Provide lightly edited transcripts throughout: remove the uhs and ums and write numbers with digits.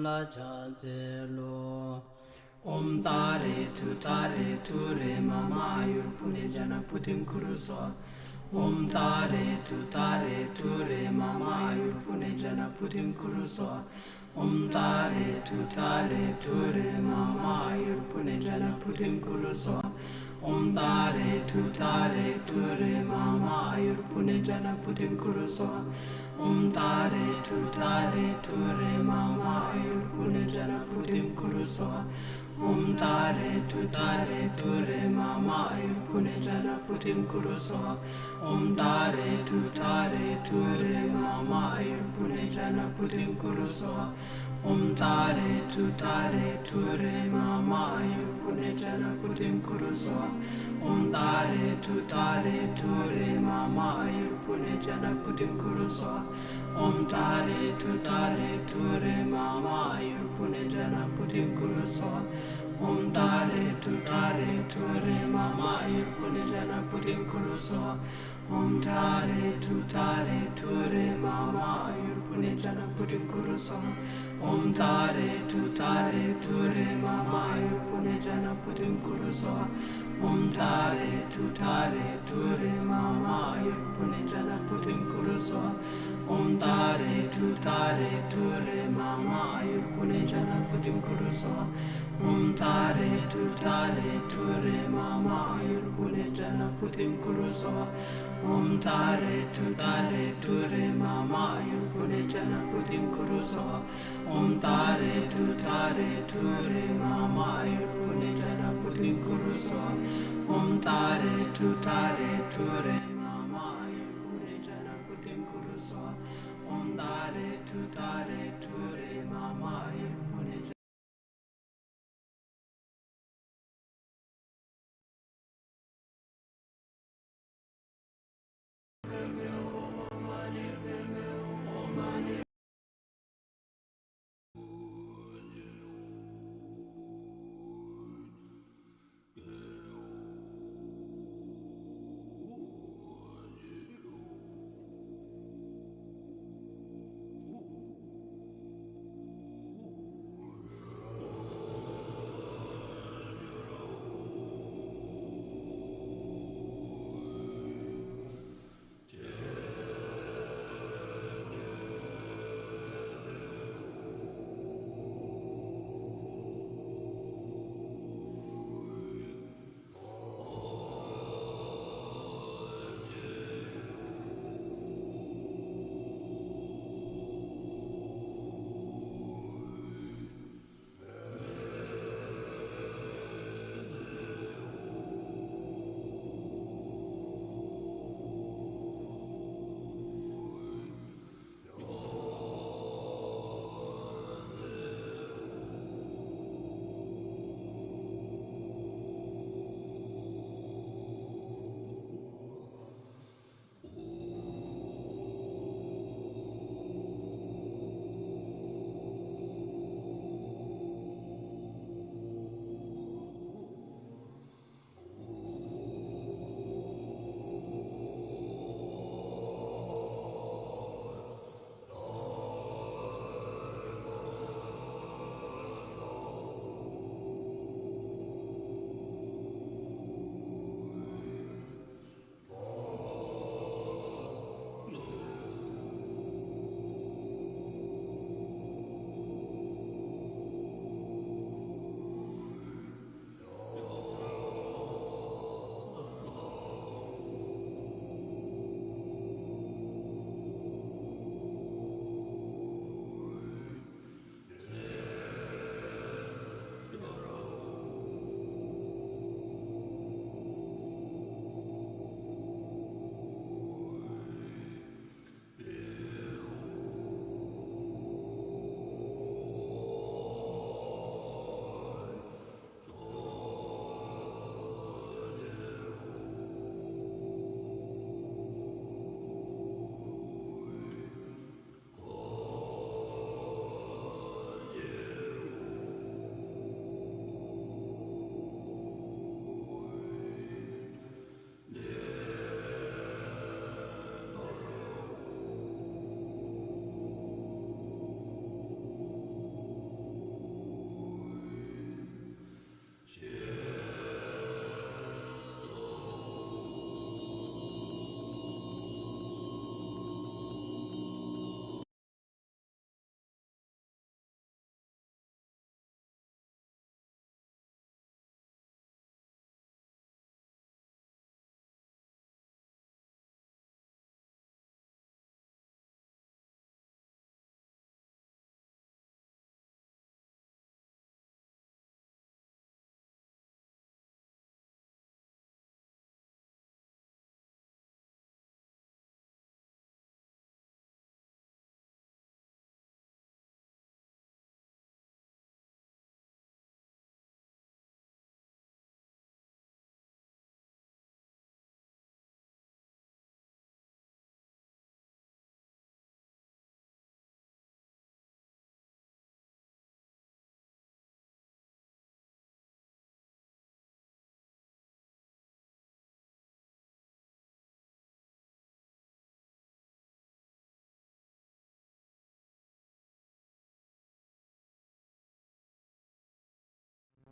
la cha ze lo. Om tare tu re mama yur pune jana putim kuruso. Om tare tu re mama yur pune jana putim kuruso. Om tare tu re mama yur pune jana putim kuruso. Om tare tu re mama yur pune jana putim kuruso. Om tare tu re mama yur pune jana putim kuruso. Om tare tu re mama yur pune jana putim kuruso. Om tare tu re mama yur pune jana putim kuruso. Om tare tu re mama yur pune jana putim kuruso. Om tare tu re mama yur pune jana putim kuruso. Om tare tu re mama yur pune jana putim kuruso. Om tare tu re mama yur pune jana putim kuruso. Om tare tu re mama yur pune jana putim kuruso. Om tare tu re mama yur pune jana putim kuruso. Om tare tu re mama yur pune jana putim kuruso. Om tare tu re mama yur pune jana putim kuruso. Om tare tu re mama yur pune jana putim kuruso. Om tare tu re mama yur pune jana putim kuruso. Om tare tu re mama yur pune jana putim kuruso. Om tare tu re mama yur pune jana putim kuruso. Om tare tu re mama yur pune jana.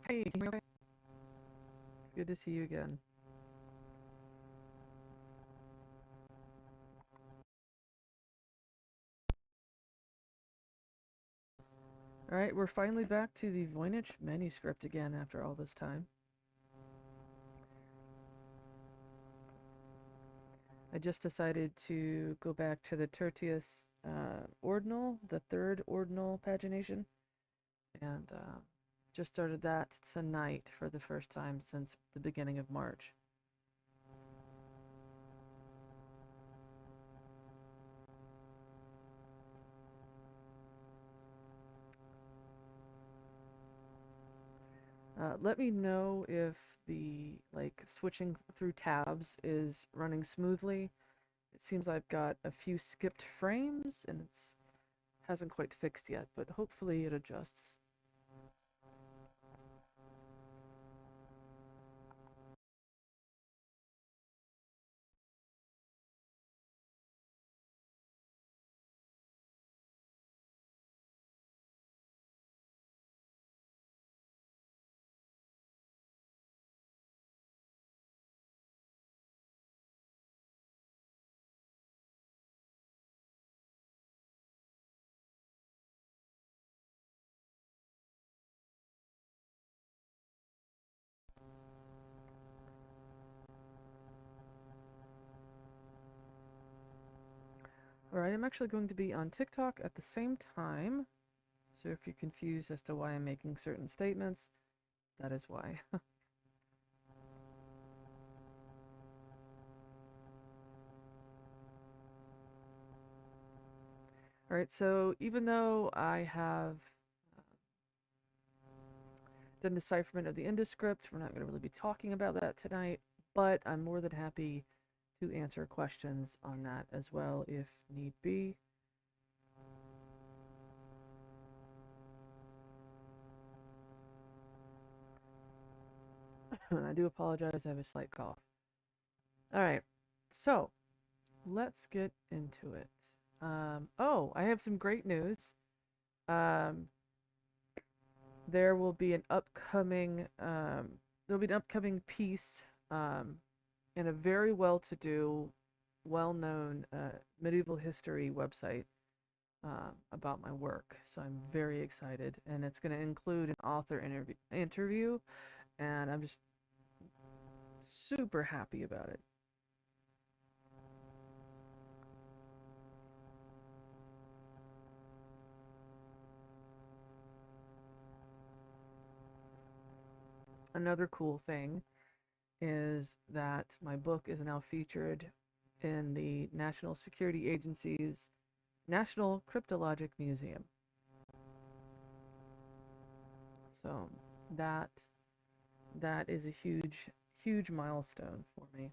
Hey, can you hear me okay? It's good to see you again. All right, we're finally back to the Voynich manuscript again after all this time. I just decided to go back to the Tertius ordinal, the third ordinal pagination, and just started that tonight for the first time since the beginning of March. Let me know if the switching through tabs is running smoothly. It seems I've got a few skipped frames and it's hasn't quite fixed yet, but hopefully it adjusts. Alright, I'm actually going to be on TikTok at the same time, so if you're confused as to why I'm making certain statements, that is why. Alright, so even though I have done decipherment of the Manuscript, we're not going to really be talking about that tonight, but I'm more than happy to answer questions on that as well if need be. I do apologize, I have a slight cough. Alright, so let's get into it. Oh, I have some great news. Um, there will be an upcoming piece in a very well-to-do, well-known medieval history website about my work. So I'm very excited, and it's going to include an author interview, and I'm just super happy about it. Another cool thing is that my book is now featured in the National Security Agency's National Cryptologic Museum. So that that is a huge milestone for me.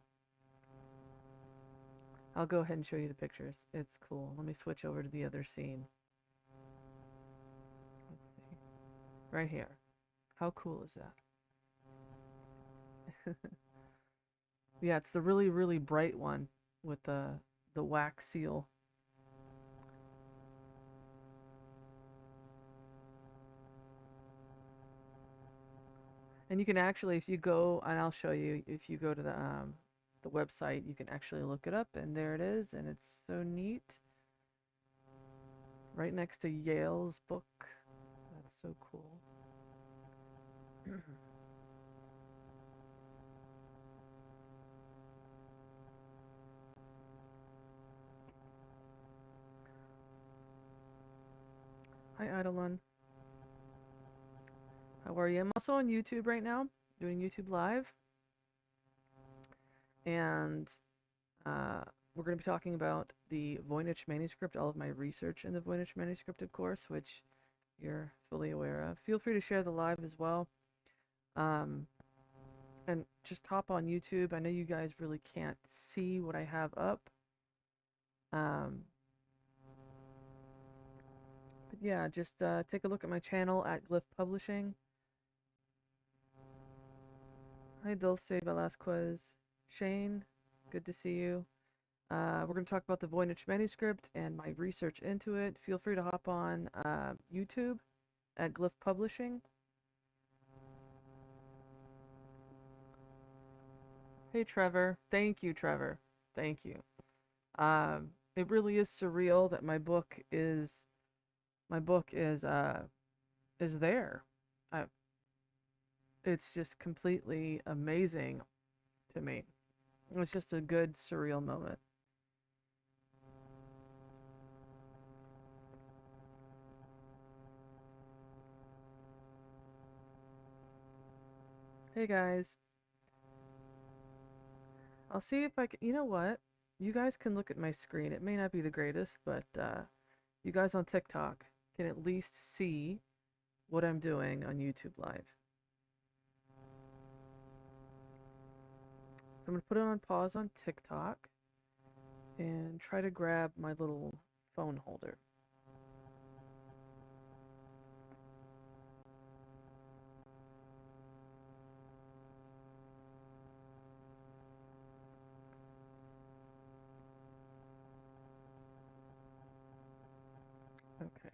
I'll go ahead and show you the pictures. It's cool. Let me switch over to the other scene. Let's see. Right here. How cool is that? Yeah, it's the really bright one with the wax seal. And you can actually, if you go, and I'll show you, if you go to the website, you can actually look it up, and there it is, and it's so neat. Right next to Yale's book. That's so cool. Hi, Eidolon. How are you? I'm also on YouTube right now, doing YouTube Live. And uh, we're going to be talking about the Voynich manuscript, all of my research in the Voynich manuscript, of course, which you're fully aware of. Feel free to share the live as well. Um, and just hop on YouTube. I know you guys really can't see what I have up. Um, but yeah, just take a look at my channel at Glyph Publishing. Hi, Dulce Velasquez. Shane, good to see you. We're going to talk about the Voynich manuscript and my research into it. Feel free to hop on YouTube at Glyph Publishing. Hey, Trevor. Thank you, Trevor. Thank you. It really is surreal that my book is there. I, it's just completely amazing to me. It was just a good surreal moment. Hey guys, I'll see if I can. You know what? You guys can look at my screen. It may not be the greatest, but you guys on TikTok can at least see what I'm doing on YouTube Live. So I'm gonna put it on pause on TikTok and try to grab my little phone holder. Okay.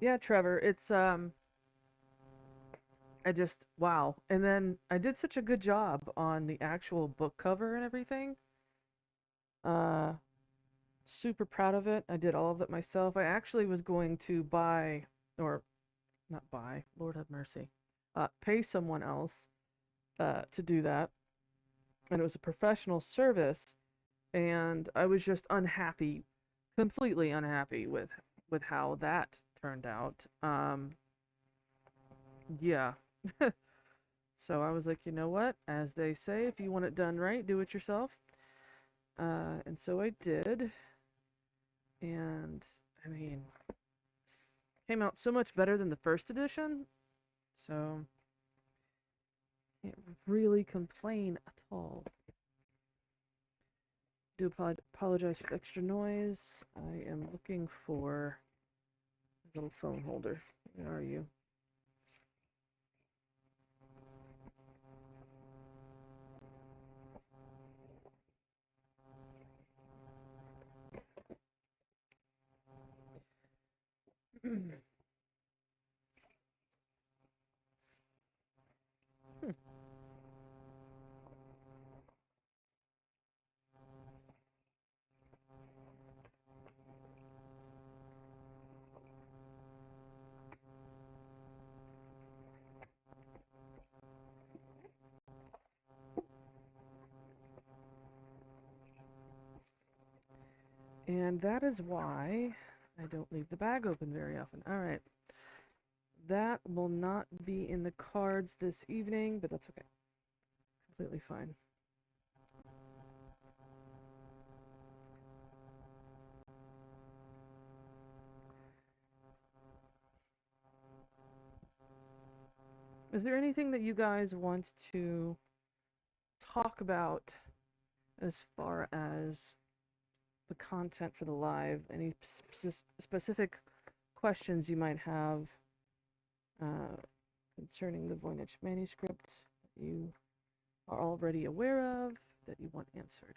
Yeah, Trevor, it's I just wow. And then I did such a good job on the actual book cover and everything. Uh Super proud of it. I did all of it myself. I actually was going to buy or not buy, Lord have mercy. Pay someone else to do that. And it was a professional service and I was just unhappy, completely unhappy with how that turned out. Yeah. So I was like, you know what? As they say, if you want it done right, do it yourself. And so I did. And I mean, came out so much better than the first edition. So can't really complain at all. Do apologize for the extra noise. I am looking for a little phone holder. Where are you? And that is why I don't leave the bag open very often. All right. That will not be in the cards this evening, but that's okay. Completely fine. Is there anything that you guys want to talk about as far as the content for the live? Any specific questions you might have uh, concerning the Voynich manuscript that you are already aware of that you want answered?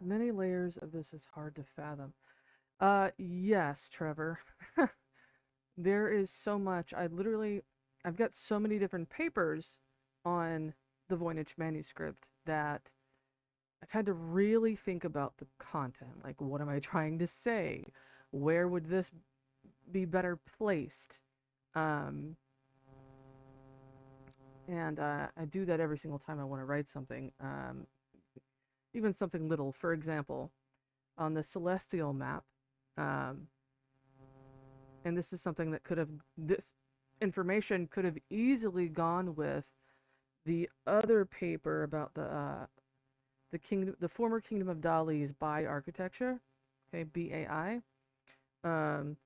Many layers of this is hard to fathom. Yes, Trevor. There is so much. I've got so many different papers on the Voynich manuscript that I've had to really think about the content. Like, what am I trying to say? Where would this be better placed? Um, and I do that every single time I want to write something. Even something little. For example, on the celestial map. Um, and this is something that this information could have easily gone with the other paper about the former kingdom of Dali's Bai architecture, okay, BAI. Um,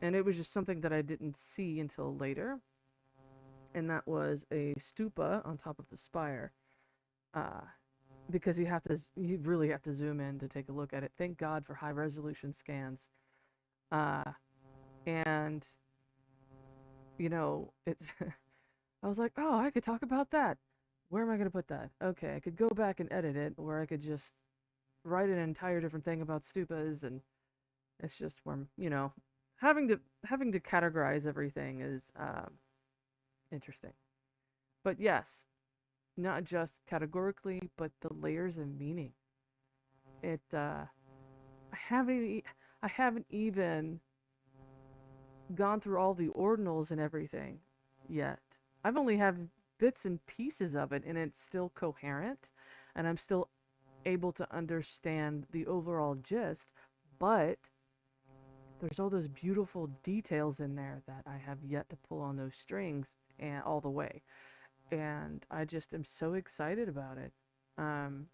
and it was just something that I didn't see until later, and that was a stupa on top of the spire. Uh, because you really have to zoom in to take a look at it. Thank God for high resolution scans. Uh, and it's I was like, oh, I could talk about that. Where am I going to put that? Okay, I could go back and edit it, or I could just write an entire different thing about stupas, and it's just where having to categorize everything is interesting. But yes, not just categorically, but the layers of meaning. It I haven't I haven't even gone through all the ordinals and everything yet. I've only have bits and pieces of it, and it's still coherent, and I'm still able to understand the overall gist, but there's all those beautiful details in there that I have yet to pull on those strings and all the way. And I just am so excited about it. Um,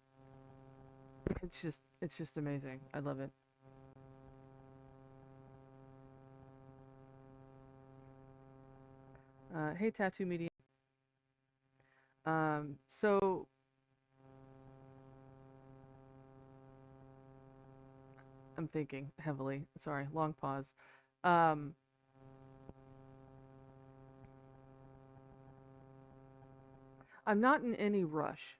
it's just amazing. I love it. Hey, Tattoo Media. So I'm thinking heavily. Sorry, long pause. Um, I'm not in any rush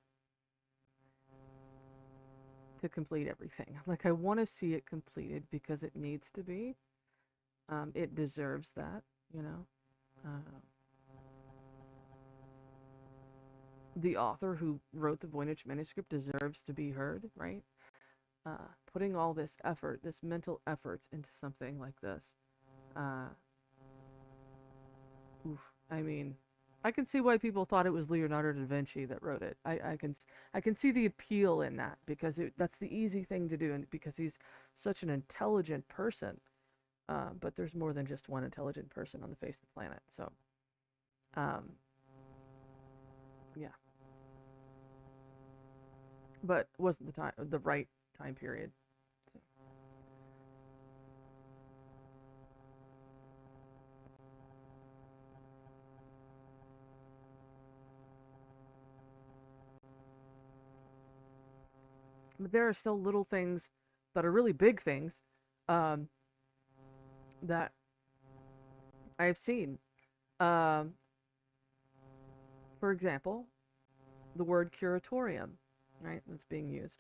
to complete everything. Like, I want to see it completed because it needs to be. It deserves that, you know. Uh, the author who wrote the Voynich manuscript deserves to be heard, right? Putting all this effort, this mental effort into something like this. Uh, oof, I mean, I can see why people thought it was Leonardo da Vinci that wrote it. I can see the appeal in that because that's the easy thing to do, and because he's such an intelligent person. But there's more than just one intelligent person on the face of the planet. So, um, yeah, but wasn't the right time period. So. But there are still little things that are really big things um, that I have seen. Um, for example, the word curatorium, right? That's being used.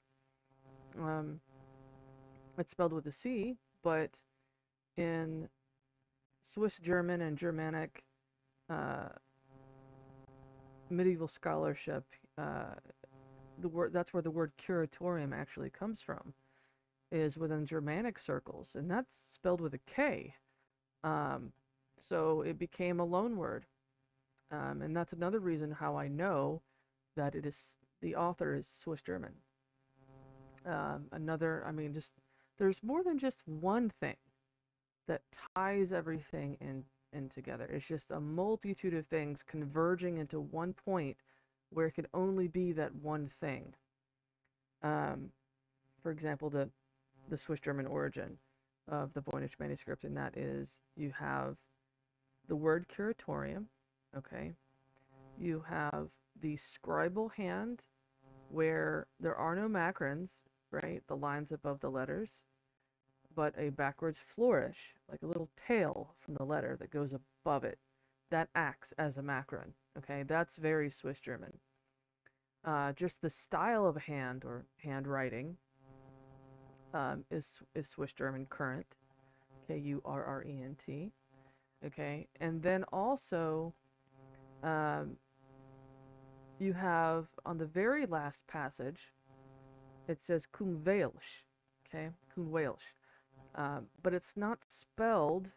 Um, it's spelled with a C, but in Swiss German and Germanic uh, medieval scholarship, uh, that's where the word curatorium actually comes from, is within Germanic circles, and that's spelled with a K. Um, so it became a loan word, and that's another reason how I know that the author is Swiss German. I mean, just there's more than just one thing that ties everything in together. It's just a multitude of things converging into one point where it could only be that one thing. Um, for example, the Swiss German origin of the Voynich manuscript, and that is you have the word curatorium, okay? You have the scribal hand where there are no macrons, right? The lines above the letters, but a backwards flourish, like a little tail from the letter that goes above it. That acts as a macron, okay? That's very Swiss German. Just the style of hand or handwriting is Swiss German current, Kurrent, okay? And then also um, you have on the very last passage, it says cum Welsh, okay? Cum Welsh. But it's not spelled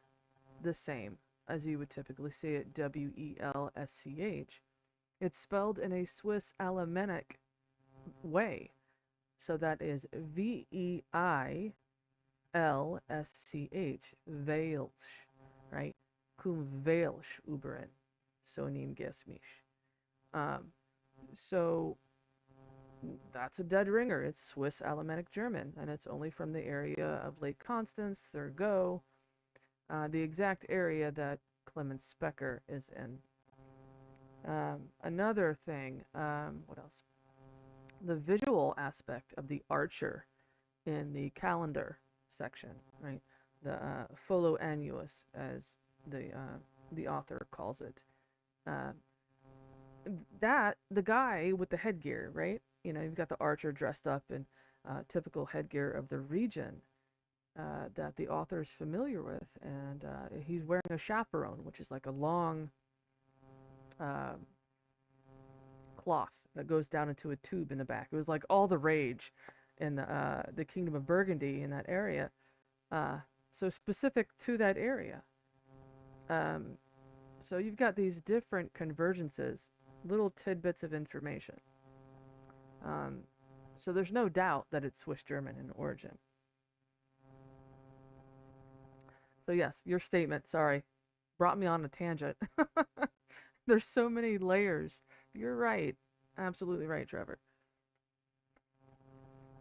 the same as you would typically see it, Welsch. It's spelled in a Swiss Alemannic way. So that is Veilsch, Veilsch, right? Cum Veilsch uberen, so neem gesmish. So that's a dead ringer. It's Swiss Alemannic German, and it's only from the area of Lake Constance, Thurgoe, the exact area that Clemens Specker is in. Another thing, what else? The visual aspect of the archer in the calendar section, right? The Folio annuus, as the author calls it. Uh, that the guy with the headgear, right? You've got the archer dressed up in typical headgear of the region that the author is familiar with, and he's wearing a chaperone, which is like a long uh, cloth that goes down into a tube in the back. It was like all the rage in the Kingdom of Burgundy in that area. So specific to that area. So you've got these different convergences, little tidbits of information. So there's no doubt that it's Swiss German in origin. So yes, your statement, sorry, brought me on a tangent. There's so many layers. You're right. Absolutely right, Trevor.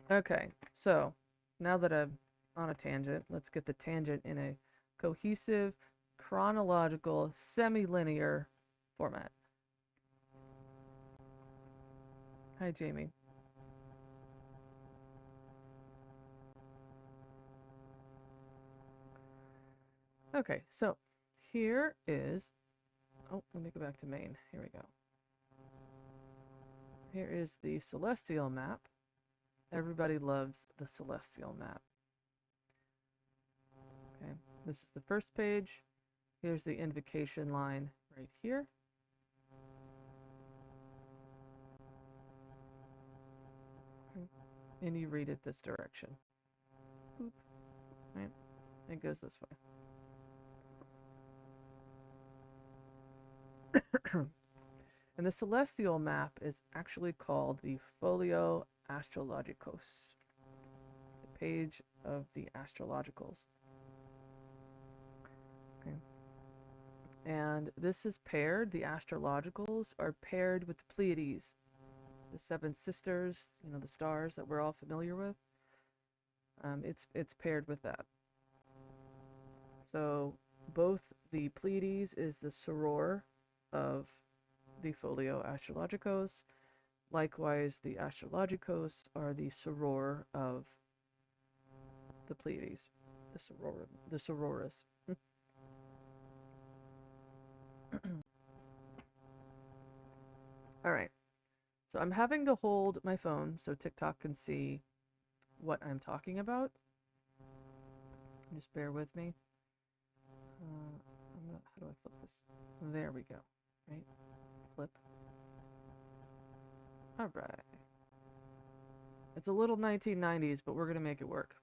Okay, so now that I'm on a tangent, let's get the tangent in a cohesive, chronological, semi-linear format. Hi, Jamie. Okay, so here is, oh, let me go back to main. Here we go. Here is the celestial map. Everybody loves the celestial map. Okay, this is the first page. Here's the invocation line right here. And you read it this direction. Boop. Right? It goes this way. And the celestial map is actually called the Folio Astrologicos, the page of the astrologicals. Okay. And this is paired, the astrologicals are paired with the Pleiades, the seven sisters, the stars that we're all familiar with. It's paired with that. So both the Pleiades is the soror of the Folio Astrologicos. Likewise, the Astrologicos are the soror of the Pleiades, the sororis. All right. So I'm having to hold my phone so TikTok can see what I'm talking about. Just bear with me. How do I flip this? There we go. Right? Flip. All right. It's a little 1990s, but we're going to make it work.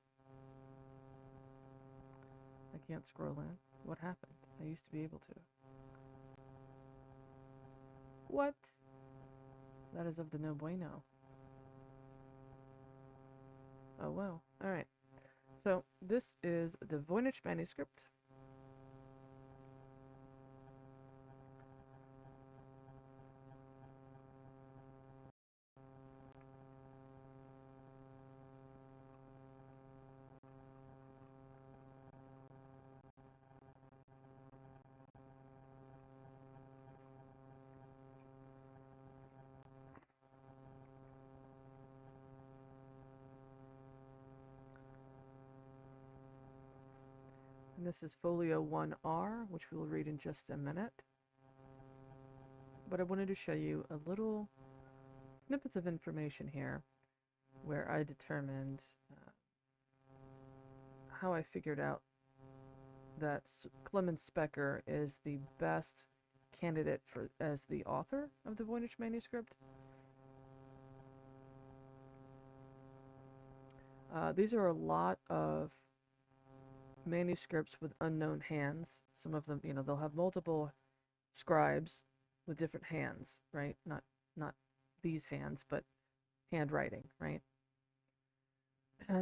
I can't scroll in. What happened? I used to be able to. What? That is of the no bueno. Oh, well. All right. So this is the Voynich manuscript. And this is Folio 1R, which we will read in just a minute. But I wanted to show you a little snippets of information here where I determined how I figured out that Clemens Specker is the best candidate as the author of the Voynich manuscript. These are a lot of manuscripts with unknown hands. Some of them, they'll have multiple scribes with different hands, right? Not these hands, but handwriting, right?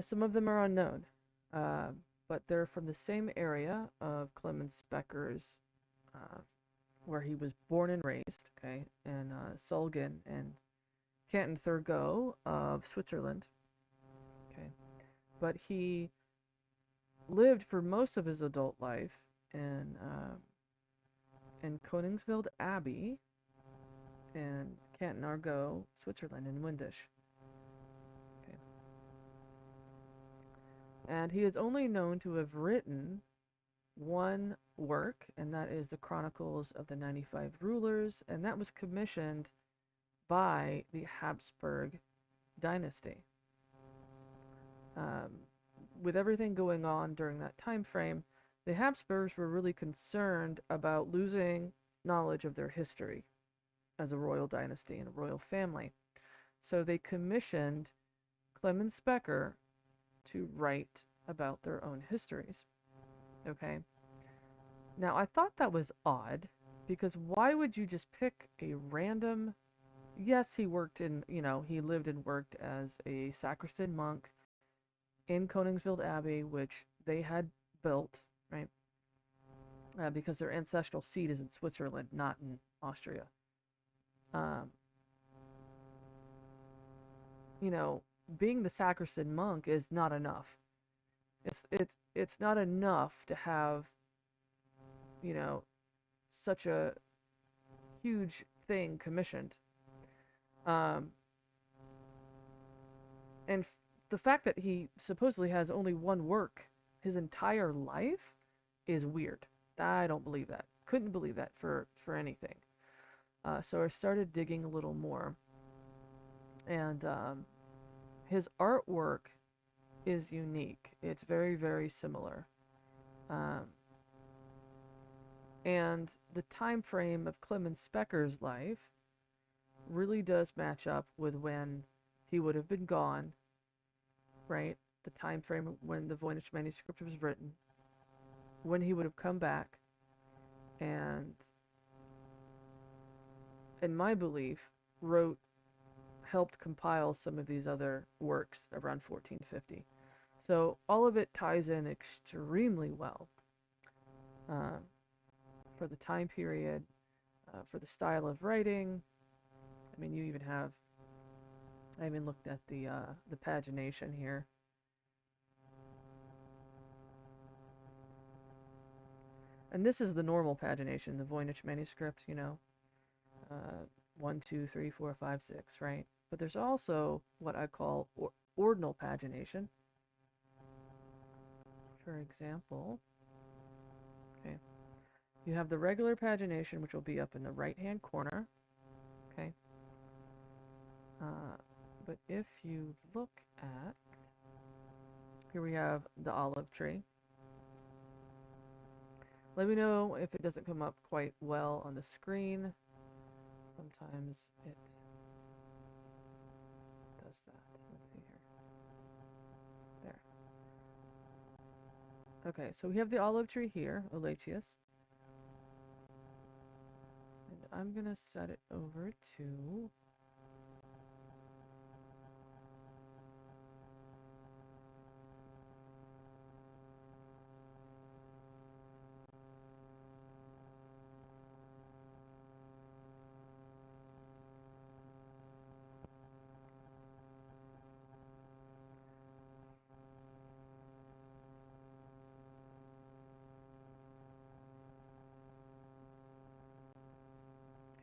Some of them are unknown, uh, but they're from the same area of Clemens Becker's, uh, where he was born and raised, okay, in Solgen and Canton Thurgot of Switzerland, okay. But he lived for most of his adult life in Koningsveld Abbey in Canton Argot, Switzerland, in Windisch. Okay. And he is only known to have written one work, and that is the Chronicles of the 95 Rulers, and that was commissioned by the Habsburg dynasty. Um, with everything going on during that time frame, the Habsburgs were really concerned about losing knowledge of their history as a royal dynasty and a royal family. So they commissioned Clemens Becker to write about their own histories. Okay. Now, I thought that was odd because why would you just pick a random. Yes, he worked in, he lived and worked as a sacristan monk in Koningsveld Abbey, which they had built, right? Because their ancestral seat is in Switzerland, not in Austria. Um, you know, being the sacristan monk is not enough. It's not enough to have, you know, such a huge thing commissioned. Um, and the fact that he supposedly has only one work his entire life is weird. I don't believe that. Couldn't believe that for anything. So I started digging a little more, and his artwork is unique. It's very, very similar. Um, and the time frame of Clemens Specker's life really does match up with when he would have been gone, right? The time frame when the Voynich manuscript was written, when he would have come back, and in my belief, helped compile some of these other works around 1450. So all of it ties in extremely well uh, for the time period, for the style of writing. I mean, I even looked at the pagination here. And this is the normal pagination, the Voynich manuscript, 1, 2, 3, 4, 5, 6, right? But there's also what I call ordinal pagination. For example, okay, you have the regular pagination, which will be up in the right-hand corner, okay? But if you look at, here we have the olive tree. Let me know if it doesn't come up quite well on the screen. Sometimes it does that. Let's see here. There. Okay, so we have the olive tree here, Olacheus. And I'm going to set it over to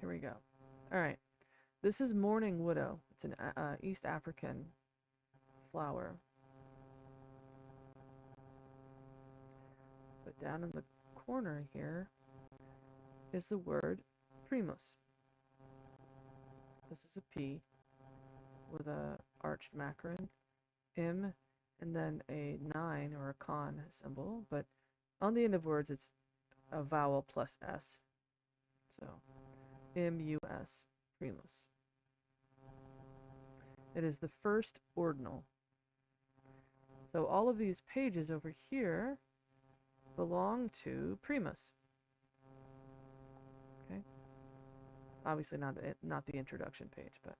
here we go. All right. This is Morning Widow. It's an East African flower. But down in the corner here is the word primus. This is a P with a arched macaron, M, and then a 9 or a con symbol. But on the end of words, it's a vowel plus S. So M-U-S, primus. It is the first ordinal. So all of these pages over here belong to primus. Okay. Obviously not the introduction page, but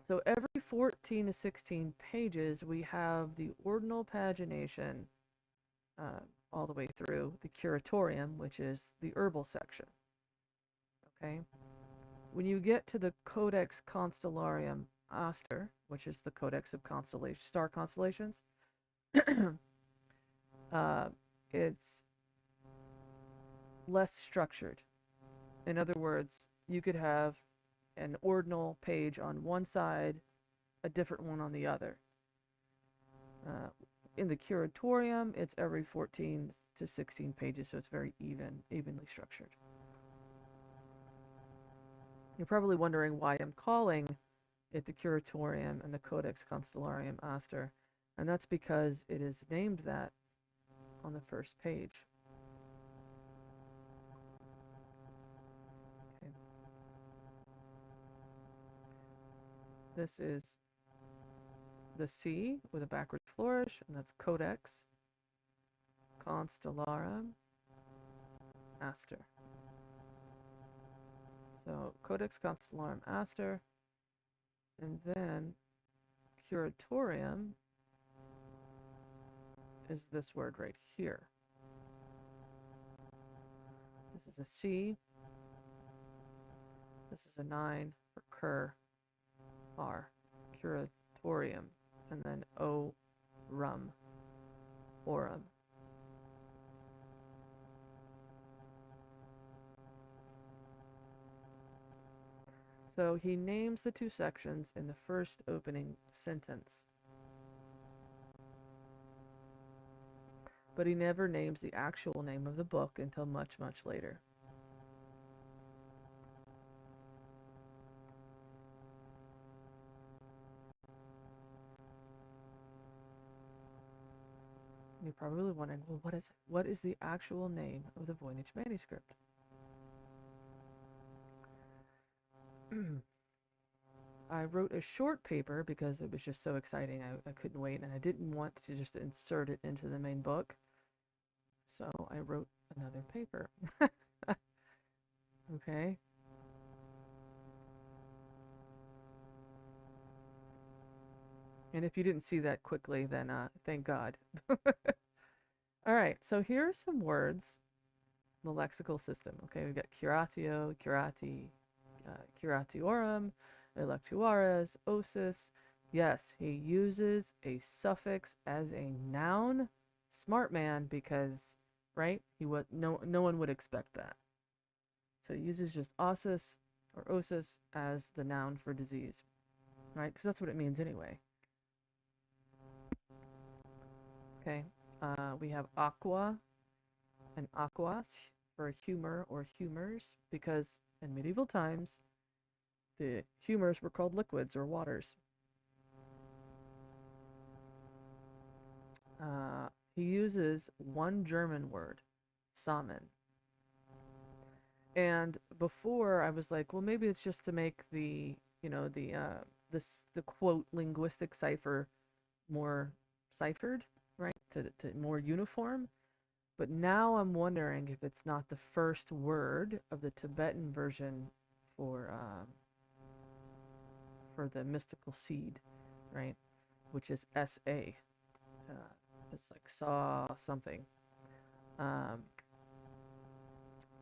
So every 14 to 16 pages, we have the ordinal pagination uh, all the way through the curatorium, which is the herbal section. Okay. When you get to the Codex Constellarium Aster, which is the Codex of star constellations, uh, it's less structured. In other words, you could have an ordinal page on one side, a different one on the other. Uh, in the curatorium, it's every 14 to 16 pages, so it's very evenly structured. You're probably wondering why I'm calling it the curatorium and the Codex Constellarium Aster, and that's because it is named that on the first page. Okay. This is the C with a backward flourish, and that's Codex Constellarum Aster. So Codex Constellarum Aster, and then curatorium is this word right here. This is a C. This is a 9 for cur, R, curatorium, and then O, rum, aurum. So he names the two sections in the first opening sentence, but he never names the actual name of the book until much, much later. You're probably wondering, well, what is the actual name of the Voynich manuscript? I wrote a short paper because it was just so exciting. I couldn't wait, and I didn't want to just insert it into the main book. So I wrote another paper. Okay. And if you didn't see that quickly, then thank God. All right, so here are some words, the lexical system. Okay, we've got curatio, curati, curatiorum, electuares, osis. Yes, he uses a suffix as a noun. Smart man, because right, no one would expect that. So he uses just osis or osis as the noun for disease, right? Because that's what it means anyway. Okay, we have aqua and aquas for humor or humors, because in medieval times, the humors were called liquids or waters. He uses one German word, Samen. And before I was like, well, maybe it's just to make the, the quote linguistic cipher more ciphered, right? To more uniform. But now I'm wondering if it's not the first word of the Tibetan version for the mystical seed, right? Which is SA. It's like saw something.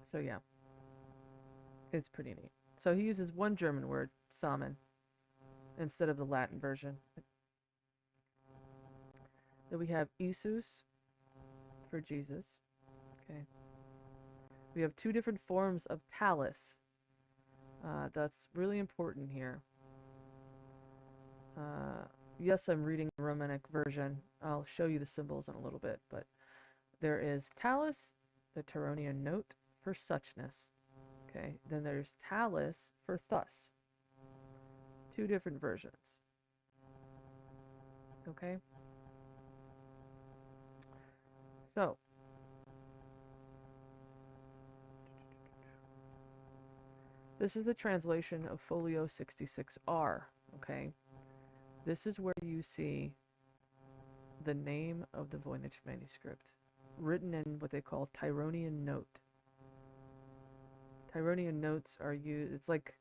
So yeah, it's pretty neat. So he uses one German word, Samen, instead of the Latin version. Then we have Isus for Jesus. Okay. We have two different forms of talus. That's really important here. Yes, I'm reading the Romanic version. I'll show you the symbols in a little bit, but there is talus, the Tironian note, for suchness. Okay, then there's talus for thus. Two different versions. Okay? So, this is the translation of Folio 66R. Okay? This is where you see the name of the Voynich manuscript, written in what they call Tironian note. Tironian notes are used, it's like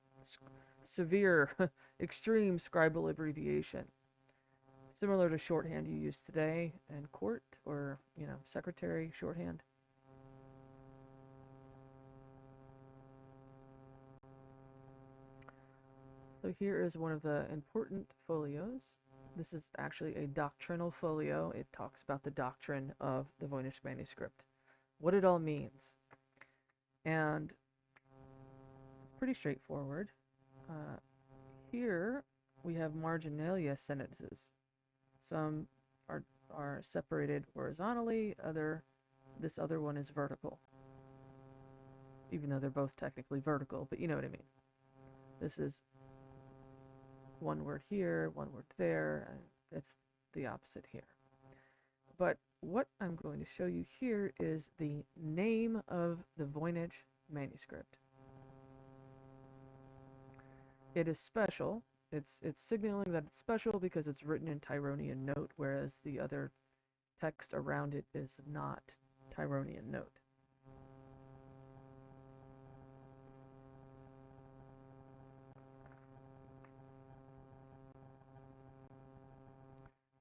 severe, extreme scribal abbreviation, similar to shorthand you use today in court or, secretary shorthand. So here is one of the important folios. This is actually a doctrinal folio. It talks about the doctrine of the Voynich manuscript, what it all means. And it's pretty straightforward. Here we have marginalia sentences. Some are separated horizontally, this other one is vertical. Even though they're both technically vertical, but you know what I mean. This is one word here, one word there, and it's the opposite here. But what I'm going to show you here is the name of the Voynich manuscript. It is special. It's signaling that it's special because it's written in Tironian note, whereas the other text around it is not Tironian note.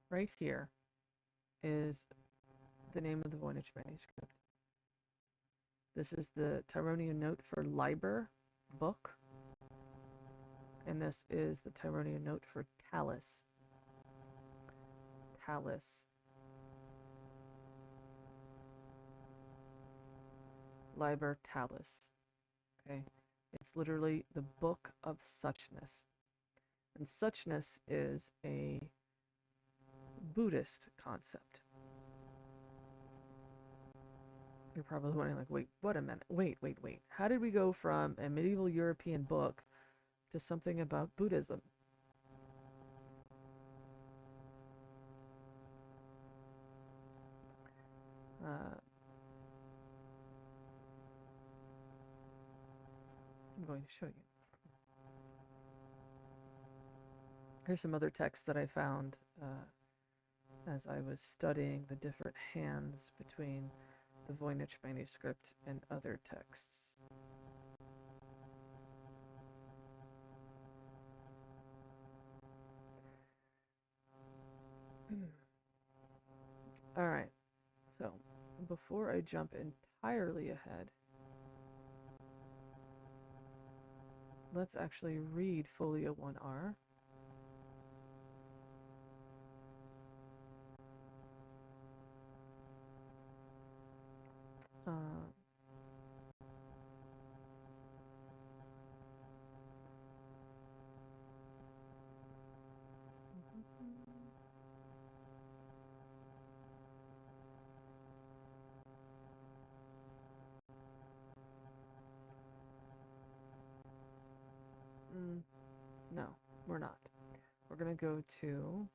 Right here is the name of the Voynich manuscript. This is the Tironian note for Liber, book, and this is the Tironian note for talus. Talus. Liber talus. Okay? It's literally the book of suchness. And suchness is a Buddhist concept. You're probably wondering, like, wait, what a minute. Wait. How did we go from a medieval European book to something about Buddhism? I'm going to show you. Here's some other texts that I found as I was studying the different hands between the Voynich manuscript and other texts. All right, so before I jump entirely ahead, let's actually read Folio 1R. No, we're not. We're going to go to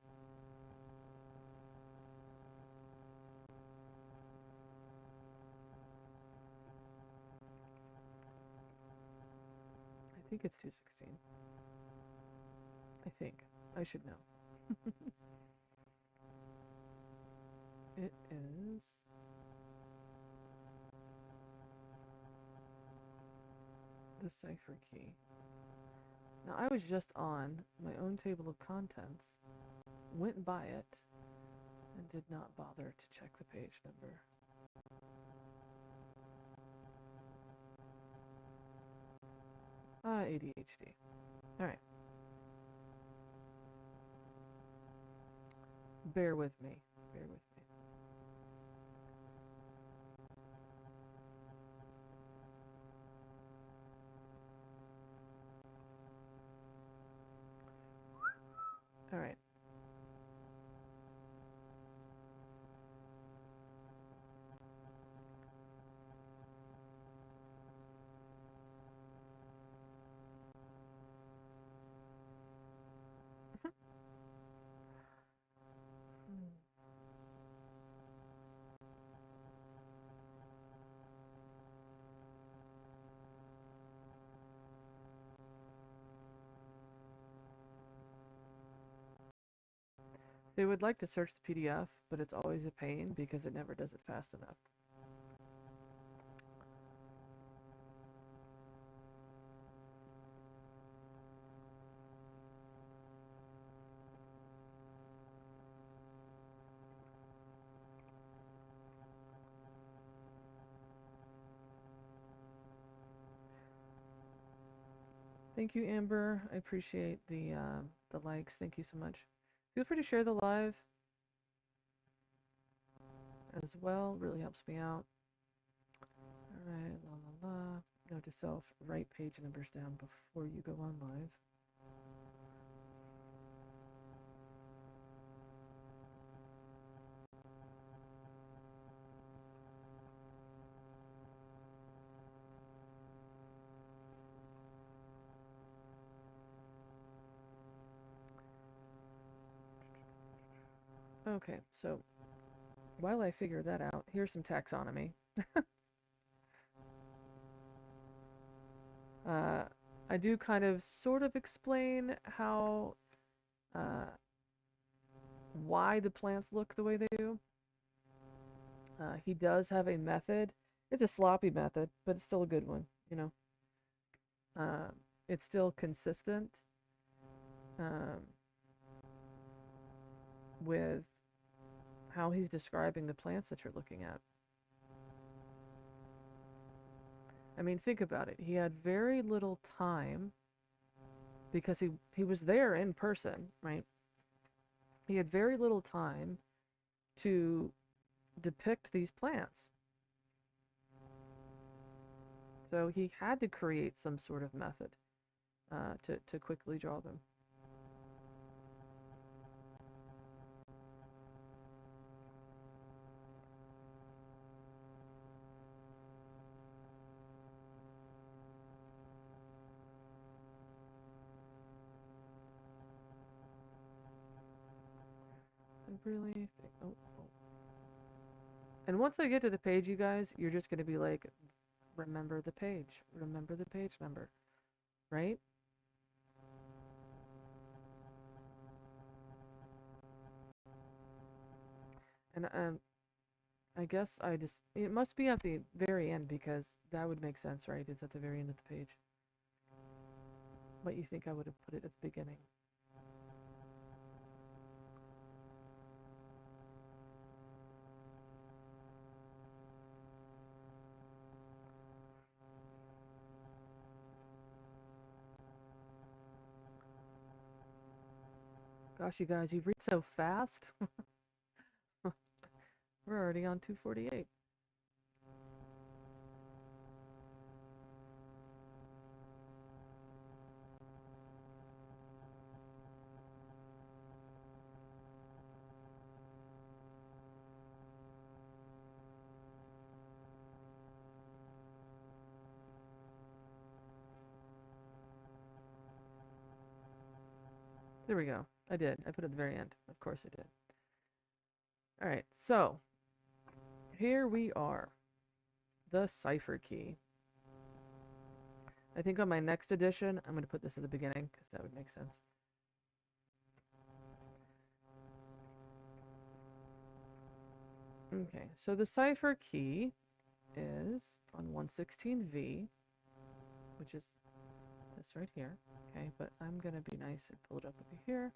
I think it's 216. I think. I should know. It is the cipher key. Now, I was just on my own table of contents, went by it, and did not bother to check the page number. ADHD. Alright. Bear with me. Bear with me. Alright. They would like to search the PDF, but it's always a pain because it never does it fast enough. Thank you, Amber. I appreciate the likes. Thank you so much. Feel free to share the live as well. Really helps me out. All right, la la la. Note to self: write page numbers down before you go on live. Okay, so while I figure that out, here's some taxonomy. I do kind of sort of explain how why the plants look the way they do. He does have a method. It's a sloppy method, but it's still a good one, you know. Uh, it's still consistent um, with how he's describing the plants that you're looking at. I mean, think about it. He had very little time because he was there in person, right? He had very little time to depict these plants. So he had to create some sort of method to quickly draw them. I really think, oh. And once I get to the page, you guys, you're just going to be like, remember the page number, right? And I guess it must be at the very end because that would make sense, right? It's at the very end of the page. But you think I would have put it at the beginning. Gosh, you guys, you've read so fast. We're already on 248. There we go. I did. I put it at the very end. Of course I did. All right, so here we are. The cipher key. I think on my next edition, I'm going to put this at the beginning because that would make sense. Okay, so the cipher key is on 116V, which is this right here. Okay, but I'm going to be nice and pull it up over here.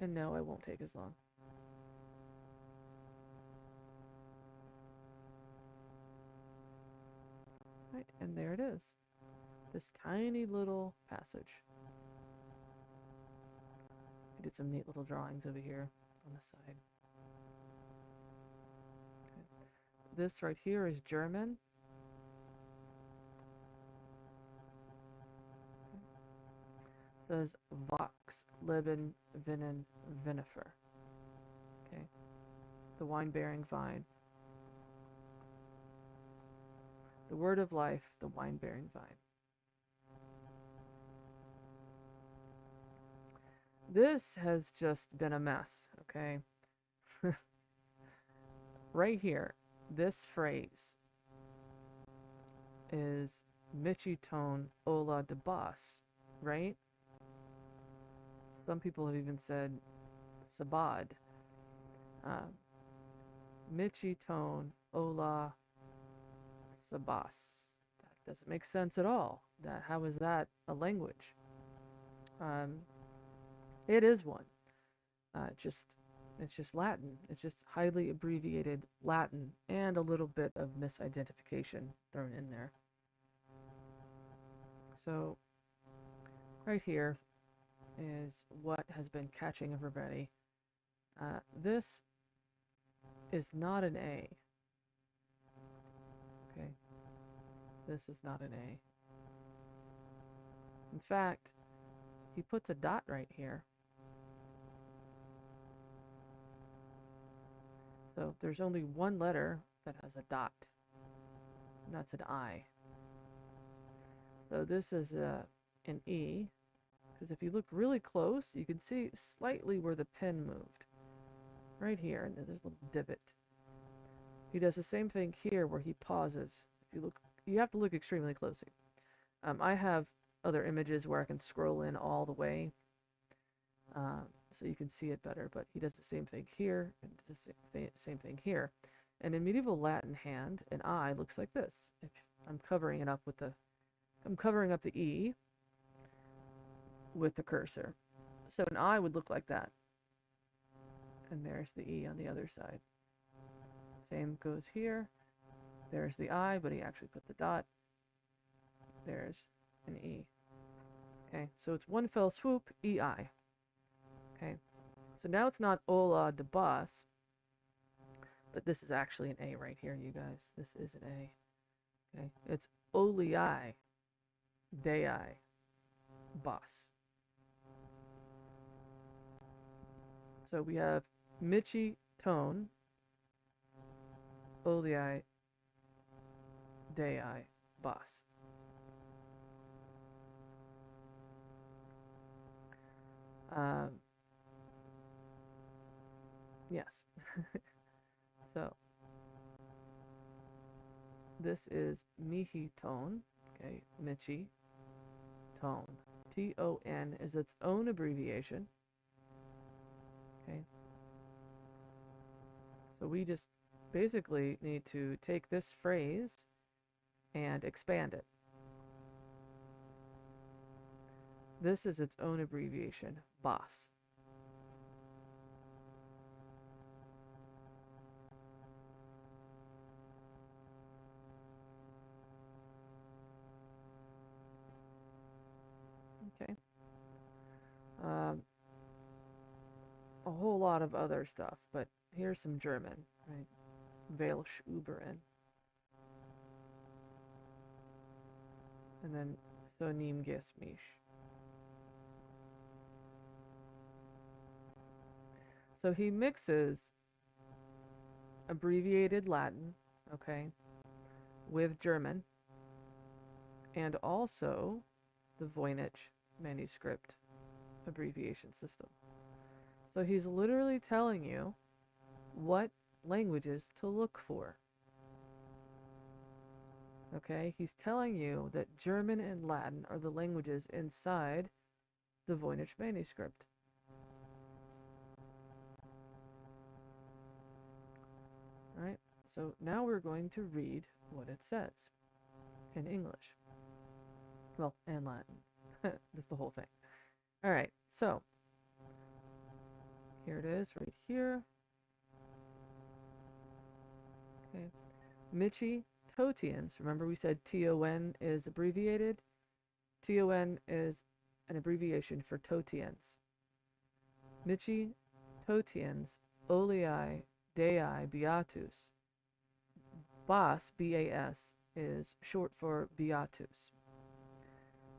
And no, I won't take as long. Right, and there it is. This tiny little passage. I did some neat little drawings over here on the side. Okay. This right here is German. It says Vox, Leben, Vinen, Vinifer. Okay, the wine-bearing vine. The word of life, the wine-bearing vine. This has just been a mess, okay? Right here, this phrase is Michiton Ola de Bas, right? Some people have even said Sabad. Michiton Ola Sabas. That doesn't make sense at all. How is that a language? It is one. It's just Latin. It's just highly abbreviated Latin and a little bit of misidentification thrown in there. So right here is what has been catching everybody. This is not an A. Okay, this is not an A. In fact, he puts a dot right here. So there's only one letter that has a dot, and that's an I. So this is an E, because if you look really close, you can see slightly where the pen moved. Right here, and there's a little divot. He does the same thing here where he pauses. If you look, you have to look extremely closely. I have other images where I can scroll in all the way, so you can see it better, but he does the same thing here, and the same thing here. And in medieval Latin hand, an I looks like this. If I'm covering it up with I'm covering up the E with the cursor. So an I would look like that. And there's the E on the other side. Same goes here. There's the I, but he actually put the dot. There's an E. Okay, so it's one fell swoop, EI. Okay, so now it's not Ola de Bas, but this is actually an A right here, you guys. This is an A. Okay, it's Olii Dei Bas. So we have Michi tone, Olii Dei Bas. Yes. So this is Mihi tone, okay, Michi tone. Ton is its own abbreviation. Okay. So we just basically need to take this phrase and expand it. This is its own abbreviation, Bas. Okay. A whole lot of other stuff, but here's some German, right? Welch Uberen. And then so neem ges mich. So he mixes abbreviated Latin, okay, with German, and also the Voynich manuscript abbreviation system. So he's literally telling you what languages to look for. Okay, he's telling you that German and Latin are the languages inside the Voynich manuscript. All right, so now we're going to read what it says in English. Well, and Latin. That's the whole thing. All right, so here it is right here. Okay, Michi Totians. Remember we said TON is abbreviated? TON is an abbreviation for Totians. Michi Totians Olii Dei Beatus. Bas, B-A-S, is short for Beatus.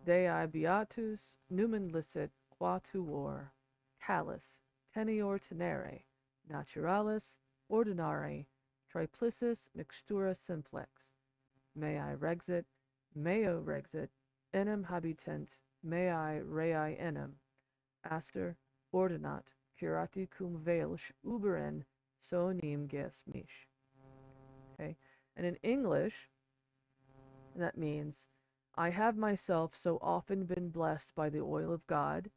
Dei Beatus numen licet quatuor talis tenior tenere naturalis ordinari triplicis mixtura simplex mei rexit meo rexit enim habitent mei rei enim aster ordinat curati cum Welch uberen so neem ges mich. Okay, and in English that means, I have myself so often been blessed by the oil of God,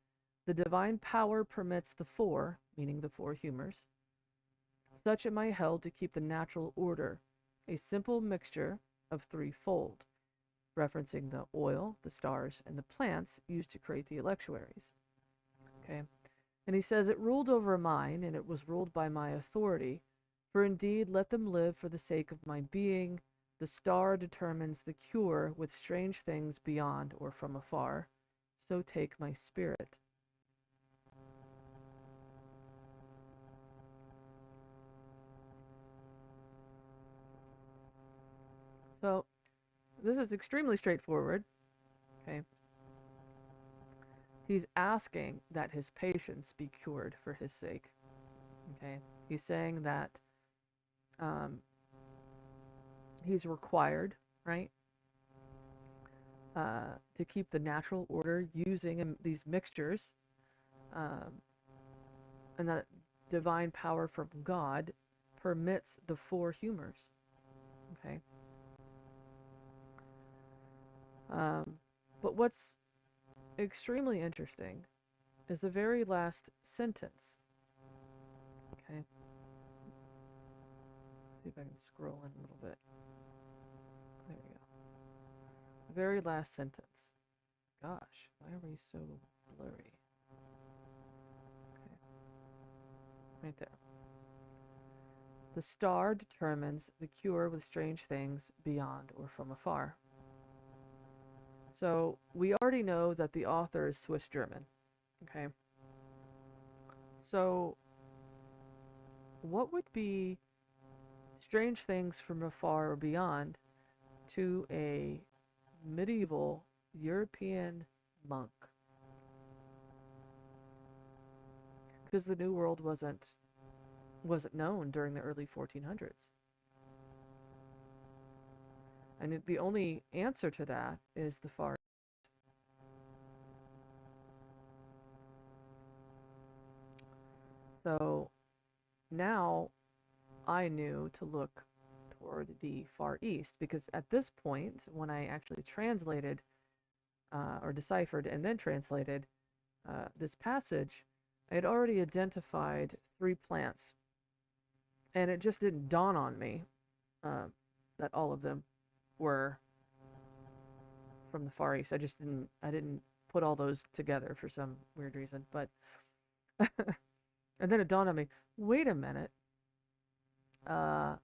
the divine power permits the four, meaning the four humors. Such am I held to keep the natural order, a simple mixture of threefold, referencing the oil, the stars, and the plants used to create the electuaries. Okay, and he says, it ruled over mine, and it was ruled by my authority, for indeed let them live for the sake of my being. The star determines the cure with strange things beyond or from afar. so take my spirit. So this is extremely straightforward. Okay. He's asking that his patients be cured for his sake. Okay. He's saying that um, he's required, right, to keep the natural order using these mixtures, um, and that divine power from God permits the four humors. Okay. But what's extremely interesting is the very last sentence. Okay. Let's see if I can scroll in a little bit. There we go. The very last sentence. Gosh, why are we so blurry? Okay. Right there. The star determines the cure with strange things beyond or from afar. So we already know that the author is Swiss German. Okay. So what would be strange things from afar or beyond to a medieval European monk? Because the New World wasn't known during the early 1400s. And the only answer to that is the Far East. So now I knew to look toward the Far East, because at this point, when I actually translated or deciphered and then translated this passage, I had already identified 3 plants, and it just didn't dawn on me that all of them were from the Far East. I didn't put all those together for some weird reason, but and then it dawned on me, wait a minute. I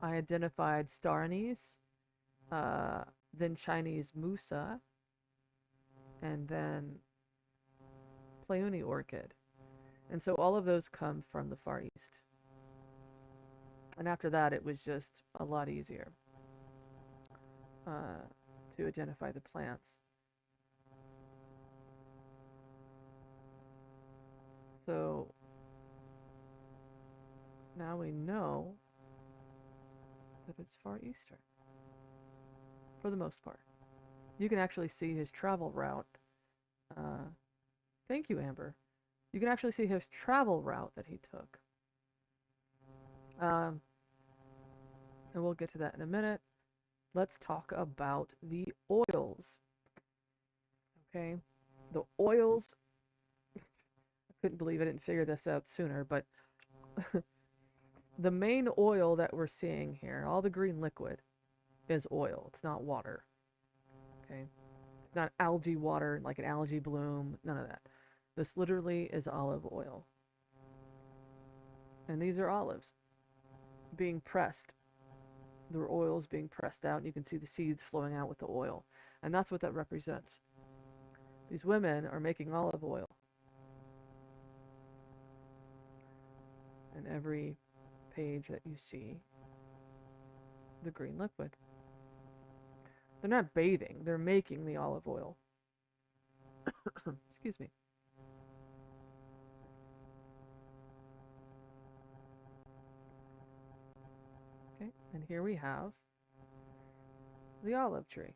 identified star anise, then Chinese musa, and then peony orchid. And so all of those come from the Far East. And after that, it was just a lot easier to identify the plants. So now we know that it's Far Eastern, for the most part. You can actually see his travel route. Thank you, Amber. You can actually see his travel route that he took. And we'll get to that in a minute. Let's talk about the oils. Okay, the oils. I couldn't believe I didn't figure this out sooner, but the main oil that we're seeing here, all the green liquid, is oil. It's not water. Okay, it's not algae water like an algae bloom. None of that. This literally is olive oil. And these are olives being pressed. The oil is being pressed out, and you can see the seeds flowing out with the oil. And that's what that represents. These women are making olive oil. And every page that you see, the green liquid. They're not bathing, they're making the olive oil. Excuse me. Okay, and here we have the olive tree.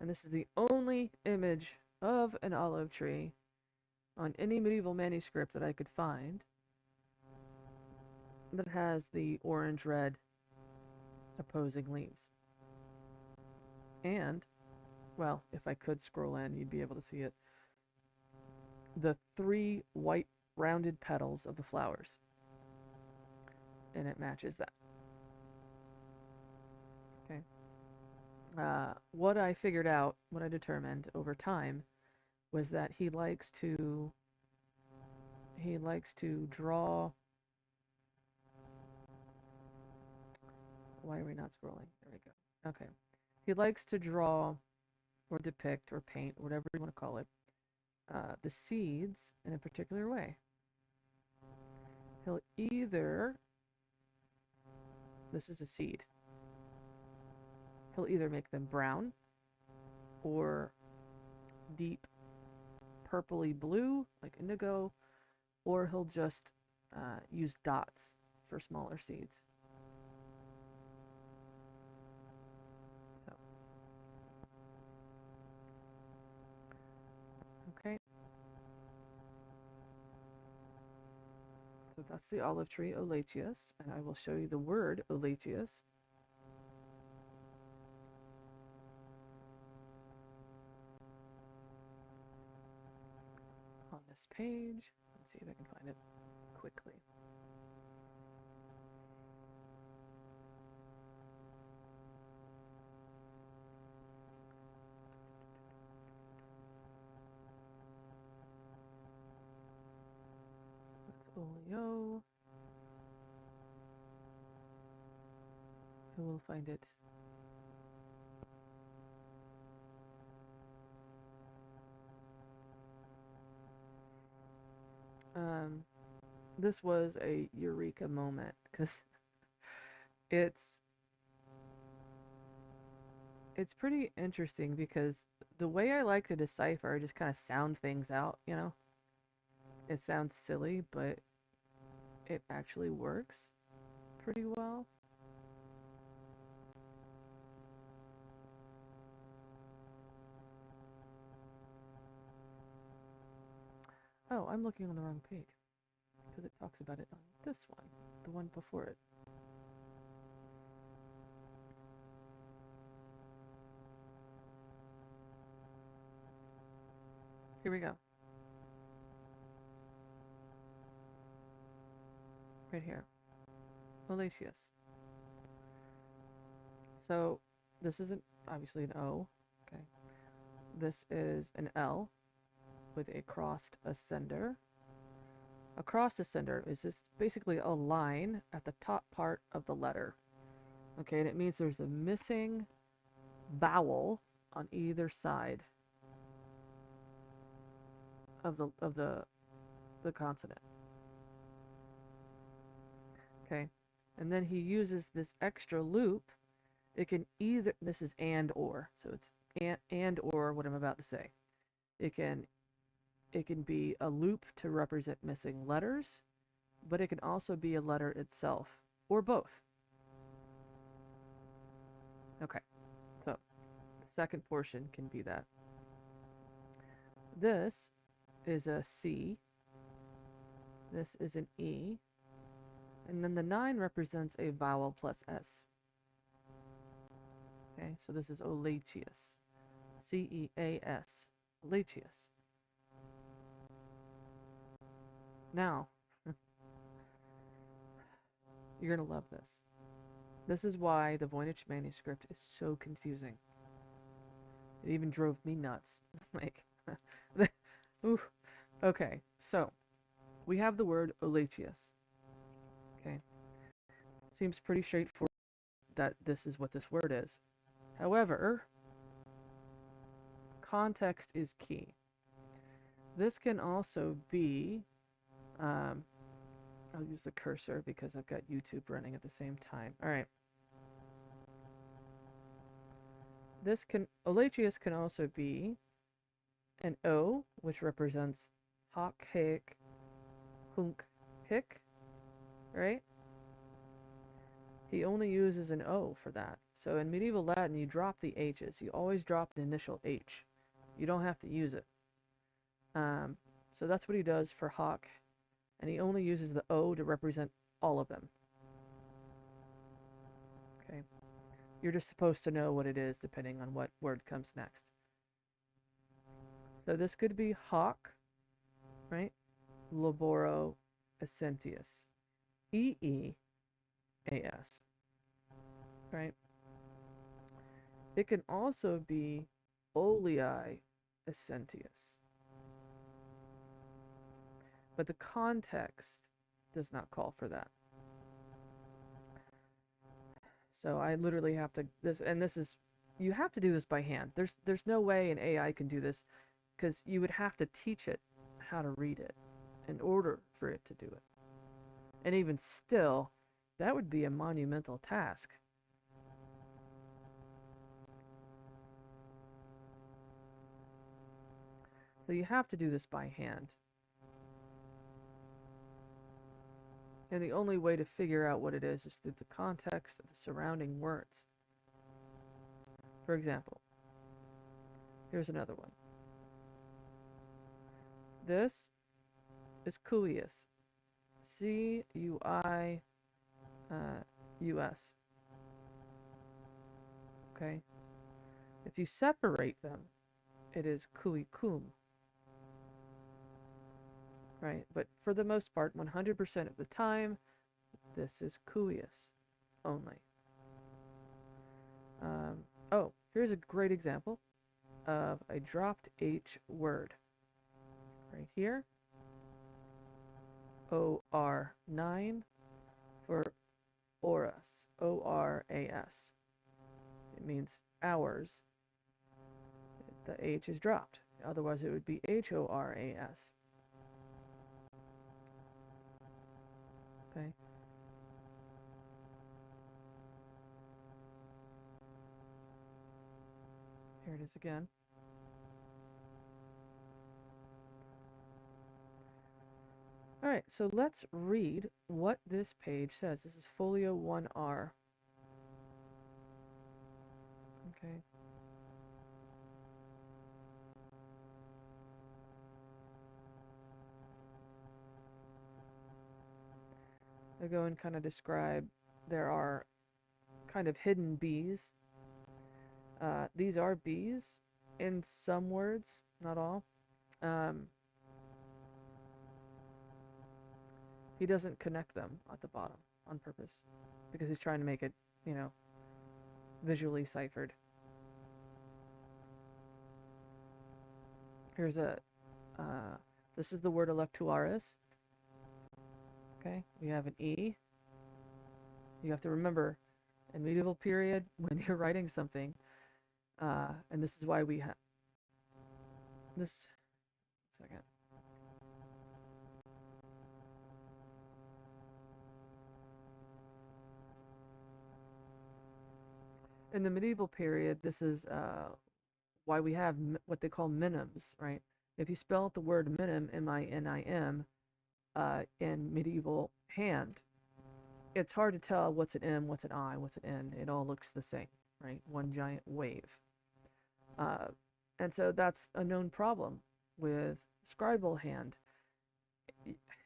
And this is the only image of an olive tree on any medieval manuscript that I could find that has the orange-red opposing leaves. And, well, if I could scroll in, you'd be able to see it. The 3 white rounded petals of the flowers. And it matches that. Okay. What I figured out, what I determined over time, was that he likes to draw. Why are we not scrolling? There we go. Okay. He likes to draw or depict or paint, whatever you want to call it, the seeds in a particular way. He'll either, this is a seed, he'll either make them brown or deep purpley blue, like indigo, or he'll just use dots for smaller seeds. So, okay. So that's the olive tree Olacheus, and I will show you the word Olacheus. On this page. Let's see if I can find it quickly. That's Olio. And we'll find it. This was a eureka moment because it's pretty interesting because the way I like to decipher, I just kind of sound things out, you know? It sounds silly, but it actually works pretty well. Oh, I'm looking on the wrong page because it talks about it on this one, the one before it. Here we go. Right here. Malicious. So this isn't obviously an O. Okay. This is an L with a crossed ascender. A crossed ascender is just basically a line at the top part of the letter. Okay, and it means there's a missing vowel on either side of the consonant. Okay, and then he uses this extra loop. It can either, this is and or, so it's and or what I'm about to say. It can be a loop to represent missing letters, but it can also be a letter itself, or both. Okay, so the second portion can be that. This is a C, this is an E, and then the 9 represents a vowel plus S. Okay, so this is Olacheus, C-E-A-S, Olacheus. Now, you're going to love this. This is why the Voynich manuscript is so confusing. It even drove me nuts. Like, oof. Okay, so we have the word Olacheus. Okay, seems pretty straightforward that this is what this word is. However, context is key. This can also be, I'll use the cursor because I've got YouTube running at the same time. All right. This can, Olacheus can also be an O, which represents hoc, hic, hunc, hic, right? He only uses an O for that. So in medieval Latin, you drop the H's. You always drop the initial H. You don't have to use it. So that's what he does for hoc, and he only uses the O to represent all of them. Okay. You're just supposed to know what it is depending on what word comes next. So this could be hoc, right? Laboro essentius. E-E-A-S, right? It can also be olei essentius. But the context does not call for that. So I literally have to, this is you have to do this by hand. There's no way an AI can do this because you would have to teach it how to read it in order for it to do it. And even still, that would be a monumental task. So you have to do this by hand. And the only way to figure out what it is through the context of the surrounding words. For example, here's another one. This is cuius. C-U-I-U-S. Okay? If you separate them, it is cuicum. Right? But for the most part, 100% of the time, this is cuius only. Oh, here's a great example of a dropped H word. Right here, OR9 for oras, O-R-A-S. It means hours. The H is dropped. Otherwise, it would be H-O-R-A-S. Okay. Here it is again. All right, so let's read what this page says. This is Folio 1R. Okay. I'll go and kind of describe, there are kind of hidden B's. These are B's in some words, not all. He doesn't connect them at the bottom on purpose because he's trying to make it, visually ciphered. Here's this is the word electuaris. Okay, we have an E. You have to remember, in medieval period, when you're writing something, and this is why we have this. Second. In the medieval period, this is why we have what they call minims, right? If you spell out the word minim, M-I-N-I-M, in medieval hand, it's hard to tell what's an M, what's an I, what's an N. It all looks the same, right? One giant wave. And so that's a known problem with scribal hand.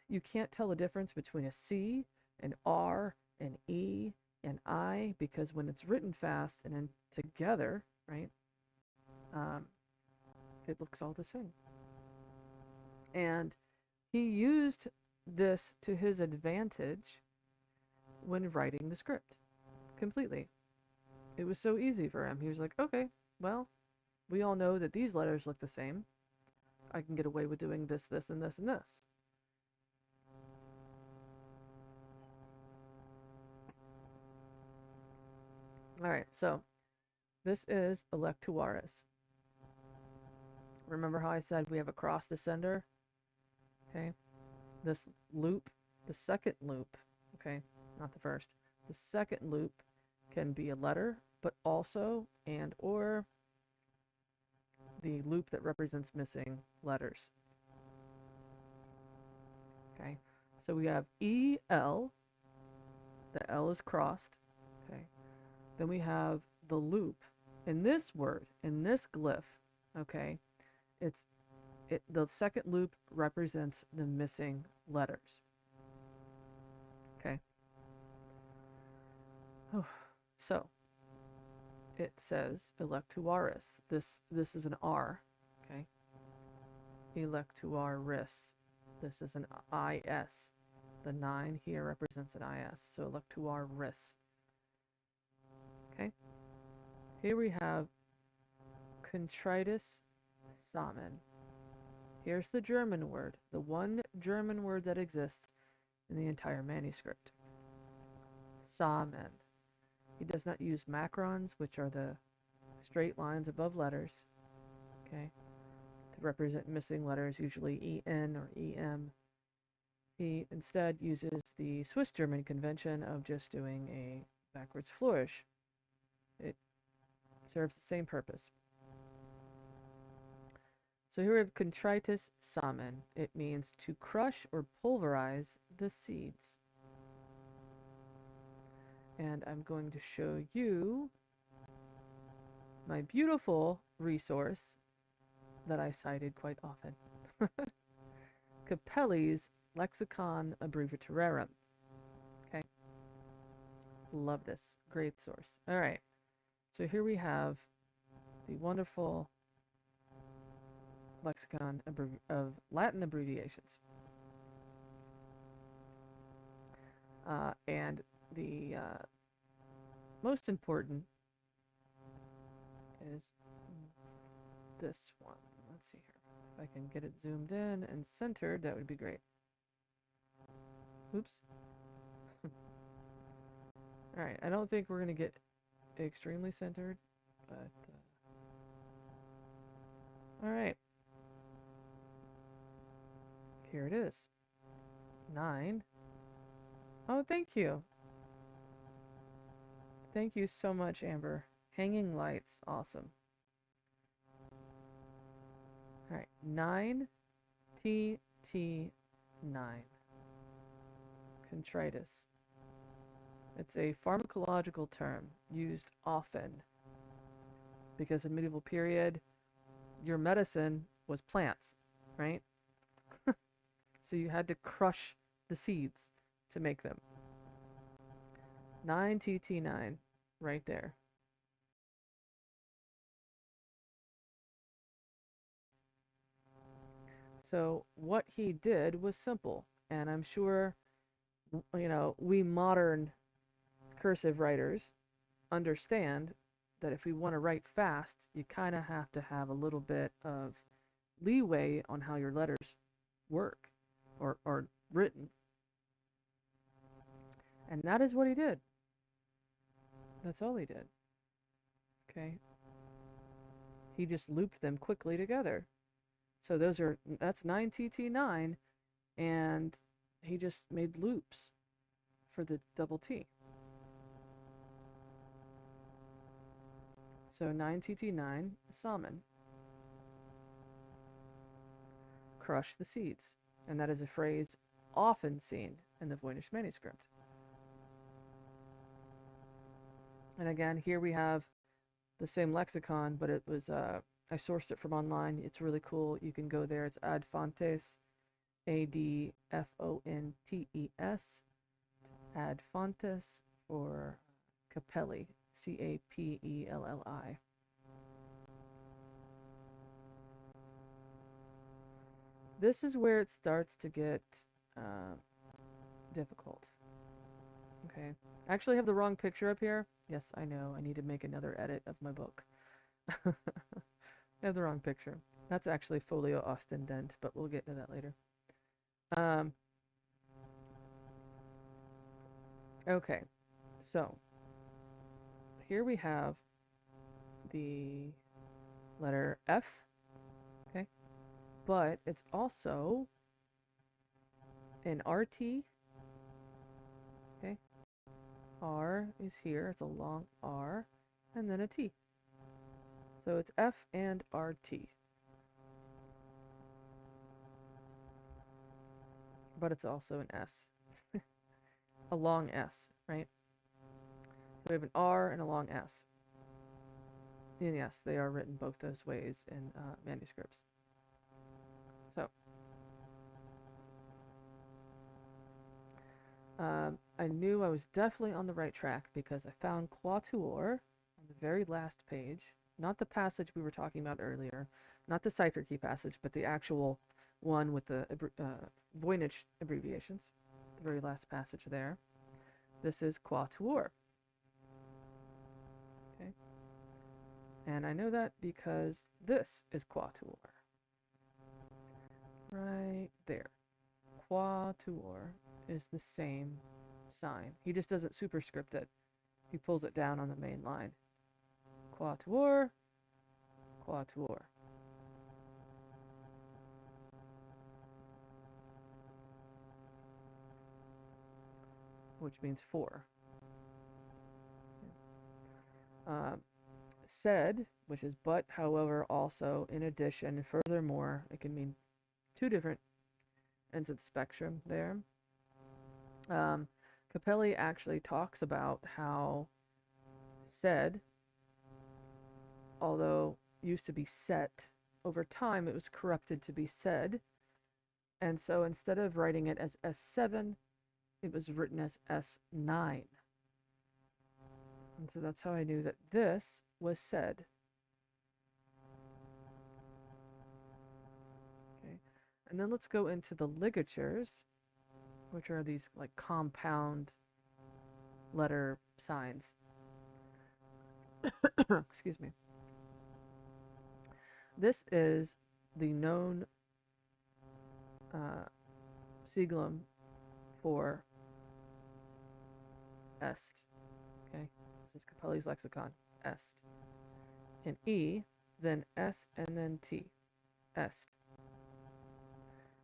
You can't tell the difference between a C, an R, an E, an I, because when it's written fast and then together, right, it looks all the same. And he used this to his advantage when writing the script completely. It was so easy for him. He was like, okay, well, we all know that these letters look the same. I can get away with doing this, this, and this, and this. All right, so this is electuaris. Remember how I said we have a cross descender? Okay, this loop, the second loop, okay, not the first, the second loop can be a letter, but also and or the loop that represents missing letters. Okay, so we have EL, the L is crossed, okay. Then we have the loop. In this word, in this glyph, okay, the second loop represents the missing letters. Okay. Oh, so it says electuaris. This is an R. Okay. Electuaris. This is an IS. The 9 here represents an IS. So electuaris. Okay. Here we have contritus samen. Here's the German word, the one German word that exists in the entire manuscript. Samen. He does not use macrons, which are the straight lines above letters, okay, to represent missing letters, usually EN or EM. He instead uses the Swiss German convention of just doing a backwards flourish. It serves the same purpose. So here we have contritus samen. It means to crush or pulverize the seeds. And I'm going to show you my beautiful resource that I cited quite often. Capelli's Lexicon Abbreviaturarum. Okay. Love this. Great source. All right. So here we have the wonderful lexicon of Latin abbreviations. And the most important is this one. Let's see here. If I can get it zoomed in and centered, that would be great. Oops. All right, I don't think we're going to get extremely centered, but all right. Here it is. 9. Oh, thank you. Thank you so much, Amber. Hanging lights, awesome. All right, 9 TT9. Contritus. It's a pharmacological term used often because in medieval period, your medicine was plants, right? So you had to crush the seeds to make them. 9TT9, right there. So what he did was simple, and I'm sure, we modern cursive writers understand that if we want to write fast, you kind of have to have a little bit of leeway on how your letters work or written. And that is what he did. That's all he did. Okay. He just looped them quickly together. So that's 9TT9, and he just made loops for the double T. So 9TT9, samen. Crush the seeds. And that is a phrase often seen in the Voynich manuscript. And again, here we have the same lexicon, but it was, I sourced it from online. It's really cool. You can go there. It's Ad Fontes, ADFONTES, Ad Fontes, or Capelli, CAPELLI. This is where it starts to get difficult. Okay. I actually have the wrong picture up here. Yes, I know. I need to make another edit of my book. I have the wrong picture. That's actually Folio Ostendent, but we'll get to that later. Okay, so here we have the letter F, okay, but it's also an RT, okay, R is here, it's a long R, and then a T. So it's F and RT. But it's also an S. A long S, right? So we have an R and a long S. And yes, they are written both those ways in manuscripts. So, I knew I was definitely on the right track because I found quatuor on the very last page. Not the passage we were talking about earlier, not the cipher key passage, but the actual one with the Voynich abbreviations, the very last passage there. This is quatuor. Okay. And I know that because this is quatuor. Right there. Quatuor is the same sign. He just doesn't superscript it. He pulls it down on the main line. Quatuor, quatuor, which means four. Said, which is but, however, also, in addition, furthermore. It can mean two different ends of the spectrum there. Capelli actually talks about how said, although used to be set, over time it was corrupted to be said, and so instead of writing it as S7, it was written as S9. And so that's how I knew that this was said. Okay, and then let's go into the ligatures, which are these like compound letter signs. Excuse me. This is the known siglum for est. Okay, this is Capelli's lexicon, est. In E, then S, and then T, est.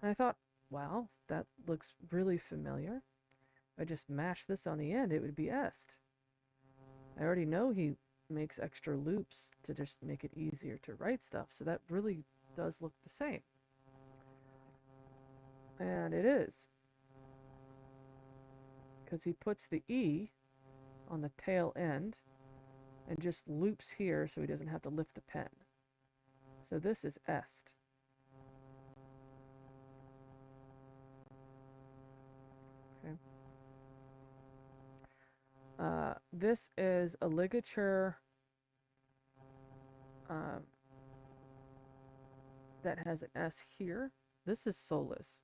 And I thought, wow, that looks really familiar. If I just mash this on the end, it would be est. I already know he makes extra loops to just make it easier to write stuff, so that really does look the same. And it is, because he puts the E on the tail end and just loops here so he doesn't have to lift the pen. So this is est. Okay. This is a ligature that has an S here. This is solus,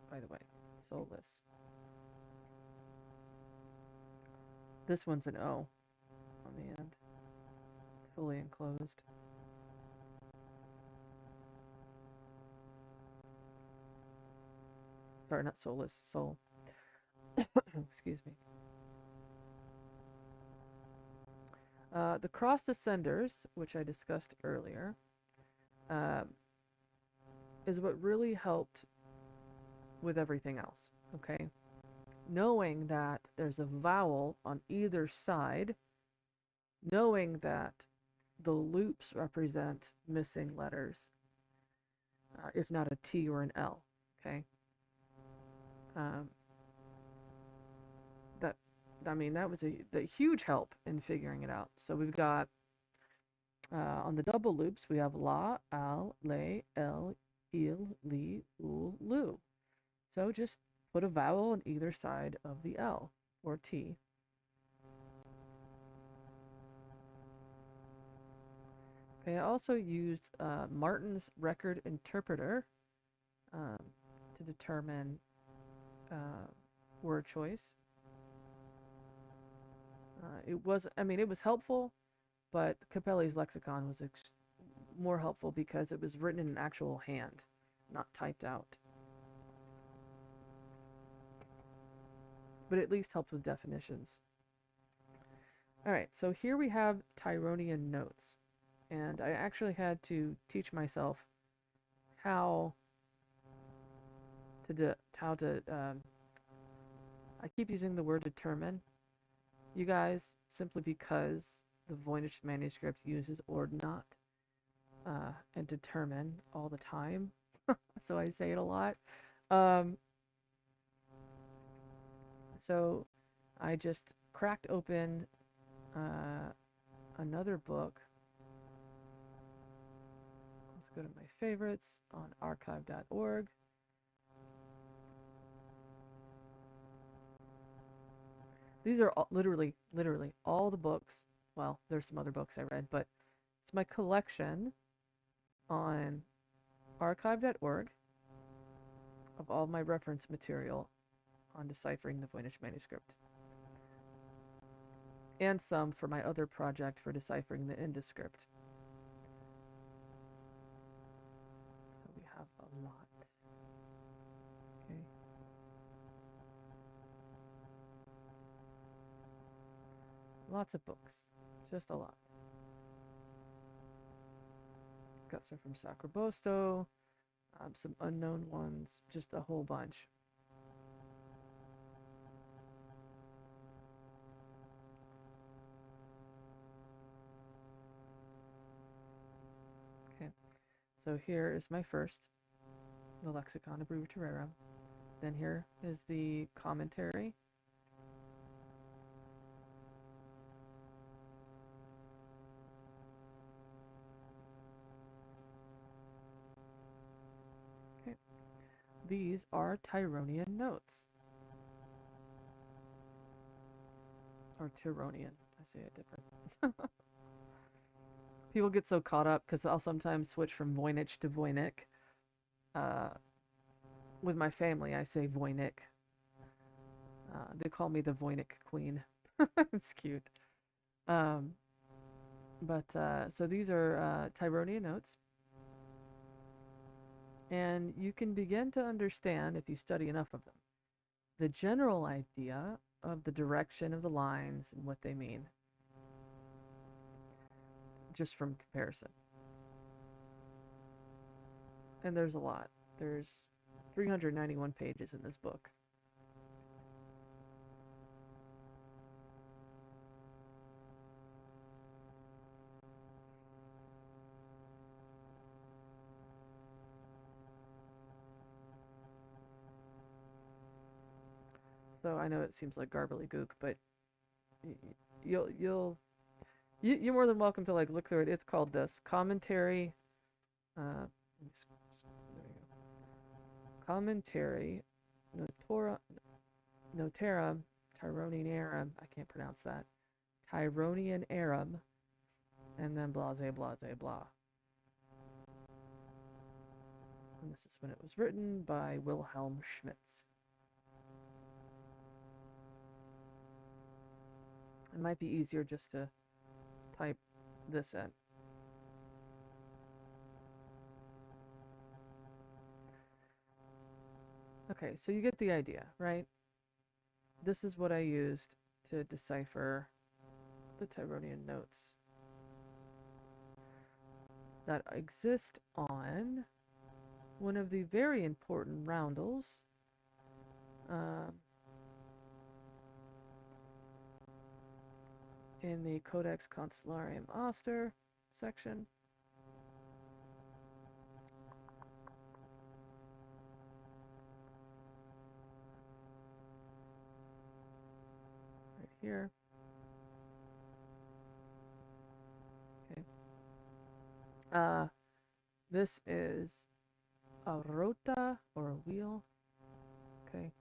by the way, solus. This one's an O on the end. It's fully enclosed. Sorry, not solus, sol. Excuse me. The cross descenders, which I discussed earlier, is what really helped with everything else, okay? Knowing that there's a vowel on either side, knowing that the loops represent missing letters, if not a T or an L, okay? That was a huge help in figuring it out. So we've got, on the double loops, we have la, al, le, el, il, li, ul, lu. So just put a vowel on either side of the L or T. Okay, I also used Martin's record interpreter to determine word choice. It was helpful, but Capelli's lexicon was more helpful because it was written in an actual hand, not typed out. But at least helped with definitions. All right, so here we have Tyronian notes. And I actually had to teach myself how to I keep using the word determine, you guys, simply because the Voynich manuscript uses ordinat and determine all the time. So I say it a lot. So I just cracked open another book. Let's go to my favorites on archive.org. These are all, literally all the books. Well, there's some other books I read, but it's my collection on archive.org of all my reference material on deciphering the Voynich manuscript. And some for my other project for deciphering the Indescript. So we have a lot. Okay. Lots of books. Just a lot. Got some from Sacrobosto, some unknown ones, just a whole bunch. Okay, so here is my first, the Lexicon Abreviturarum. Then here is the commentary. Okay, these are Tyronian notes. Or Tyronian, I say it different. People get so caught up because I'll sometimes switch from Voynich to Voynich. With my family, I say Voynich. They call me the Voynich Queen. It's cute. Um, so these are Tyronian notes. And you can begin to understand, if you study enough of them, the general idea of the direction of the lines and what they mean, just from comparison. And there's a lot. There's 391 pages in this book. So I know it seems like gook, but you're more than welcome to like look through it. It's called this commentary. There you go. Commentary Notera Tyronianarum. I can't pronounce that. Tyronianarum, and then blase blase blah. And this is when it was written by Wilhelm Schmitz. It might be easier just to type this in. Okay, so you get the idea, right? This is what I used to decipher the Tyronian notes that exist on one of the very important roundels. In the Codex Consularium Auster section. Right here. Okay. This is a rota or a wheel. Okay.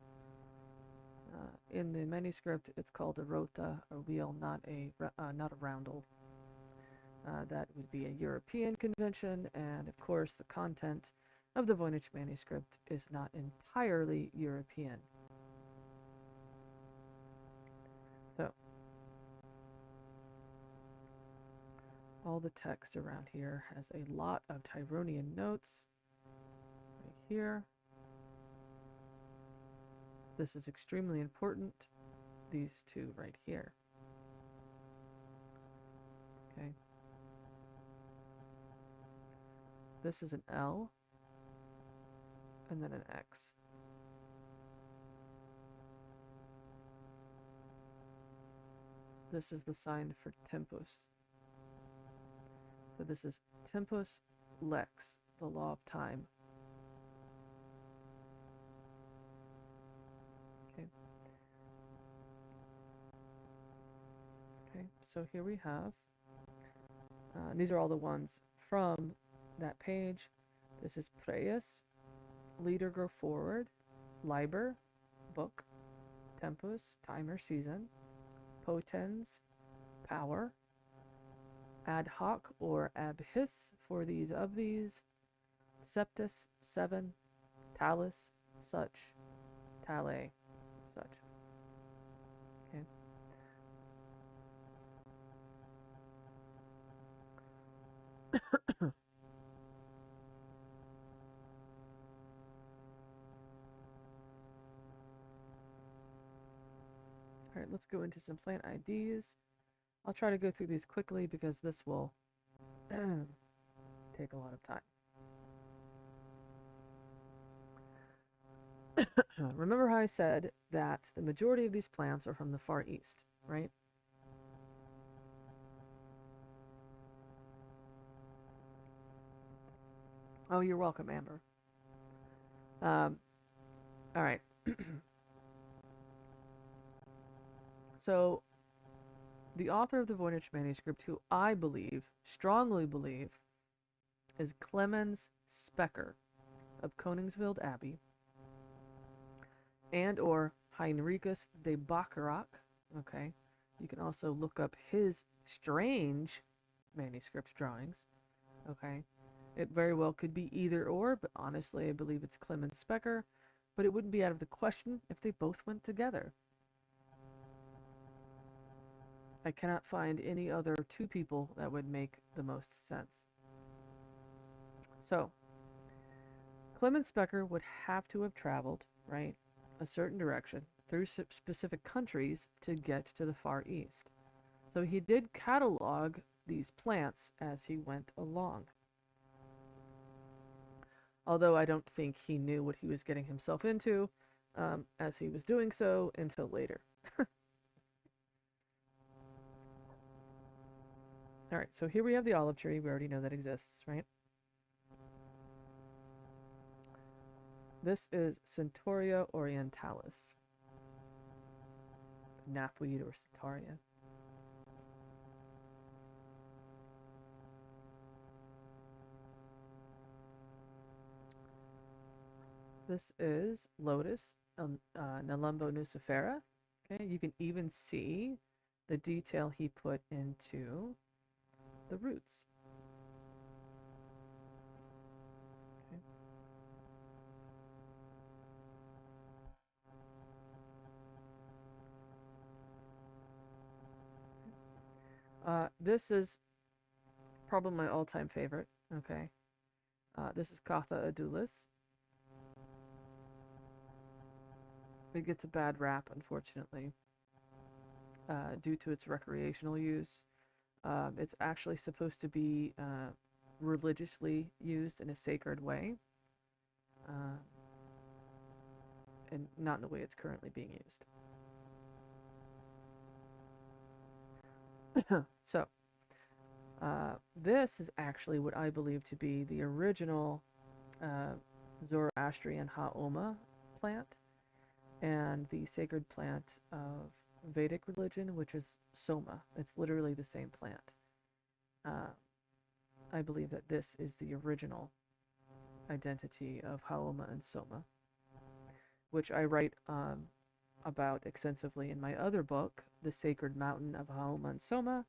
In the manuscript, it's called a rota, a wheel, not a roundel. That would be a European convention, and of course, the content of the Voynich manuscript is not entirely European. So, all the text around here has a lot of Tyronian notes. Right here. This is extremely important. These two right here. Okay. This is an L and then an X. This is the sign for tempus. So this is tempus lex, the law of time. Okay. Okay, so here we have, these are all the ones from that page. This is Preus, leader go forward, Liber, book, tempus, time or season, potens, power, ad hoc or ab his for these of these, septus, 7, talus, such, tale, such. Okay. All right, let's go into some plant IDs. I'll try to go through these quickly because this will take a lot of time. Remember how I said that the majority of these plants are from the Far East, right? Oh, you're welcome, Amber. All right. So, the author of the Voynich manuscript, who I believe, strongly believe, is Clemens Specker of Koningsveld Abbey, and or Heinricus de Bacharach. Okay, you can also look up his strange manuscript drawings. Okay, it very well could be either or, but honestly, I believe it's Clemens Specker. But it wouldn't be out of the question if they both went together. I cannot find any other two people that would make the most sense. So, Clemens Specker would have to have traveled, right, a certain direction through specific countries to get to the Far East. So he did catalog these plants as he went along. Although I don't think he knew what he was getting himself into as he was doing so until later. All right, so here we have the olive tree. We already know that exists, right? This is Centaurea orientalis. Knapweed or Centaurea. This is Lotus, Nelumbo nucifera. Okay, you can even see the detail he put into the roots. This is probably my all-time favorite. Okay, this is Catha edulis. It gets a bad rap, unfortunately, due to its recreational use. It's actually supposed to be religiously used in a sacred way, and not in the way it's currently being used. So, this is actually what I believe to be the original Zoroastrian Haoma plant and the sacred plant of Vedic religion, which is Soma. It's literally the same plant. I believe that this is the original identity of Haoma and Soma, which I write about extensively in my other book, The Sacred Mountain of Haoma and Soma,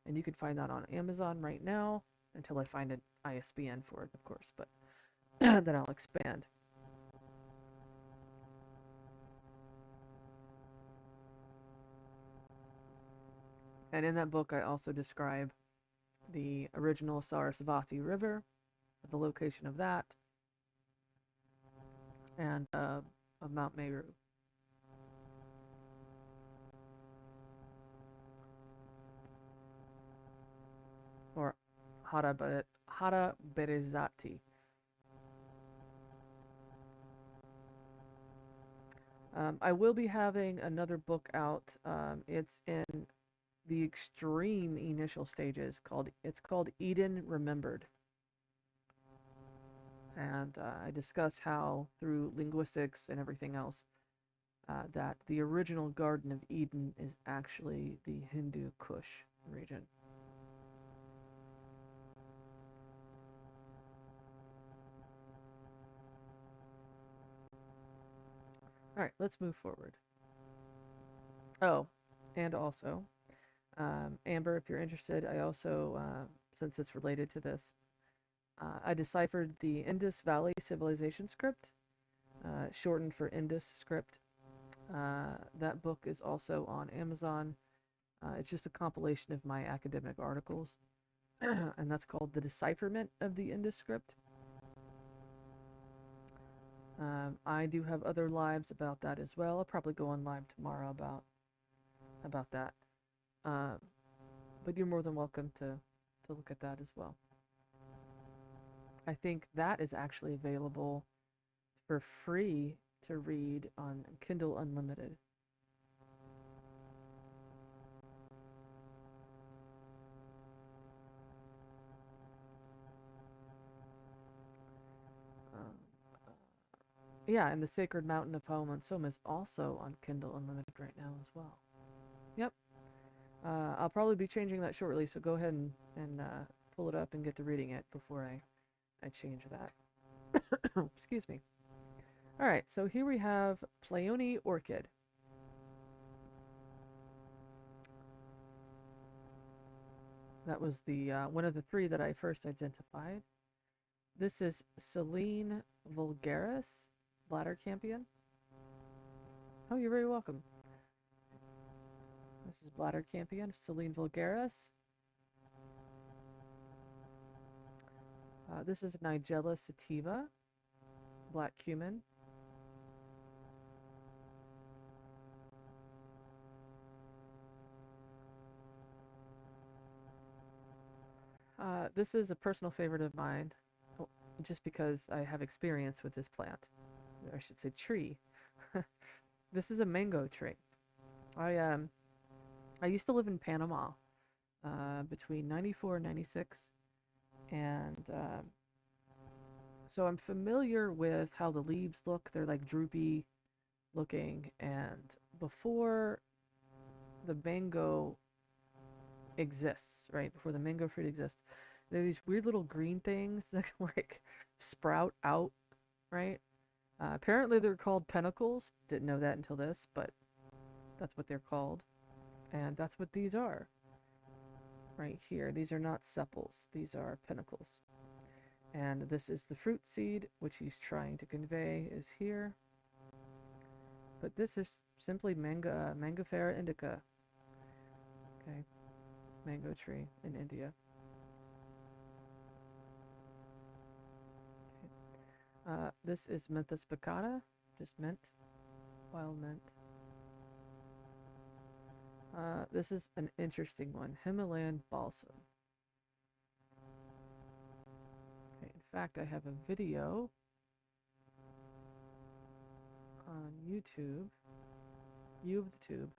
and you can find that on Amazon right now until I find an ISBN for it, of course, but then I'll expand. And in that book, I also describe the original Sarasvati River, the location of that, and of Mount Meru. Or Hara Berizati. I will be having another book out. It's in the extreme initial stages. It's called Eden Remembered, and I discuss how through linguistics and everything else that the original Garden of Eden is actually the Hindu Kush region. All right, let's move forward. Oh, and also, Amber, if you're interested, I also, since it's related to this, I deciphered the Indus Valley Civilization script, shortened for Indus script. That book is also on Amazon. It's just a compilation of my academic articles, and that's called The Decipherment of the Indus Script. I do have other lives about that as well. I'll probably go on live tomorrow about that. But you're more than welcome to look at that as well. I think that is actually available for free to read on Kindle Unlimited. Um, uh, yeah, and The Sacred Mountain of Home on Soma is also on Kindle Unlimited right now as well. Yep. I'll probably be changing that shortly, so go ahead and pull it up and get to reading it before I change that. Excuse me. All right, so here we have Pleione Orchid. That was the one of the three that I first identified. This is Selene vulgaris, bladder campion. Oh, you're very welcome. This is bladder campion, Selene vulgaris. This is Nigella sativa, black cumin. This is a personal favorite of mine, just because I have experience with this plant. Or I should say tree. This is a mango tree. I used to live in Panama between 94 and 96, and so I'm familiar with how the leaves look. They're like droopy looking, and before the mango exists, right? Before the mango fruit exists, there are these weird little green things that like sprout out, right? Apparently they're called pinnacles. Didn't know that until this, but that's what they're called. And that's what these are right here. These are not sepals. These are pinnacles. And this is the fruit seed, which he's trying to convey is here. But this is simply Mangifera indica. Okay, mango tree in India. Okay. This is Mentha spicata, just mint, wild mint. This is an interesting one, Himalayan balsam. Okay, in fact, I have a video on YouTube, U of the Tube.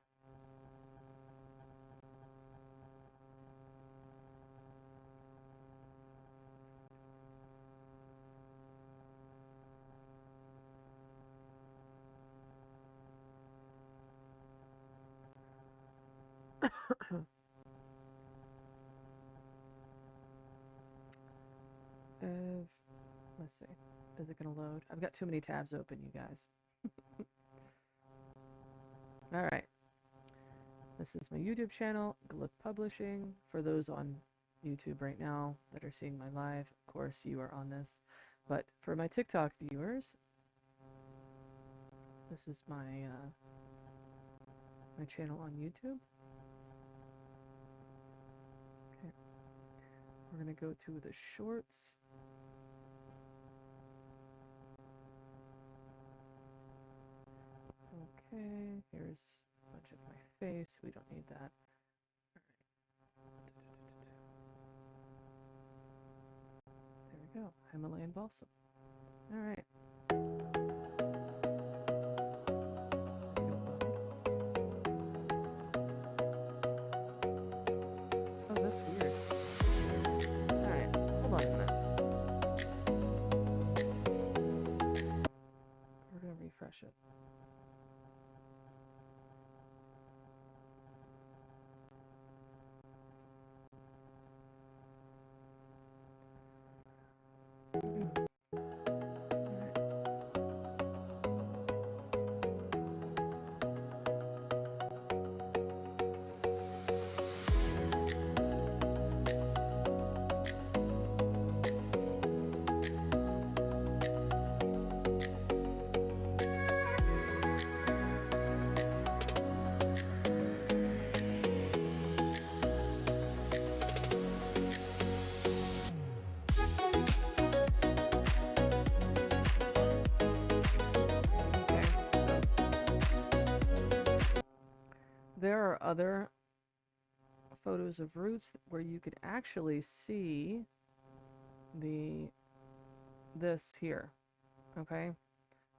If, let's see, is it going to load? I've got too many tabs open, you guys. All right. This is my YouTube channel, Glyph Publishing. For those on YouTube right now that are seeing my live, of course you are on this. But for my TikTok viewers, this is my my channel on YouTube. Okay, we're gonna go to the shorts. Okay, here's a bunch of my face. We don't need that. There we go. Himalayan balsam. All right. Oh, that's weird. All right, hold on a minute. We're gonna refresh it. There are other photos of roots where you could actually see the this here, okay?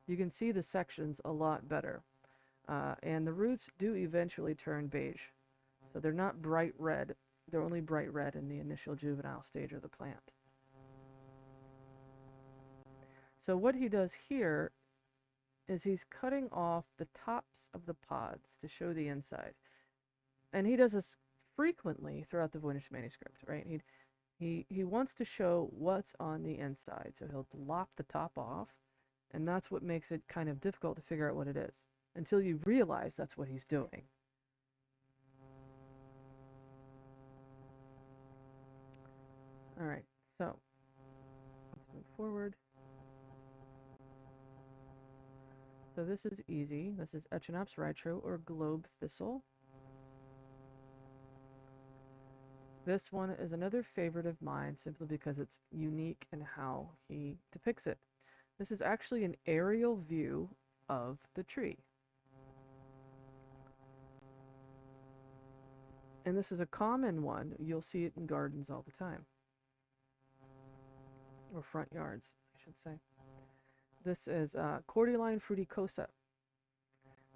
You can see the sections a lot better. And the roots do eventually turn beige. So they're not bright red. They're only bright red in the initial juvenile stage of the plant. So what he does here is he's cutting off the tops of the pods to show the inside. And he does this frequently throughout the Voynich manuscript, right? He wants to show what's on the inside. So he'll lop the top off, and that's what makes it kind of difficult to figure out what it is until you realize that's what he's doing. All right, so let's move forward. So this is easy. This is Echinops rytro or globe thistle. This one is another favorite of mine simply because it's unique in how he depicts it. This is actually an aerial view of the tree. And this is a common one. You'll see it in gardens all the time. Or front yards, I should say. This is Cordyline fruticosa.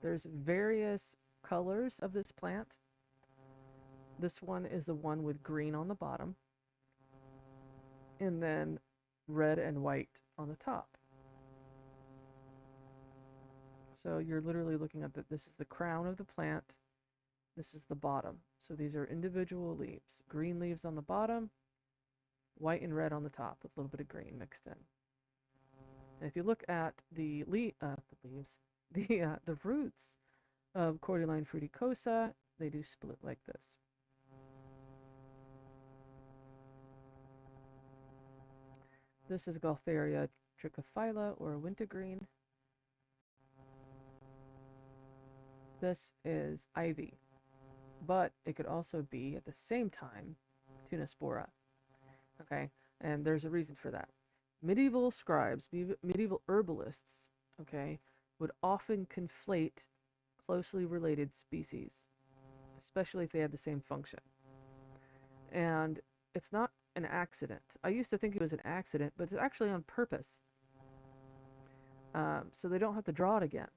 There's various colors of this plant. This one is the one with green on the bottom, and then red and white on the top. So you're literally looking at that. This is the crown of the plant. This is the bottom. So these are individual leaves. Green leaves on the bottom, white and red on the top with a little bit of green mixed in. And if you look at the roots of Cordyline fruticosa, they do split like this. This is Gaultheria trichophylla or wintergreen. This is ivy, but it could also be at the same time Tunaspora. Okay, and there's a reason for that. Medieval scribes, medieval herbalists, okay, would often conflate closely related species, especially if they had the same function. And it's not an accident. I used to think it was an accident, but it's actually on purpose. So they don't have to draw it again,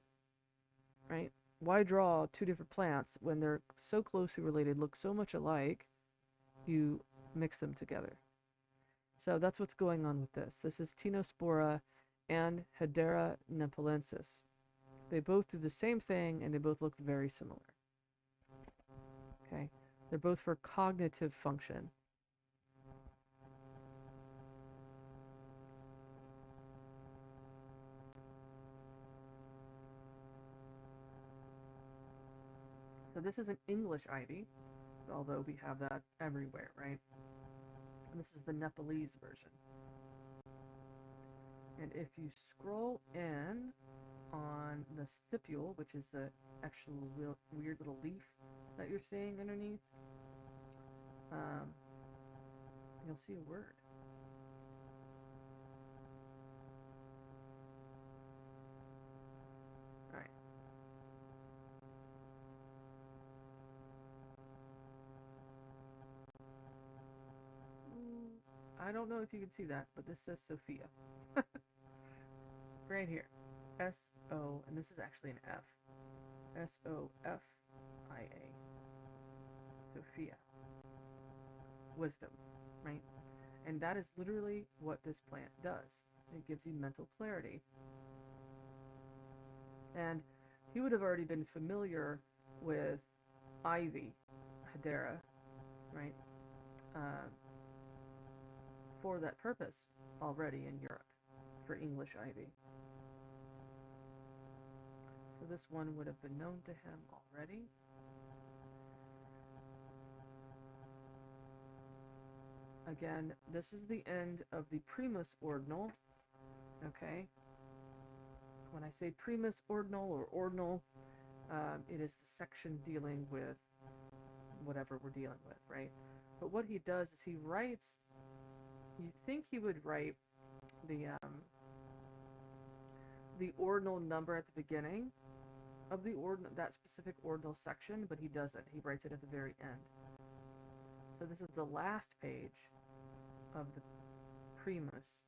right? Why draw two different plants when they're so closely related, look so much alike, you mix them together. So that's what's going on with this. This is Tinospora and Hedera nepalensis. They both do the same thing, and they both look very similar. Okay, they're both for cognitive function. So this is an English ivy, although we have that everywhere, right? And this is the Nepalese version. And if you scroll in on the stipule, which is the actual weird little leaf that you're seeing underneath, you'll see a word. All right. I don't know if you can see that, but this says Sophia. Right here. S-O, and this is actually an F. S-O-F-I-A. Sophia. Wisdom, right? And that is literally what this plant does. It gives you mental clarity. And he would have already been familiar with ivy, Hedera, right? For that purpose already in Europe, for English ivy. So this one would have been known to him already. Again, this is the end of the primus ordinal, okay? When I say primus ordinal or ordinal, it is the section dealing with whatever we're dealing with, right? But what he does is he writes, you'd think he would write the ordinal number at the beginning of the that specific ordinal section, but he doesn't. He writes it at the very end. So this is the last page of the primus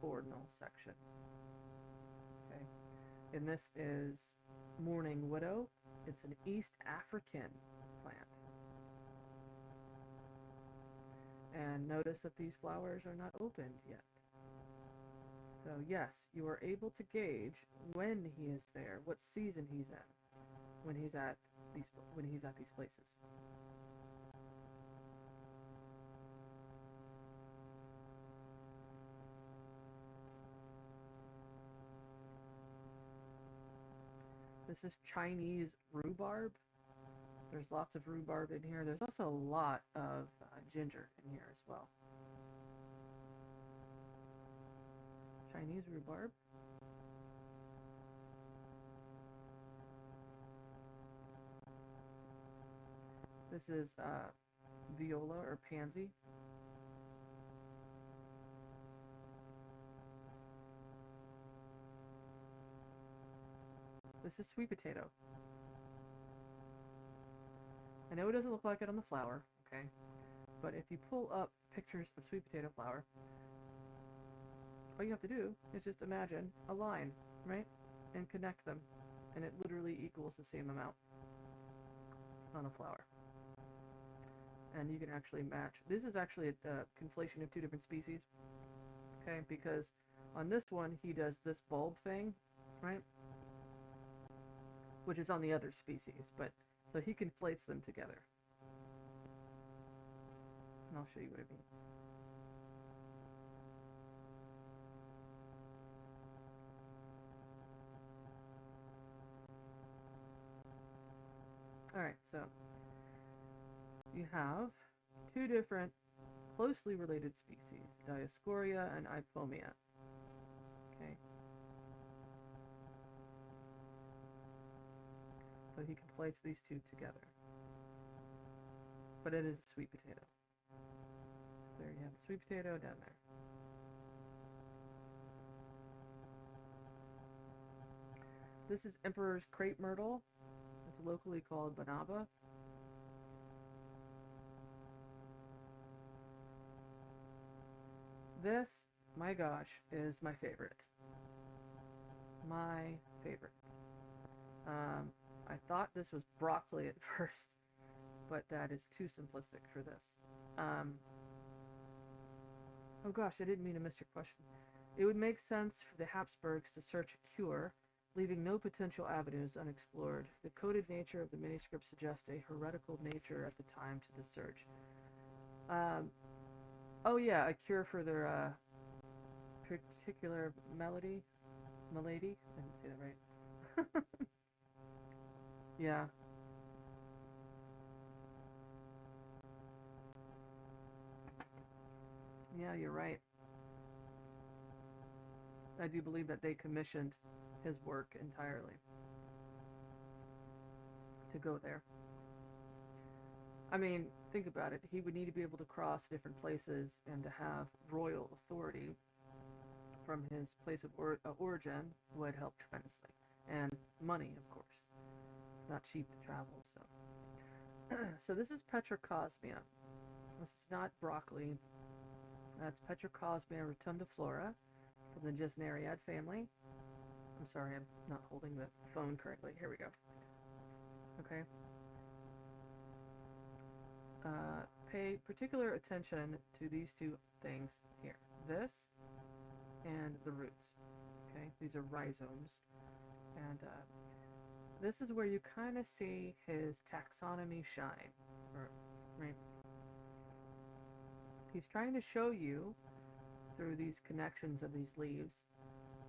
ordinal section. Okay, and this is Mourning Widow. It's an East African plant. And notice that these flowers are not opened yet. So yes, you are able to gauge when he is there, what season he's in, when he's at these places. This is Chinese rhubarb. There's lots of rhubarb in here. There's also a lot of ginger in here as well. Chinese rhubarb. This is viola or pansy. This is sweet potato. I know it doesn't look like it on the flower, okay? But if you pull up pictures of sweet potato flower, all you have to do is just imagine a line, right? And connect them. And it literally equals the same amount on a flower. And you can actually match. This is actually a conflation of two different species, okay? Because on this one, he does this bulb thing, right? Which is on the other species, but so he conflates them together. And I'll show you what I mean. Alright, so you have two different closely related species, Dioscorea and Ipomia. Okay. So he conflates these two together. But it is a sweet potato. There you have the sweet potato down there. This is Emperor's Crepe Myrtle. It's locally called Banaba. This, my gosh, is my favorite. My favorite. I thought this was broccoli at first, but that is too simplistic for this. Oh gosh, I didn't mean to miss your question. It would make sense for the Habsburgs to search a cure, leaving no potential avenues unexplored. The coded nature of the manuscript suggests a heretical nature at the time to the search. Oh yeah, a cure for their particular malady. I didn't say that right. Yeah. Yeah, you're right. I do believe that they commissioned his work entirely to go there. I mean, think about it. He would need to be able to cross different places and to have royal authority from his place of origin would help tremendously. And money, of course. It's not cheap to travel, so. So this is Petrocosmia. This is not broccoli. That's Petrocosmia rotundiflora from the Gesneriad family. I'm sorry, I'm not holding the phone correctly. Here we go. Okay. Pay particular attention to these two things here. This and the roots. Okay, these are rhizomes. And this is where you kind of see his taxonomy shine. Right? He's trying to show you through these connections of these leaves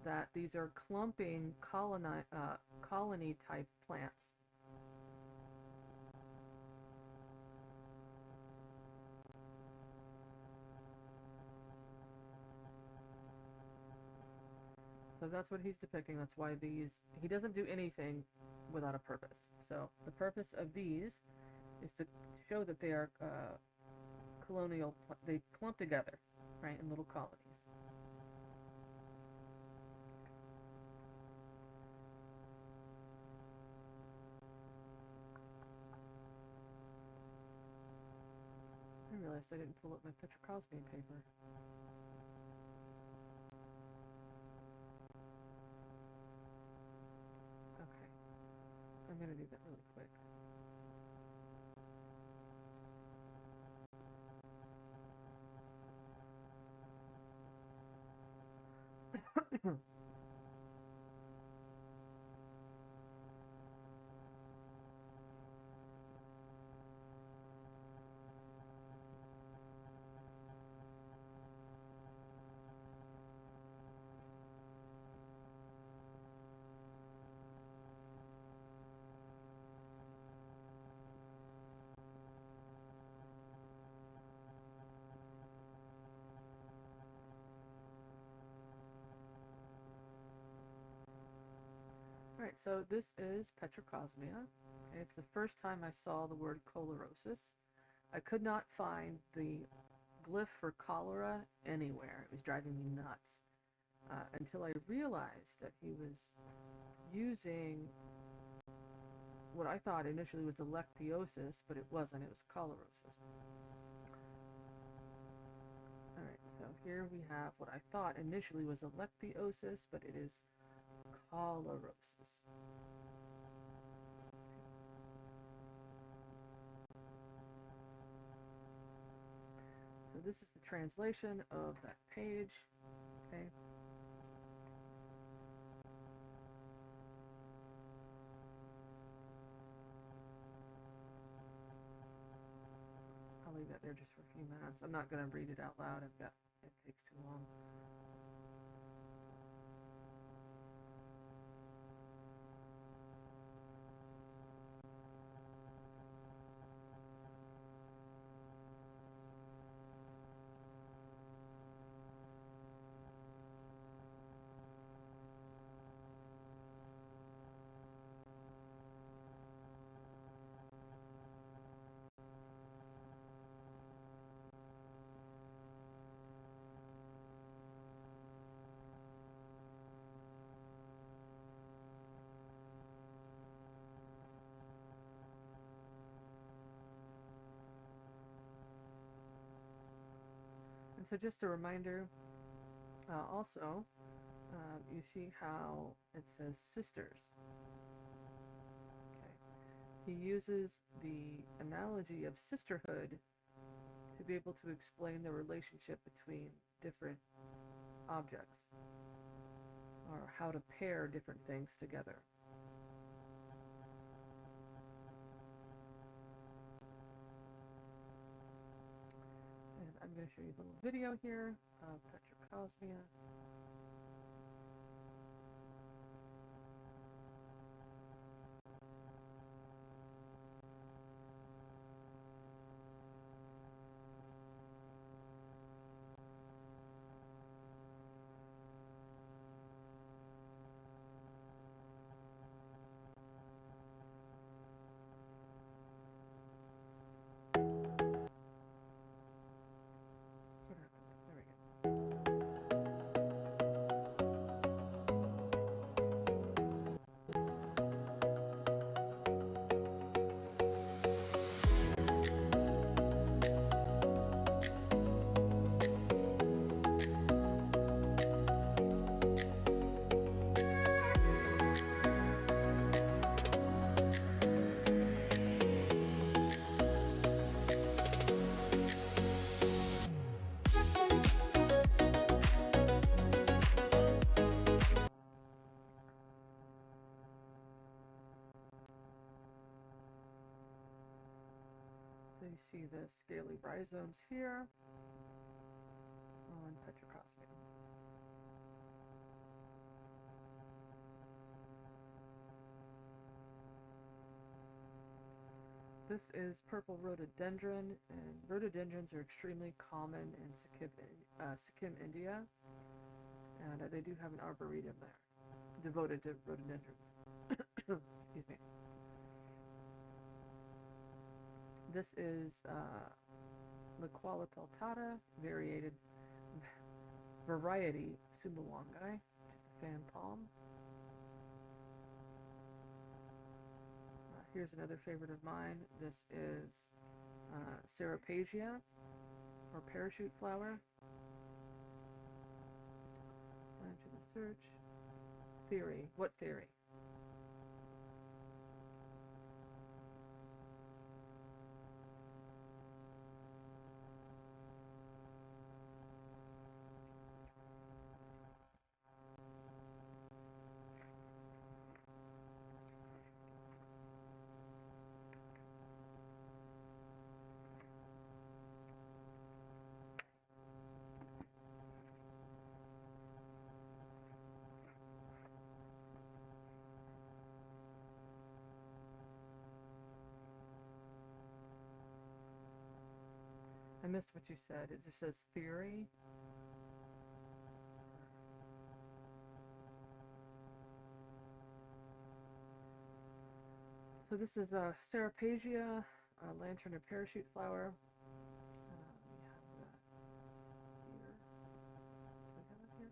that these are clumping colony type plants. So that's what he's depicting. That's why he doesn't do anything without a purpose. So the purpose of these is to show that they are colonial, they clump together, right, in little colonies. I realized I didn't pull up my Petrocosmian paper. I'm going to do that really quick. Alright, so this is Petrocosmia. Okay, it's the first time I saw the word cholerasis. I could not find the glyph for cholera anywhere. It was driving me nuts. Until I realized that he was using what I thought initially was electiosis, but it wasn't. It was cholerasis. Alright, so here we have what I thought initially was electiosis, but it is cholerasis. So this is the translation of that page. Okay. I'll leave that there just for a few minutes. I'm not going to read it out loud. It takes too long. And so just a reminder, also, you see how it says sisters. Okay. He uses the analogy of sisterhood to be able to explain the relationship between different objects, or how to pair different things together. And I'm going to show you a little video here of Petrocosmia. What happened? There we go. So you see the scaly rhizomes here on Petrocosmia. This is purple rhododendron, and rhododendrons are extremely common in Sikkim, India, and they do have an arboretum there devoted to rhododendrons. Excuse me. This is Liquala peltata, variety Sumbawangai, which is a fan palm. Here's another favorite of mine. This is Ceropagia, or parachute flower. Enter the search. Theory. What theory? I missed what you said. It just says theory. So this is a Ceropagia, a lantern or parachute flower. We have that here. Do I have it here?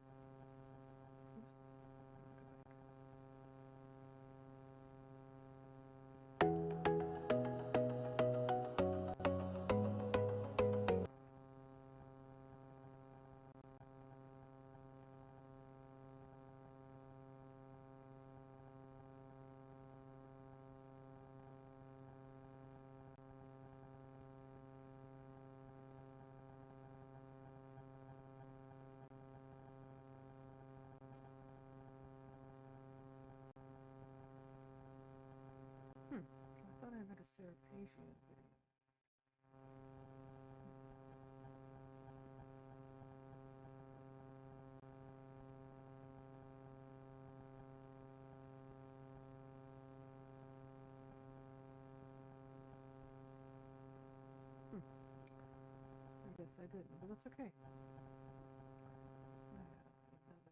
Oops. I thought I had a Ceropagia video. I guess I didn't, but that's okay. I have another take.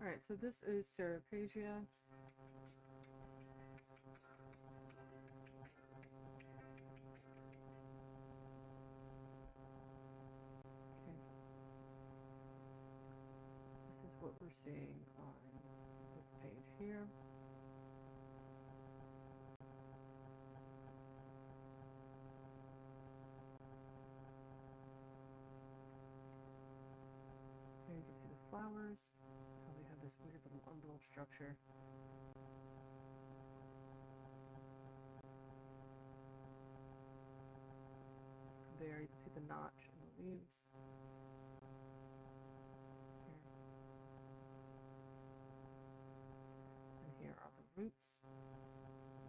Alright, so this is Ceropagia. Okay. This is what we're seeing on this page here. Here you can see the flowers, how they have this weird little umbral structure. There you can see the notch in the leaves. Here. And here are the roots.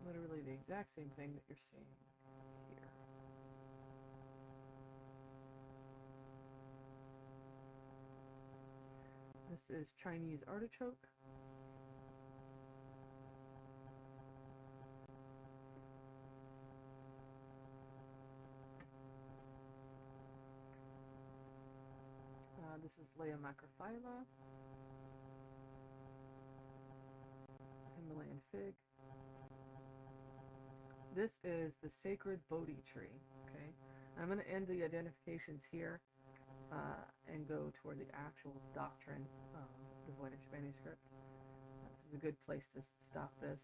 Literally the exact same thing that you're seeing here. This is Chinese artichoke. This is Leia macrophylla. Himalayan fig. This is the sacred Bodhi tree. Okay, I'm going to end the identifications here and go toward the actual doctrine of the Voynich manuscript. This is a good place to stop this.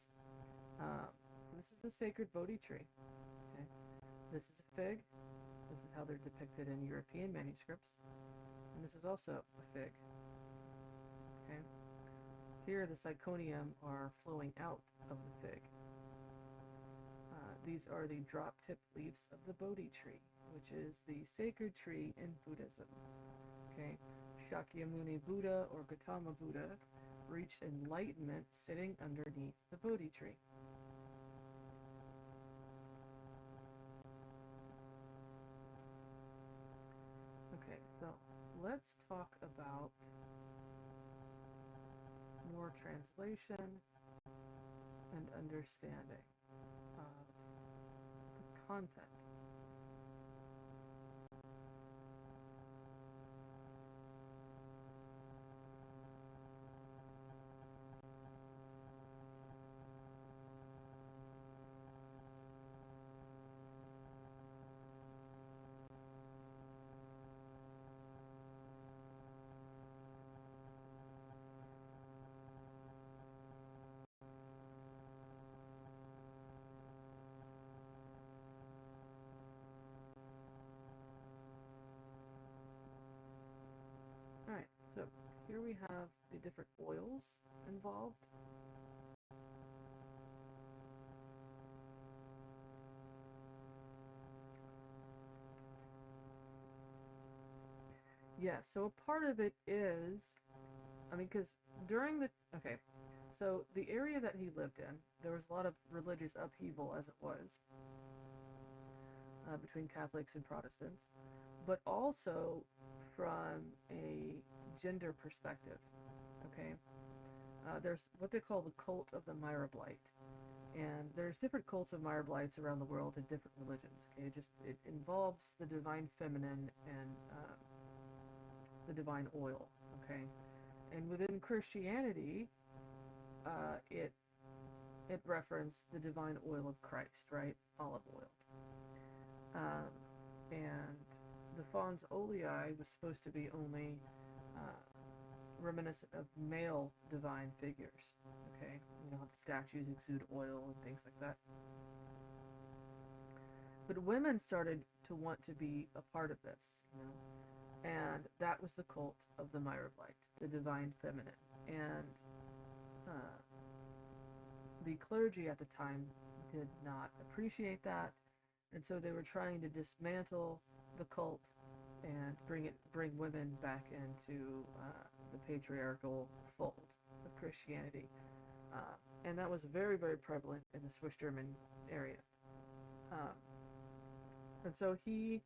This is the sacred Bodhi tree. Okay, this is a fig. This is how they're depicted in European manuscripts, and this is also a fig. Okay, here the syconium are flowing out of the fig. These are the drop-tip leaves of the Bodhi tree, which is the sacred tree in Buddhism. Okay, Shakyamuni Buddha or Gautama Buddha reached enlightenment sitting underneath the Bodhi tree. let's talk about more translation and understanding of the content. Alright, so here we have the different oils involved. Yeah, so a part of it is, because during the, okay, so the area that he lived in, there was a lot of religious upheaval as it was, between Catholics and Protestants, but also from a gender perspective, okay? There's what they call the cult of the Myroblite, and there's different cults of Myroblites around the world in different religions, okay? It involves the divine feminine and the divine oil, okay? And within Christianity, it referenced the divine oil of Christ, right? Olive oil. Um, and the fons olei was supposed to be only uh, reminiscent of male divine figures. Okay, you know how the statues exude oil and things like that. But women started to want to be a part of this, you know, and that was the cult of the Myroblite, the divine feminine. And uh, the clergy at the time did not appreciate that, and so they were trying to dismantle the cult and bring women back into the patriarchal fold of Christianity, and that was very, very prevalent in the Swiss German area. Um, and so he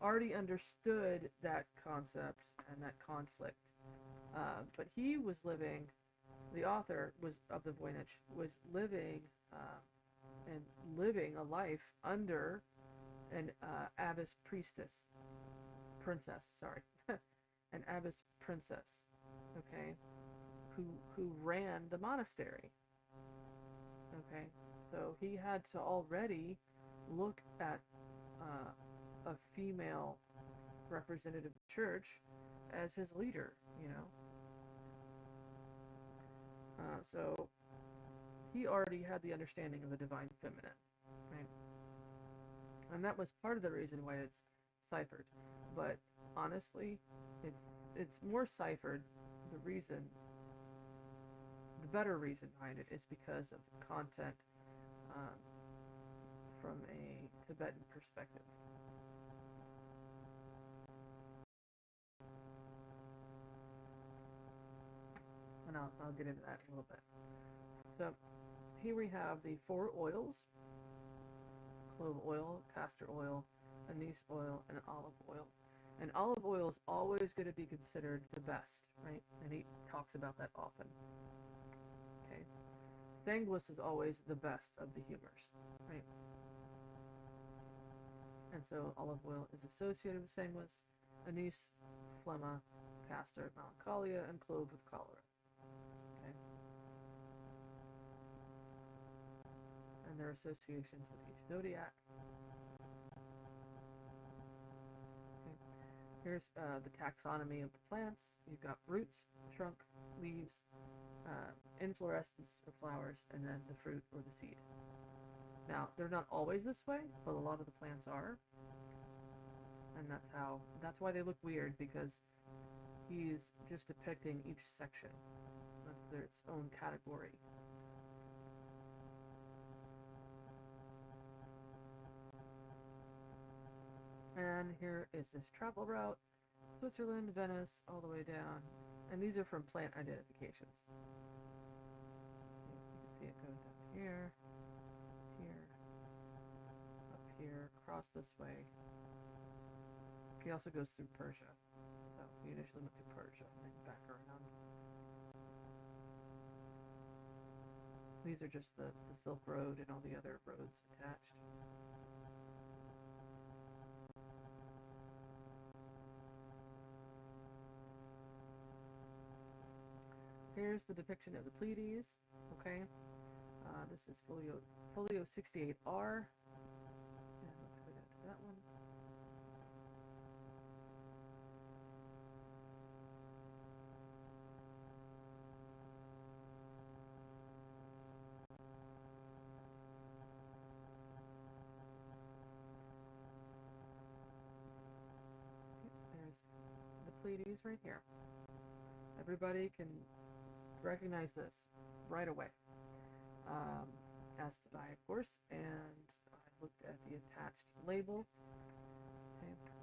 already understood that concept and that conflict, but he was living. The author was of the Voynich was living and living a life under an abbess princess, sorry, an abbess princess, okay, who ran the monastery, okay. So he had to already look at a female representative church as his leader, you know. So he already had the understanding of the divine feminine, right? And that was part of the reason why it's ciphered. But honestly, it's more ciphered. The reason, the better reason behind it is because of the content um, from a Tibetan perspective. And I'll get into that in a little bit. So here we have the 4 oils: clove oil, castor oil, anise oil, and olive oil. And olive oil is always going to be considered the best, right? And he talks about that often. Okay. Sanguis is always the best of the humors, right? And so olive oil is associated with sanguis, anise, phlegma, castor, melancholia, and clove with cholera. Okay. And their associations with each zodiac. Okay. Here's the taxonomy of the plants. You've got roots, trunk, leaves, inflorescence or flowers, and then the fruit or the seed. Now, they're not always this way, but a lot of the plants are. And that's why they look weird, because he's just depicting each section. That's its own category. And here is this travel route: Switzerland, Venice, all the way down. And these are from plant identifications. You can see it goes down here, here, up here, across this way. He also goes through Persia. So He initially went to Persia and then back around. These are just the Silk Road and all the other roads attached. Here's the depiction of the Pleiades. Okay, this is Folio 68R. And let's go down to that one. There's the Pleiades right here. Everybody can recognize this right away. As did I, of course, and I looked at the attached label. Okay.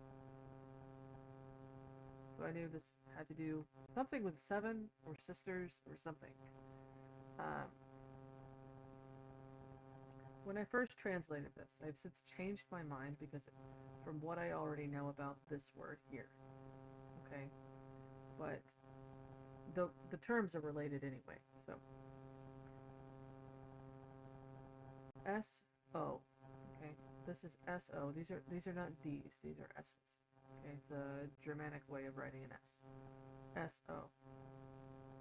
So I knew this had to do something with 7 or sisters or something. When I first translated this, I've since changed my mind because from what I already know about this word here. Okay, but the terms are related anyway. So S-O. Okay, this is S-O. These are not D's. These are S's. Okay, it's a Germanic way of writing an S. S-O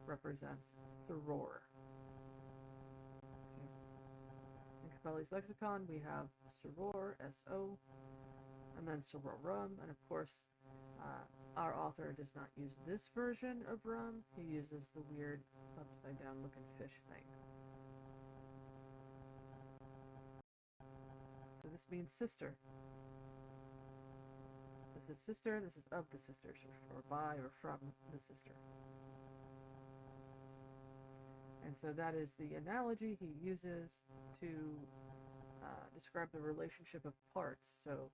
represents soror. Okay. In Capelli's lexicon, we have soror, S-O, and then sororum, and of course, our author does not use this version of rum. He uses the weird upside down looking fish thing. So this means sister. This is sister, this is of the sisters, or by or from the sister. And so that is the analogy he uses to describe the relationship of parts. So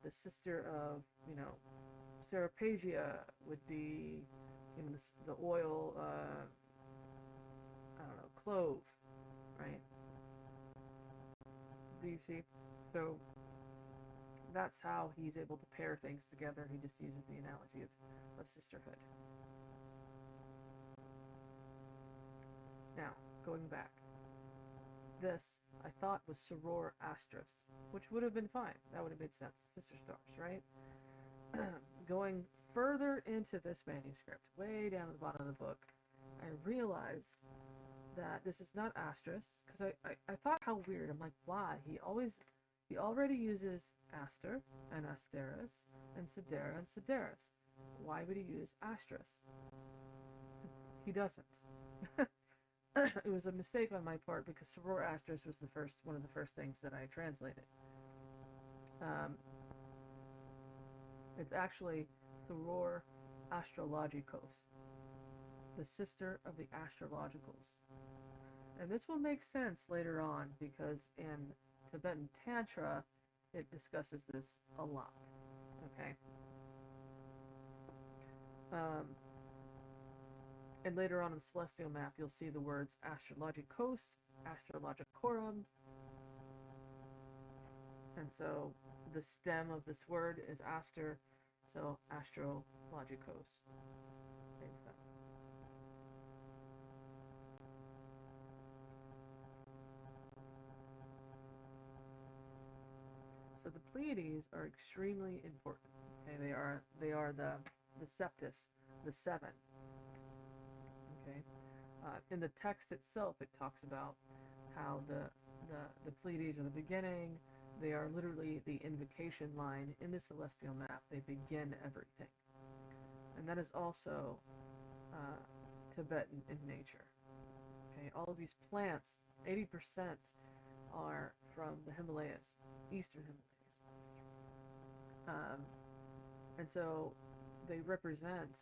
the sister of, Serapegia would be the oil, I don't know, clove, right? Do you see? So that's how he's able to pair things together. He just uses the analogy of sisterhood. Now, going back. This, I thought, was soror astris, which would have been fine. That would have made sense. Sister stars, right? Going further into this manuscript, way down at the bottom of the book, I realized that this is not astris, because I thought how weird. I'm like, why? He already uses aster and asteris and sidera and sideris. Why would he use astris? He doesn't. It was a mistake on my part because soror astris was one of the first things that I translated. It's actually soror astrologicos, the sister of the astrologicals. And this will make sense later on because in Tibetan Tantra, it discusses this a lot. Okay? And later on in the celestial map, you'll see the words astrologicos, astrologicorum. And so the stem of this word is aster, so astrologicos. Makes sense. So the Pleiades are extremely important. Okay, they are the septus, the 7. Okay, in the text itself, it talks about how the Pleiades are the beginning. They are literally the invocation line in the celestial map. They begin everything, and that is also Tibetan in nature. Okay, all of these plants, 80% are from the Himalayas, eastern Himalayas. And so they represent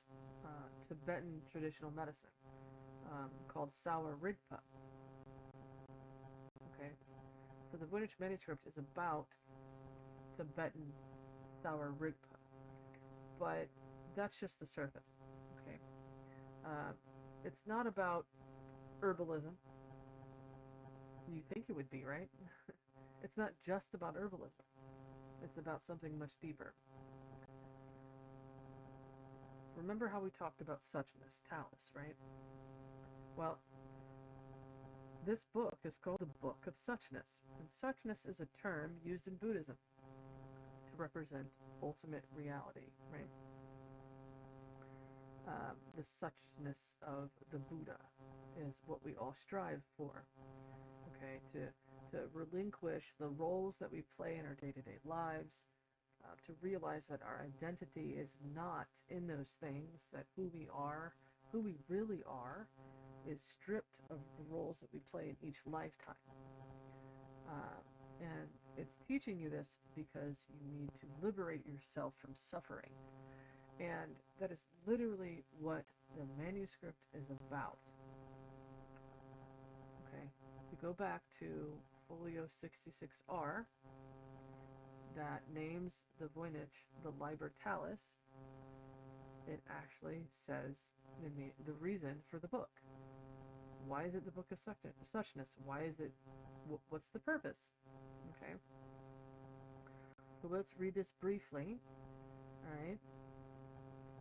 Tibetan traditional medicine called Sour Rigpa. Okay, so the Voynich manuscript is about Tibetan Sour Rigpa, but that's just the surface. Okay, it's not about herbalism. You think it would be, right? It's not just about herbalism. It's about something much deeper. remember how we talked about suchness, talus, right? Well, this book is called the Book of Suchness, and suchness is a term used in Buddhism to represent ultimate reality, right? The suchness of the Buddha is what we all strive for, okay? To relinquish the roles that we play in our day-to-day lives, to realize that our identity is not in those things, that who we really are, is stripped of the roles that we play in each lifetime. And it's teaching you this because you need to liberate yourself from suffering. And that is literally what the manuscript is about. Okay, if we go back to Folio 66R, that names the Voynich the Liber Talus, it actually says the reason for the book. Why is it the Book of Suchness? Why is it, what's the purpose? Okay, so let's read this briefly. All right,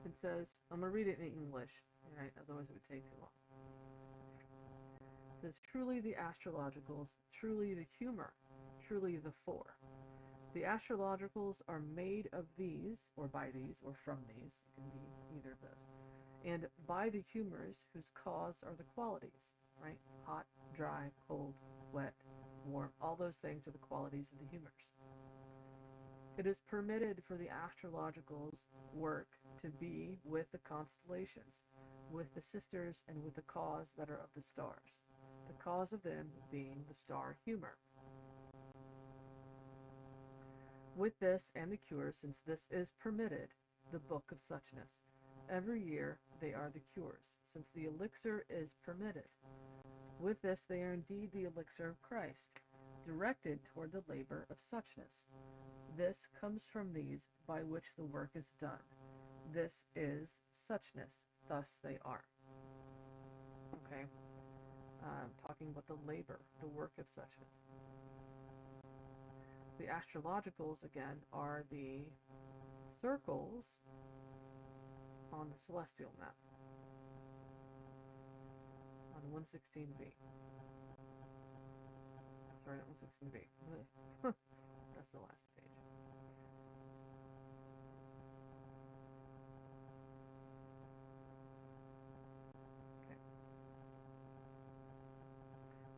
it says, I'm going to read it in English, all right, otherwise it would take too long. It says, truly the astrologicals, truly the humor, truly the four. The astrologicals are made of these, or by these, or from these, it can be either of those, and by the humors whose cause are the qualities, right? Hot, dry, cold, wet, warm, all those things are the qualities of the humors. It is permitted for the astrologicals' work to be with the constellations, with the sisters, and with the cause that are of the stars, the cause of them being the star humor. With this and the cures, since this is permitted, the Book of Suchness. Every year they are the cures, since the elixir is permitted. With this they are indeed the elixir of Christ, directed toward the labor of suchness. This comes from these by which the work is done. This is suchness, thus they are. Okay, talking about the labor, the work of suchness. The astrologicals, again, are the circles on the celestial map, on 116b. Sorry, not 116b. That's the last page. Okay.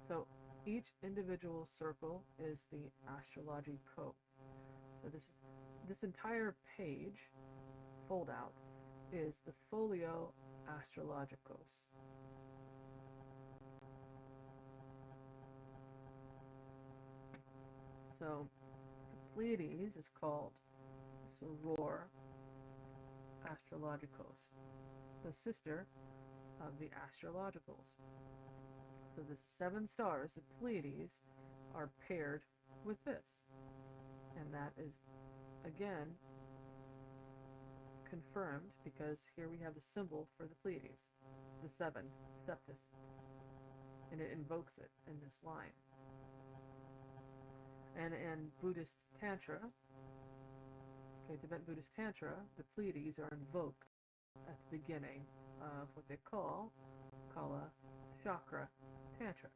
So each individual circle is the astrologico. So this entire page, fold out, is the Folio Astrologicos. So the Pleiades is called Soror Astrologicos, the sister of the Astrologicals. So the 7 stars, the Pleiades, are paired with this. And that is, again, confirmed because here we have the symbol for the Pleiades, the 7, septus. And it invokes it in this line. And in Buddhist Tantra, okay, Tibetan Buddhist Tantra, the Pleiades are invoked at the beginning of what they call Kala Chakra Tantra.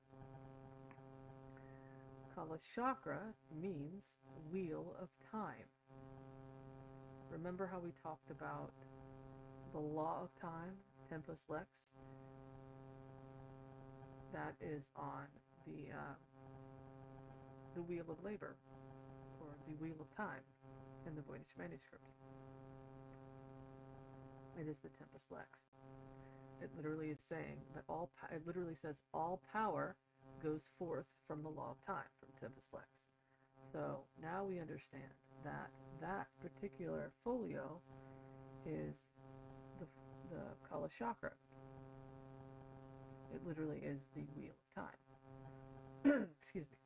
Kala Chakra means wheel of time. Remember how we talked about the law of time, tempus lex? That is on the wheel of labor, or the wheel of time in the Voynich manuscript. It is the tempus lex. It literally is saying that it literally says all power goes forth from the law of time, from tempus lex. So now we understand that that particular folio is the Kala Chakra. It literally is the wheel of time. Excuse me.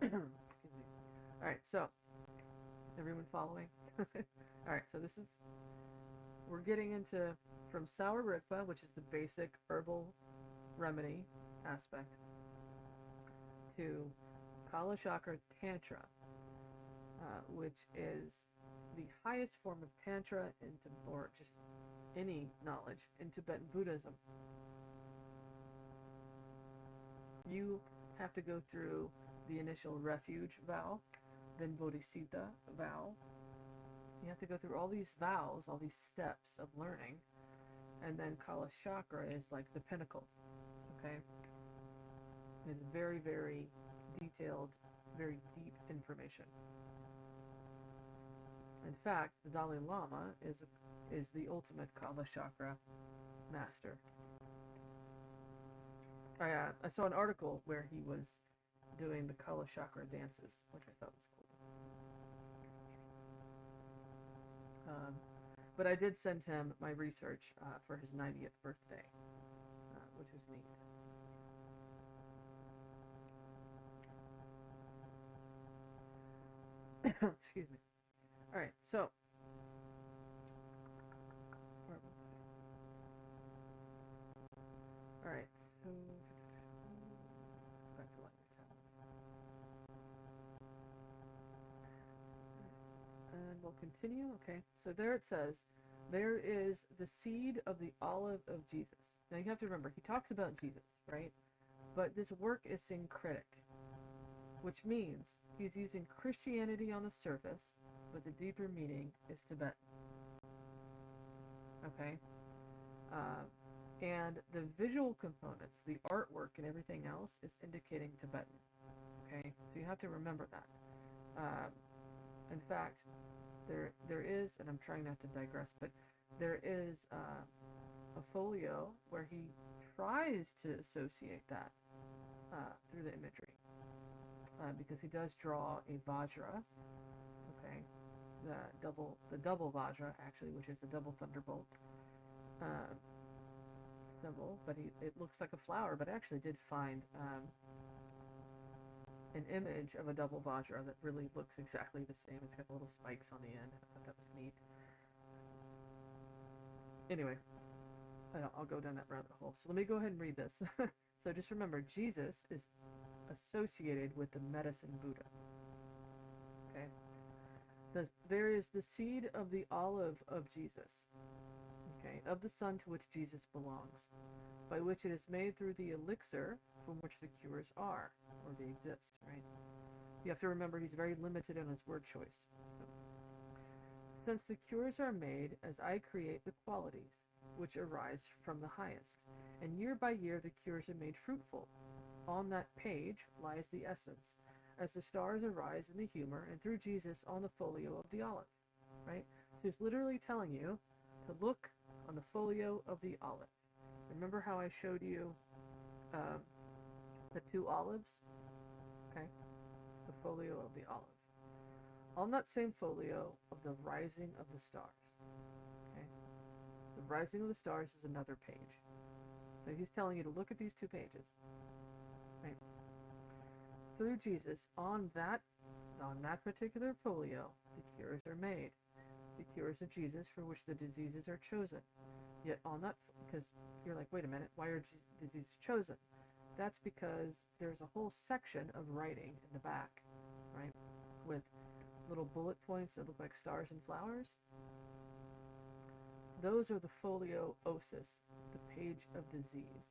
Excuse me. All right, so everyone following? All right, so we're getting into from Sour Rikpa, which is the basic herbal remedy aspect to Kala Chakra Tantra, which is the highest form of Tantra or just any knowledge in Tibetan Buddhism. You have to go through the initial refuge vow, then Bodhisattva vow. You have to go through all these vows, all these steps of learning, and then Kala Chakra is like the pinnacle, okay? It's very, very detailed, very deep information. In fact, the Dalai Lama is the ultimate Kala Chakra master. I saw an article where he was doing the Kala Chakra dances, which I thought was cool. But I did send him my research for his 90th birthday, which was neat. Excuse me. All right, so where was I? All right, so let's go back to language tablets. And we'll continue. Okay, so there it says, there is the seed of the olive of Jesus. Now you have to remember, he talks about Jesus, right? But this work is syncretic, which means he's using Christianity on the surface, but the deeper meaning is Tibetan. Okay? And the visual components, the artwork and everything else is indicating Tibetan. Okay? So you have to remember that. In fact, there is, and I'm trying not to digress, but there is a folio where he tries to associate that through the imagery. Because he does draw a Vajra, okay, the double Vajra actually, which is the double thunderbolt symbol, but it looks like a flower. But I actually did find an image of a double Vajra that really looks exactly the same. It's got little spikes on the end. I thought that was neat. Anyway, I'll go down that rabbit hole. So let me go ahead and read this. So just remember, Jesus is associated with the medicine Buddha. Okay? It says, there is the seed of the olive of Jesus, okay, of the sun to which Jesus belongs, by which it is made through the elixir from which the cures are, or they exist, right? You have to remember he's very limited in his word choice. So, since the cures are made as I create the qualities, which arise from the highest, and year by year the cures are made fruitful. On that page lies the essence, as the stars arise in the humor, and through Jesus on the folio of the olive, right? So he's literally telling you to look on the folio of the olive. Remember how I showed you the two olives? Okay, the folio of the olive. On that same folio of the rising of the stars. Okay, the rising of the stars is another page. So he's telling you to look at these two pages. Right? Through Jesus, on that particular folio, the cures are made. The cures of Jesus for which the diseases are chosen. Yet on that, because you're like, wait a minute, why are diseases chosen? That's because there's a whole section of writing in the back, right? With little bullet points that look like stars and flowers. Those are the folio osis, the page of disease.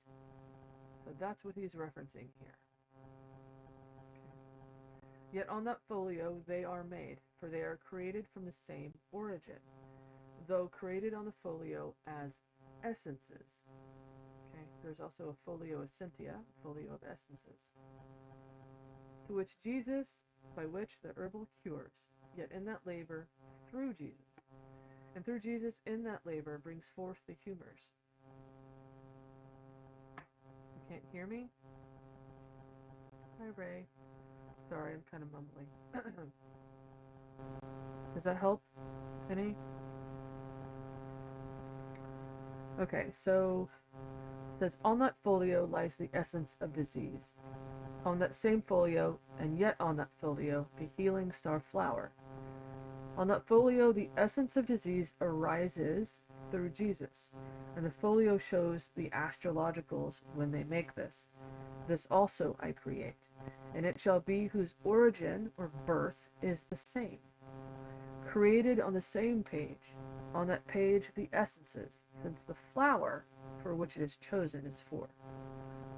So that's what he's referencing here. Okay. Yet on that folio they are made, for they are created from the same origin, though created on the folio as essences. Okay, there's also a folio essentia, folio of essences, to which Jesus, by which the herbal cures, yet in that labor through Jesus, and through Jesus in that labor brings forth the humors. You can't hear me? Hi, Ray. Sorry, I'm kind of mumbling. Does that help? Any? Okay, so it says, on that folio lies the essence of disease. On that same folio, and yet on that folio, the healing star flower. On that folio, the essence of disease arises through Jesus. And the folio shows the astrologicals when they make this. This also I create. And it shall be whose origin or birth is the same. Created on the same page. On that page the essences, since the flower for which it is chosen is four.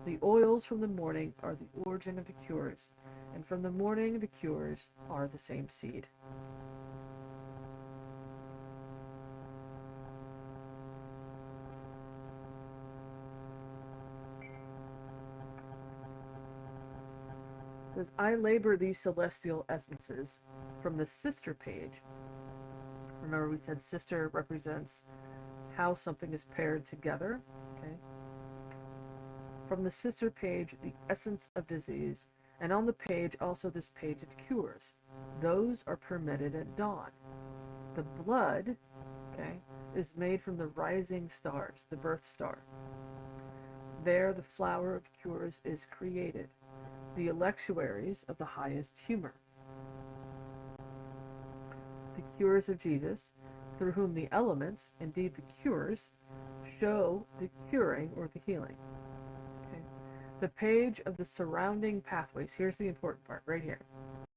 The oils from the morning are the origin of the cures, and from the morning the cures are the same seed. It says, I labor these celestial essences from the sister page. Remember we said sister represents how something is paired together. Okay. From the sister page, the essence of disease, and on the page also this page of cures. Those are permitted at dawn. The blood, okay, is made from the rising stars, the birth star. There the flower of cures is created, the electuaries of the highest humor. The cures of Jesus, through whom the elements, indeed the cures, show the curing or the healing. Okay. The page of the surrounding pathways, here's the important part, right here.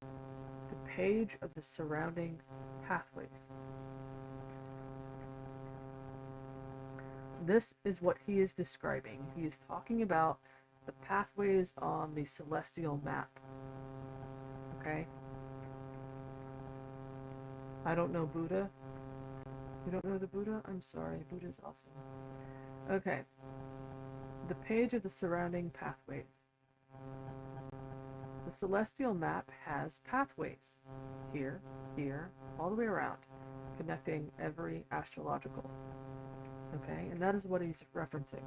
The page of the surrounding pathways. This is what he is describing. He is talking about the pathways on the celestial map. Okay? I don't know Buddha. You don't know the Buddha? I'm sorry. Buddha's awesome. Okay. The page of the surrounding pathways. The celestial map has pathways. Here, here, all the way around, connecting every astrological. Okay? And that is what he's referencing.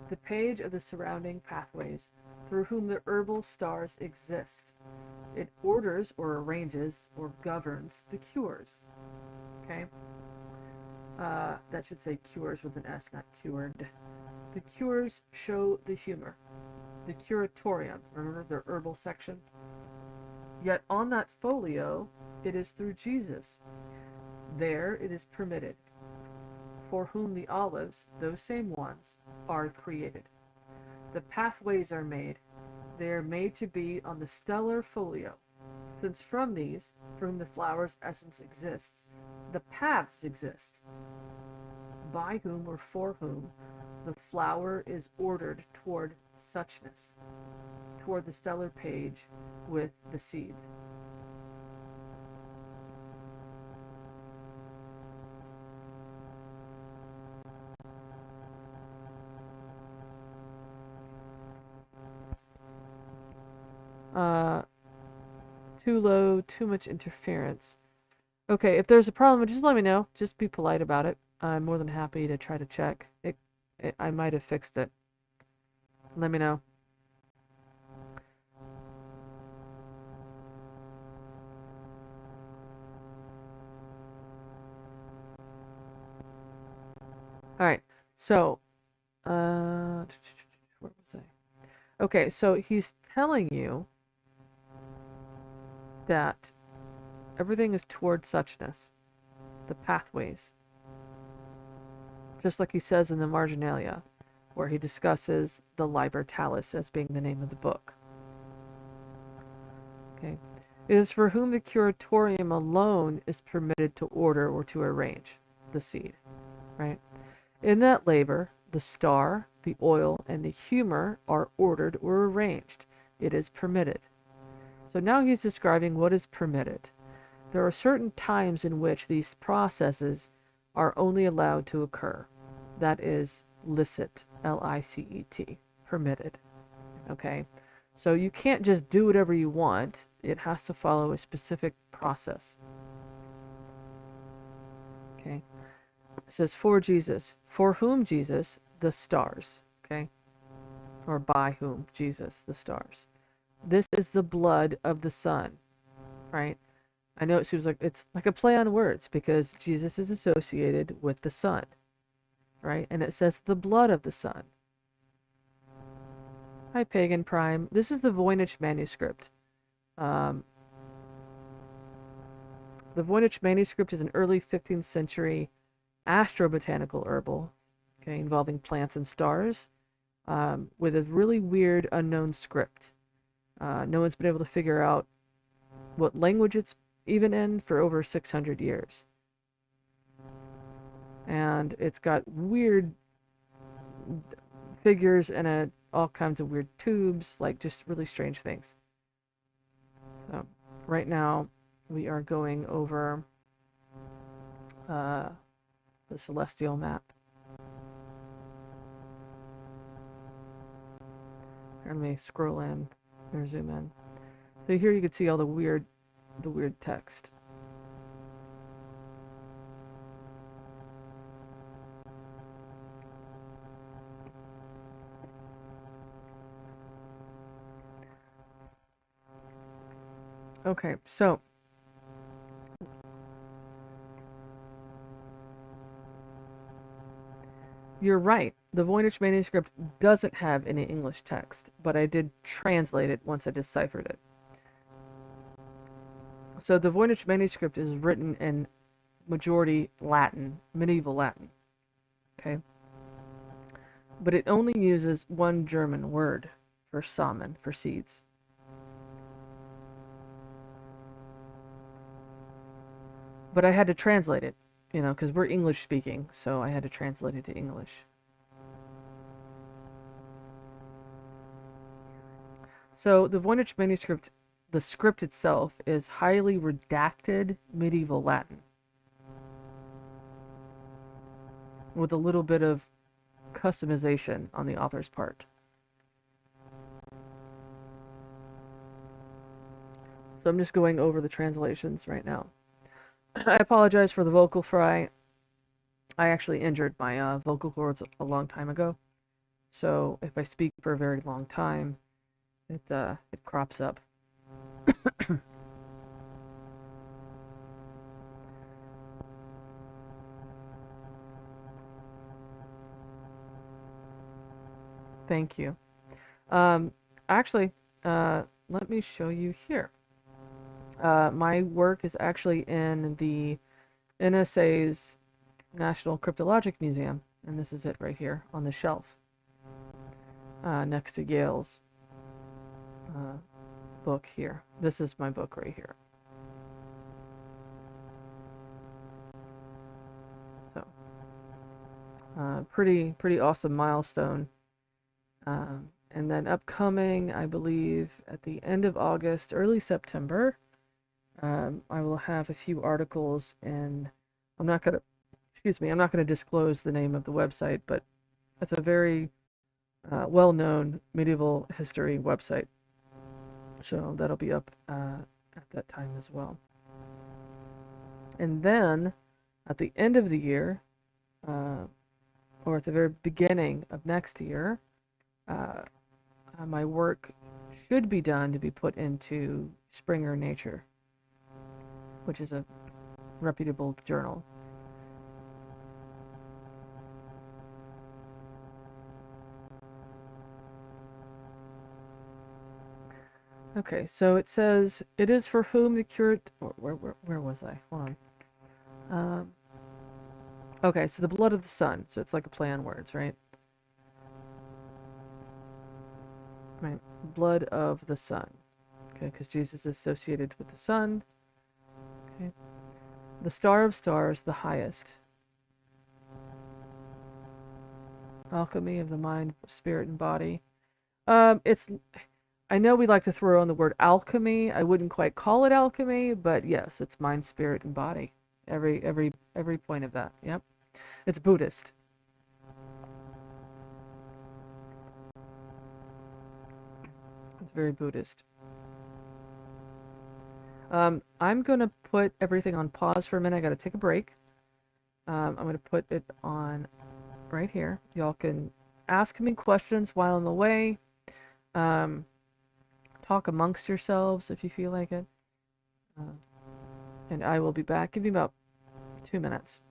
The page of the surrounding pathways through whom the herbal stars exist. It orders or arranges or governs the cures. Okay? That should say cures with an S, not cured. The cures show the humor. The curatorium, remember the herbal section? Yet on that folio, it is through Jesus. There it is permitted. For whom the olives, those same ones, are created. The pathways are made. They are made to be on the stellar folio, since from these, from the flower's essence exists, the paths exist, by whom or for whom the flower is ordered toward suchness, toward the stellar page with the seeds. Too low, too much interference. Okay, if there's a problem, just let me know. Just be polite about it. I'm more than happy to try to check. I might have fixed it. Let me know. Alright, so, where was I? Okay, so he's telling you that everything is toward suchness, the pathways. Just like he says in the Marginalia, where he discusses the Liber Talis as being the name of the book. Okay. It is for whom the curatorium alone is permitted to order or to arrange the seed, right? In that labor, the star, the oil, and the humor are ordered or arranged. It is permitted. So now he's describing what is permitted. There are certain times in which these processes are only allowed to occur. That is licit, L-I-C-E-T, permitted. Okay? So you can't just do whatever you want. It has to follow a specific process. Okay? It says, for Jesus. For whom Jesus? The stars. Okay? Or by whom Jesus? The stars. This is the blood of the Son. Right? I know it seems like it's like a play on words because Jesus is associated with the Son. Right? And it says the blood of the Son. Hi, Pagan Prime. This is the Voynich manuscript. The The Voynich manuscript is an early 15th century astrobotanical herbal, okay, involving plants and stars, with a really weird unknown script. No one's been able to figure out what language it's even in for over 600 years. And it's got weird figures and all kinds of weird tubes, like just really strange things. So right now we are going over the celestial map. Let me scroll in or zoom in. So here you can see all the weird text. Okay, so you're right. The Voynich manuscript doesn't have any English text, but I did translate it once I deciphered it. So the Voynich manuscript is written in majority Latin, medieval Latin. Okay? But it only uses one German word for Samen, for seeds. But I had to translate it, because we're English speaking, so I had to translate it to English. So the Voynich manuscript, the script itself, is highly redacted medieval Latin with a little bit of customization on the author's part. So I'm just going over the translations right now. I apologize for the vocal fry. I actually injured my vocal cords a long time ago. So if I speak for a very long time, it crops up. Thank you. Actually, let me show you here. My work is actually in the NSA's National Cryptologic Museum, and this is it right here on the shelf next to Yale's book here. This is my book right here. So, pretty awesome milestone. And then upcoming, I believe, at the end of August, early September, I will have a few articles in. I'm not gonna disclose the name of the website, but it's a very well-known medieval history website. So that'll be up at that time as well. And then at the end of the year, or at the very beginning of next year, my work should be done to be put into Springer Nature, which is a reputable journal. Okay, so it says, it is for whom the cure... Where was I? Hold on. Okay, so the blood of the sun. So it's like a play on words, right? Right, blood of the sun. Okay, because Jesus is associated with the sun. Okay. The star of stars, the highest. Alchemy of the mind, spirit, and body. I know we like to throw on the word alchemy. I wouldn't quite call it alchemy, but yes, it's mind, spirit, and body. Every point of that. Yep. It's Buddhist. It's very Buddhist. I'm going to put everything on pause for a minute. I got to take a break. I'm going to put it on right here. Y'all can ask me questions while I'm away. Talk amongst yourselves if you feel like it. And I will be back. Give me about 2 minutes.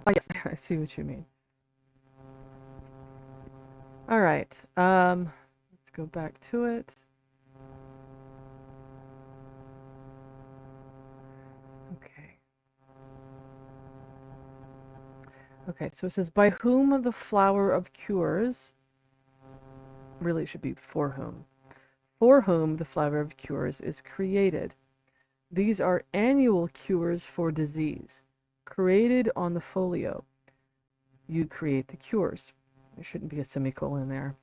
Oh, yes, I see what you mean. All right. Let's go back to it. Okay. Okay, so it says, by whom the flower of cures, really it should be for whom the flower of cures is created. These are annual cures for disease, created on the folio. You create the cures. There shouldn't be a semicolon there.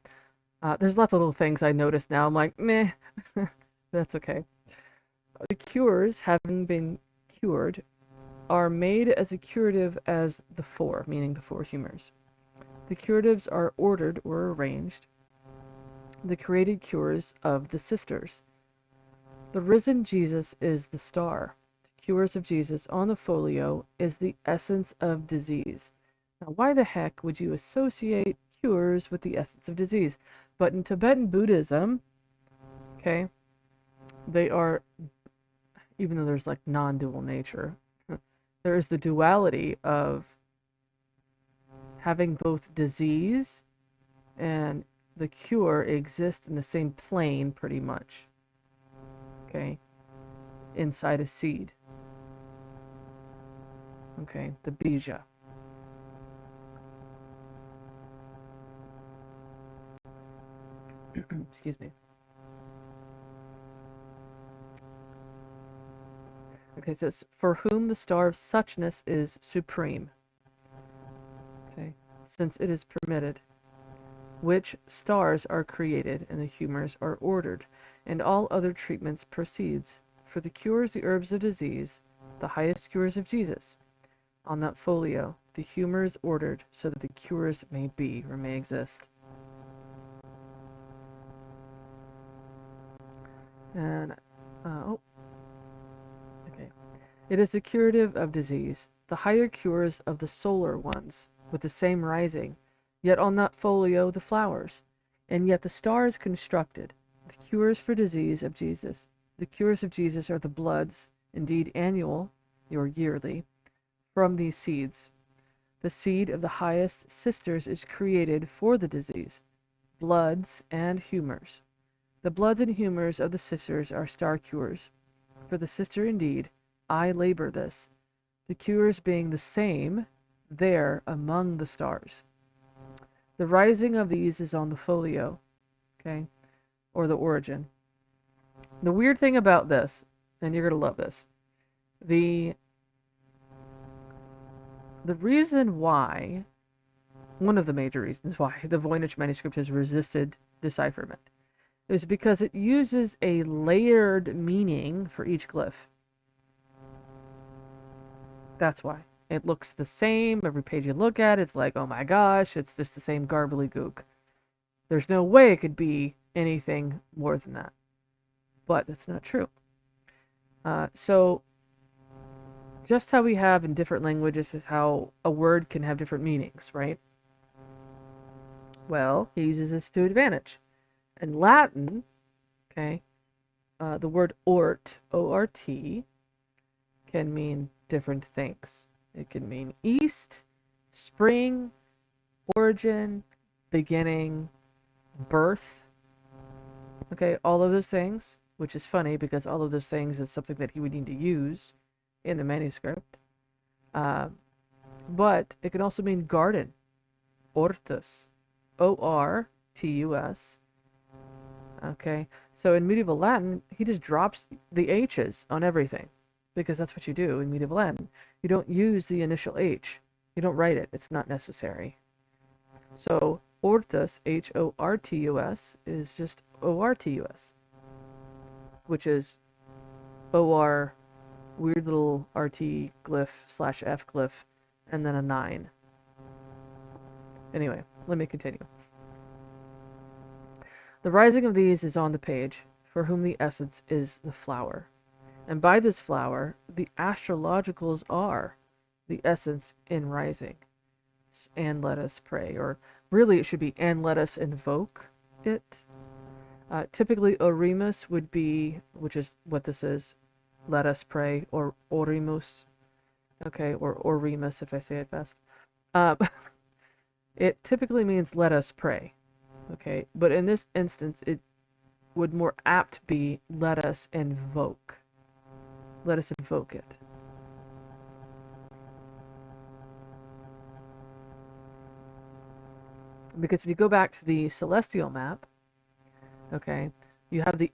There's lots of little things I notice now. I'm like, meh, that's okay. The cures, having been cured, are made as a curative as the four, meaning the four humors. The curatives are ordered or arranged, the created cures of the sisters. The risen Jesus is the star. The cures of Jesus on the folio is the essence of disease. Now, why the heck would you associate cures with the essence of disease? But in Tibetan Buddhism, okay, they are, even though there's like non-dual nature, there is the duality of having both disease and the cure exist in the same plane pretty much, okay, inside a seed, okay, the bija. Excuse me. Okay, it says, for whom the star of suchness is supreme, okay, since it is permitted, which stars are created and the humors are ordered, and all other treatments proceeds. For the cures, the herbs of disease, the highest cures of Jesus. On that folio, the humor is ordered so that the cures may be or may exist. And, oh, okay. It is the curative of disease, the higher cures of the solar ones, with the same rising, yet on that folio the flowers, and yet the star is constructed, the cures for disease of Jesus. The cures of Jesus are the bloods, indeed annual, or yearly, from these seeds. The seed of the highest sisters is created for the disease, bloods and humors. The bloods and humors of the sisters are star cures. For the sister indeed, I labor this, the cures being the same there among the stars. The rising of these is on the folio, okay, or the origin. The weird thing about this, and you're going to love this, the reason why, one of the major reasons why the Voynich manuscript has resisted decipherment is because it uses a layered meaning for each glyph. That's why. It looks the same. Every page you look at, it's like, oh my gosh, it's just the same garbly gook. There's no way it could be anything more than that. But that's not true. So just how we have in different languages is how a word can have different meanings, right? Well, he uses this to advantage. In Latin, okay, the word ort, O-R-T, can mean different things. It can mean east, spring, origin, beginning, birth. Okay, all of those things, which is funny because all of those things is something that he would need to use in the manuscript. But it can also mean garden, ortus, O-R-T-U-S. Okay, so in medieval Latin, he just drops the H's on everything because that's what you do in medieval Latin. You don't use the initial H. You don't write it. It's not necessary. So ortus, H-O-R-T-U-S, is just O-R-T-U-S, which is O-R, weird little RT glyph / F glyph, and then a 9. Anyway, let me continue. The rising of these is on the page, for whom the essence is the flower. And by this flower, the astrologicals are the essence in rising. And let us pray. Or really it should be, and let us invoke it. Typically, Oremus would be, which is what this is, let us pray, or Oremus. Okay, or Oremus if I say it fast. Uh, it typically means let us pray. Okay, but in this instance, it would more apt be let us invoke. Let us invoke it. Because if you go back to the celestial map, okay, you have the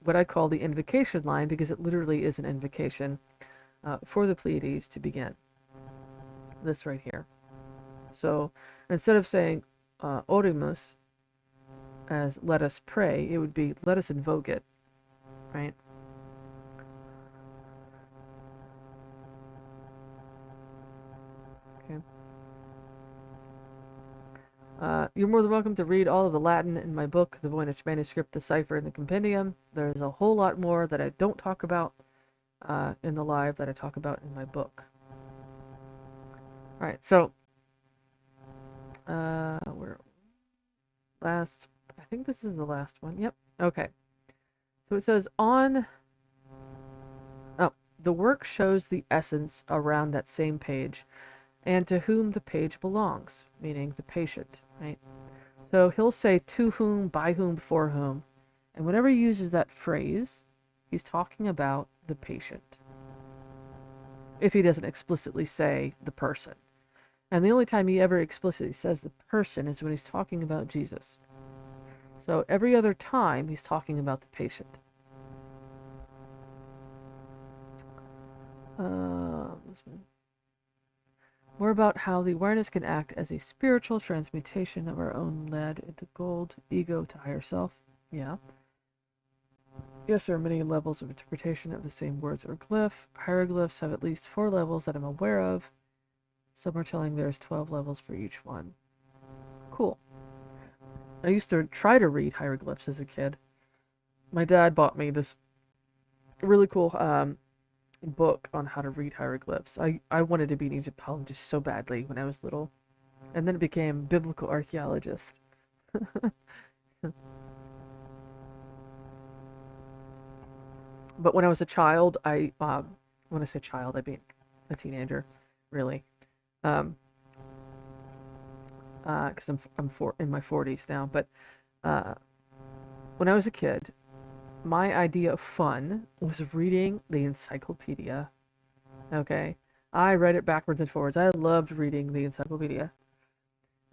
what I call the invocation line, because it literally is an invocation for the Pleiades to begin. This right here. So instead of saying Orimus as let us pray, it would be let us invoke it, right? Okay. You're more than welcome to read all of the Latin in my book, The Voynich Manuscript, the Cipher, and the Compendium. There's a whole lot more that I don't talk about in the live that I talk about in my book. All right, so we're last. I think this is the last one. Yep. Okay. So it says on. Oh, the work shows the essence around that same page, and to whom the page belongs, meaning the patient, right? So he'll say to whom, by whom, for whom, and whenever he uses that phrase, he's talking about the patient. If he doesn't explicitly say the person. And the only time he ever explicitly says the person is when he's talking about Jesus. So every other time he's talking about the patient. More about how the awareness can act as a spiritual transmutation of our own lead into gold, ego to higher self. Yeah. Yes, there are many levels of interpretation of the same words or glyph. Hieroglyphs have at least 4 levels that I'm aware of. Some are telling there's 12 levels for each one. Cool. I used to try to read hieroglyphs as a kid. My dad bought me this really cool book on how to read hieroglyphs. I wanted to be an Egyptologist so badly when I was little, and then it became biblical archaeologist. But when I was a child, when I say child, I mean a teenager, really, because I'm in my 40s now. But when I was a kid, my idea of fun was reading the encyclopedia. Okay, I read it backwards and forwards. I loved reading the encyclopedia.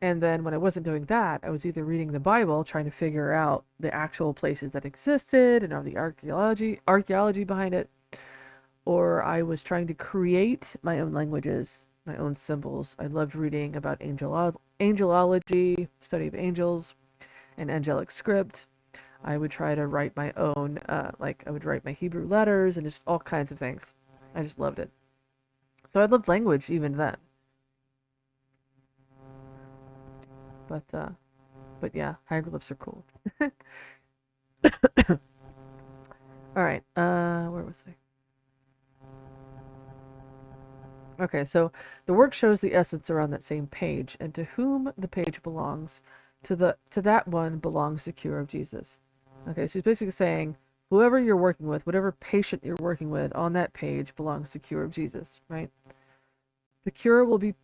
And then when I wasn't doing that, I was either reading the Bible, trying to figure out the actual places that existed and all the archaeology behind it, or I was trying to create my own languages, my own symbols. I loved reading about angelology, study of angels, and angelic script. I would try to write my own, I would write my Hebrew letters and just all kinds of things. I just loved it. So I loved language even then. But yeah, hieroglyphs are cool. All right, where was I? Okay, so the work shows the essence around that same page, and to whom the page belongs, to that one belongs the cure of Jesus. Okay, so he's basically saying whoever you're working with, whatever patient you're working with on that page belongs to the cure of Jesus, right? The cure will be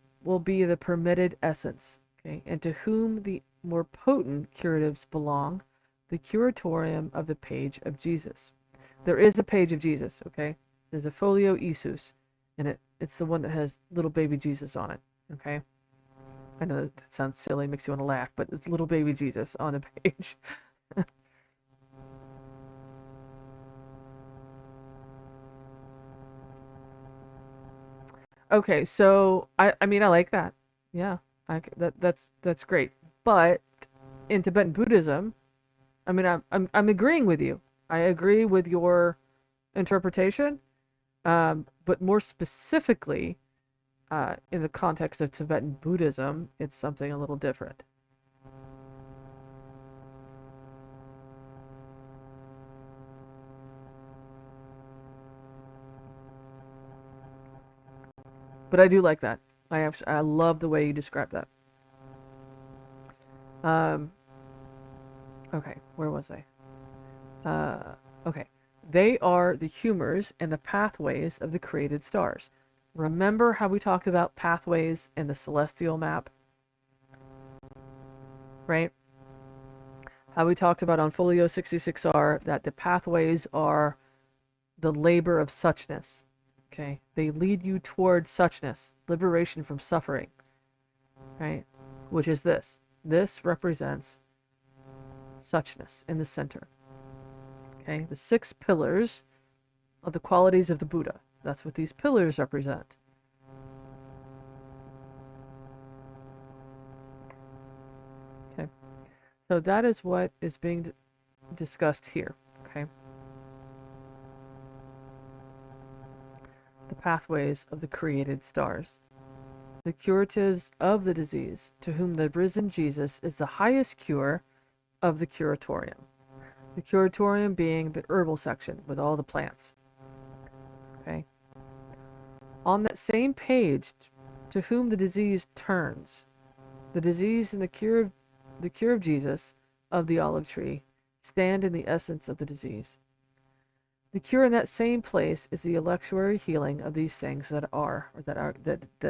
the permitted essence, okay, and to whom the more potent curatives belong, the curatorium of the page of Jesus. There is a page of Jesus, okay? There's a Folio Isus, and it's the one that has little baby Jesus on it, okay? I know that sounds silly, makes you want to laugh, but it's little baby Jesus on the page. Okay, so I mean I like that. Yeah, that's great. But in Tibetan Buddhism, I mean I'm agreeing with you. I agree with your interpretation, but more specifically, in the context of Tibetan Buddhism, it's something a little different. But I do like that. I love the way you describe that. Um, okay, where was I? Okay, they are the humors and the pathways of the created stars. Remember how we talked about pathways in the celestial map, right? How we talked about on Folio 66R that the pathways are the labor of suchness. Okay? They lead you toward suchness, liberation from suffering, right? Which is this. This represents suchness in the center. Okay? The 6 pillars of the qualities of the Buddha. That's what these pillars represent. Okay? So that is what is being discussed here. Okay? The pathways of the created stars. The curatives of the disease, to whom the risen Jesus is the highest cure of the curatorium. The curatorium being the herbal section with all the plants. Okay. On that same page, to whom the disease turns, the disease and the cure of Jesus of the olive tree stand in the essence of the disease. The cure in that same place is the electuary healing of these things that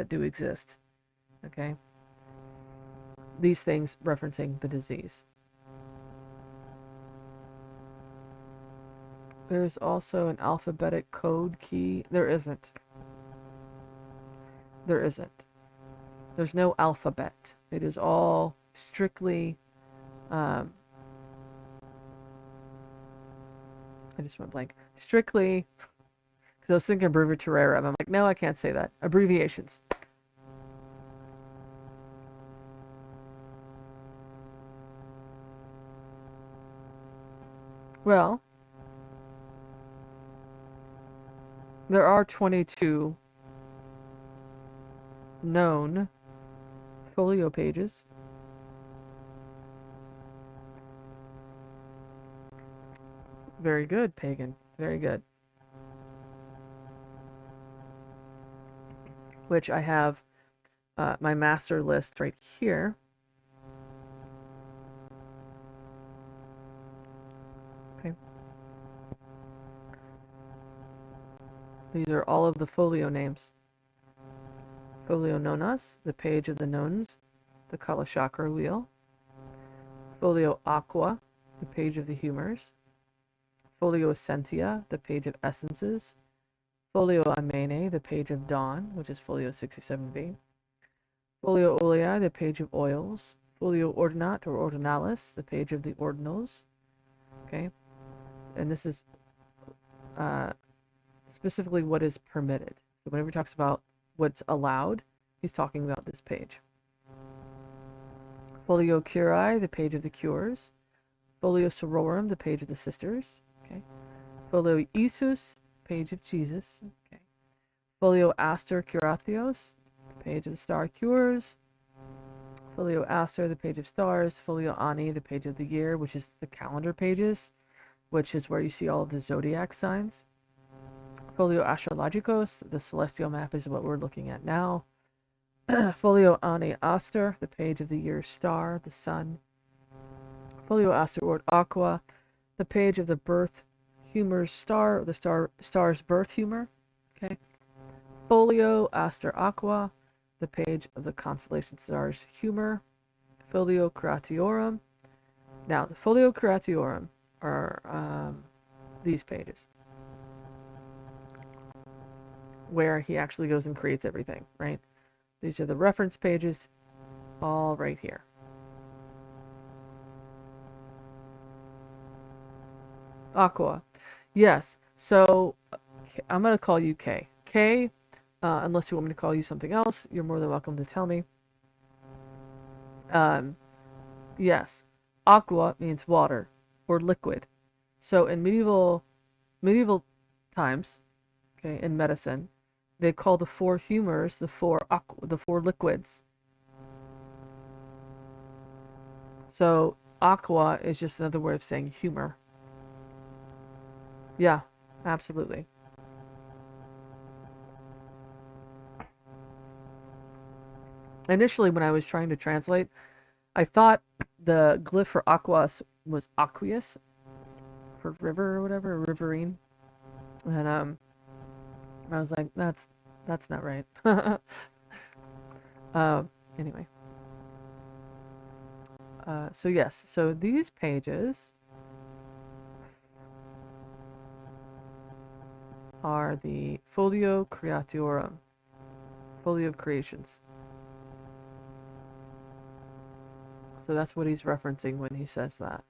do exist. Okay? These things referencing the disease. There's also an alphabetic code key. There isn't. There isn't. There's no alphabet. It is all strictly. I just went blank. Strictly, because I was thinking abbreviatura. I'm like, no, I can't say that. Abbreviations. Well, there are 22 known folio pages. Very good, Pagan. Very good. Which I have my master list right here. Okay. These are all of the folio names. Folio Nonas, the page of the nones, the Kalachakra wheel. Folio Aqua, the page of the humors. Folio Essentia, the page of essences. Folio Amene, the page of dawn, which is Folio 67b. Folio Olei, the page of oils. Folio Ordinat or Ordinalis, the page of the ordinals. Okay, and this is specifically what is permitted. So whenever he talks about what's allowed, he's talking about this page. Folio Curae, the page of the cures. Folio Sororum, the page of the sisters. Okay. Folio Isus, page of Jesus. Okay. Folio Aster Curatios, the page of the star cures. Folio Aster, the page of stars. Folio Ani, the page of the year, which is the calendar pages, which is where you see all of the zodiac signs. Folio Astrologicos, the celestial map is what we're looking at now. Folio Ani Aster, the page of the year star, the sun. Folio Aster Ord Aqua, the page of the birth humor's star, the star's birth humor. Okay. Folio Aster Aqua, the page of the constellation star's humor. Folio Creatiorum. Now, the Folio Creatiorum are these pages, where he actually goes and creates everything, right? These are the reference pages, all right here. Aqua. Yes, so I'm going to call you K. K, unless you want me to call you something else, you're more than welcome to tell me. Yes, aqua means water or liquid. So in medieval times, okay, in medicine, they call the 4 humors the four liquids. So aqua is just another way of saying humor. Yeah, absolutely. Initially, when I was trying to translate, I thought the glyph for aquas was aqueous, for river or whatever, riverine. And I was like, that's That's not right. Anyway. So yes, so these pages are the Folio Creaturum, Folio of Creations. So that's what he's referencing when he says that.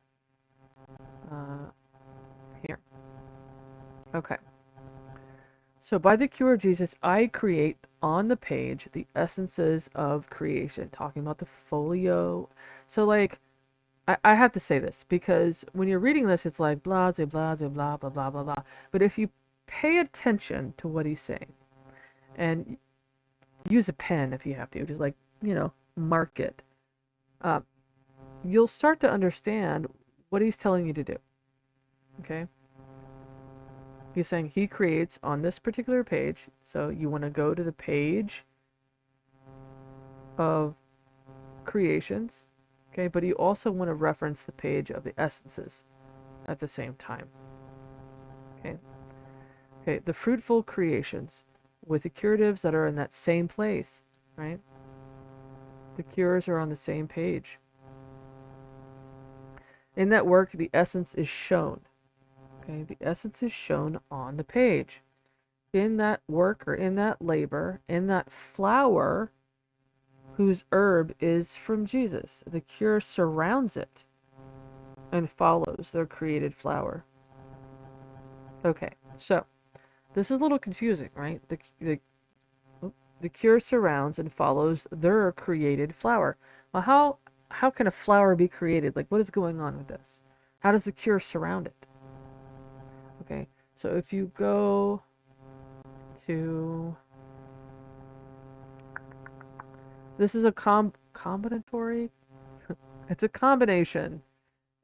Here. Okay. So by the cure of Jesus, I create on the page the essences of creation, talking about the folio. So like, I have to say this because when you're reading this, it's like blah, blah, blah, blah, blah, blah, blah, blah. But if you pay attention to what he's saying and use a pen if you have to, just like, mark it, uh, you'll start to understand what he's telling you to do. Okay? He's saying he creates on this particular page. So you want to go to the page of creations. Okay, but you also want to reference the page of the essences at the same time. Okay. Okay, the fruitful creations with the curatives that are in that same place, right? The cures are on the same page. In that work, the essence is shown. Okay, the essence is shown on the page. In that work or in that labor, in that flower whose herb is from Jesus, the cure surrounds it and follows their created flower. Okay, so this is a little confusing, right? The cure surrounds and follows their created flower. Well, how can a flower be created? Like, what is going on with this? How does the cure surround it? Okay, so if you go to, this is a combinatory. It's a combination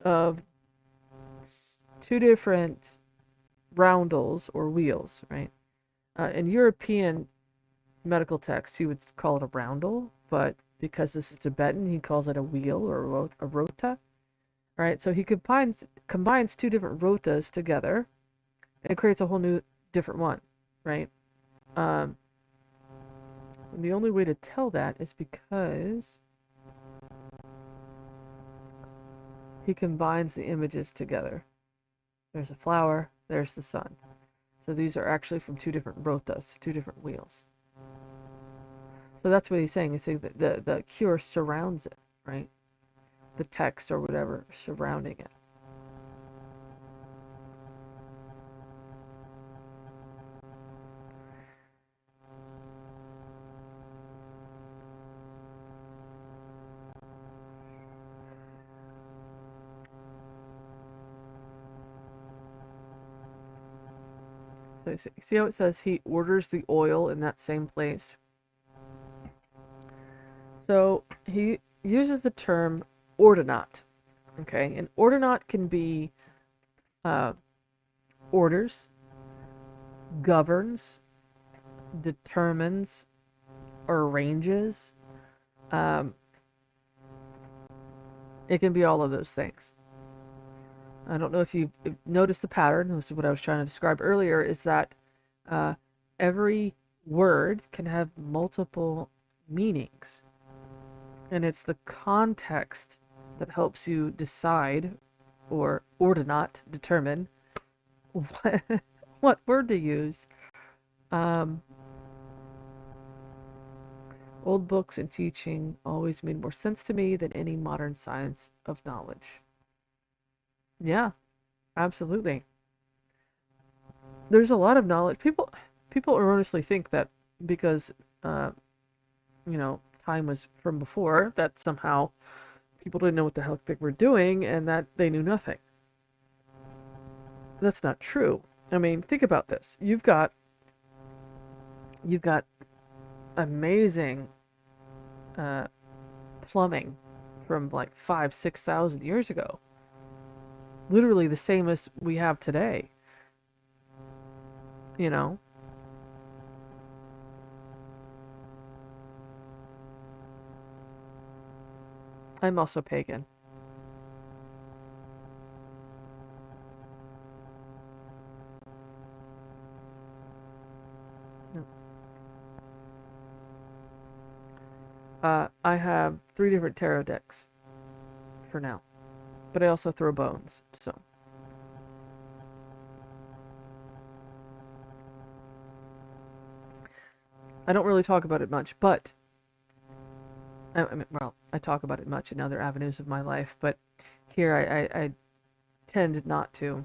of two different roundels or wheels, right? In European medical text, he would call it a roundel, but because this is Tibetan, he calls it a wheel or a rota. Right? So he combines two different rotas together and creates a whole new different one, right? And the only way to tell that is because he combines the images together. There's a flower, there's the sun. So these are actually from two different rotas, two different wheels. So that's what he's saying. He's saying that the cure surrounds it, right? The text or whatever surrounding it. So you see how it says he orders the oil in that same place? So he uses the term ordinat. Okay, and ordinat can be uh, orders, governs, determines, arranges. Um, it can be all of those things. I don't know if you've noticed the pattern. This is what I was trying to describe earlier. Is that uh, every word can have multiple meanings, and it's the context that helps you decide or ordinate, determine what, what word to use. Um, Old books and teaching always made more sense to me than any modern science of knowledge. Yeah, absolutely. There's a lot of knowledge. People erroneously think that because uh, time was from before, that somehow people didn't know what the heck they were doing and that they knew nothing. That's not true. I mean, think about this. You've got amazing uh, plumbing from like 5,000, 6,000 years ago. Literally the same as we have today. You know, I'm also pagan. I have 3 different tarot decks for now, but I also throw bones, so. I don't really talk about it much, but I mean, well, I talk about it much in other avenues of my life, but here I tend not to,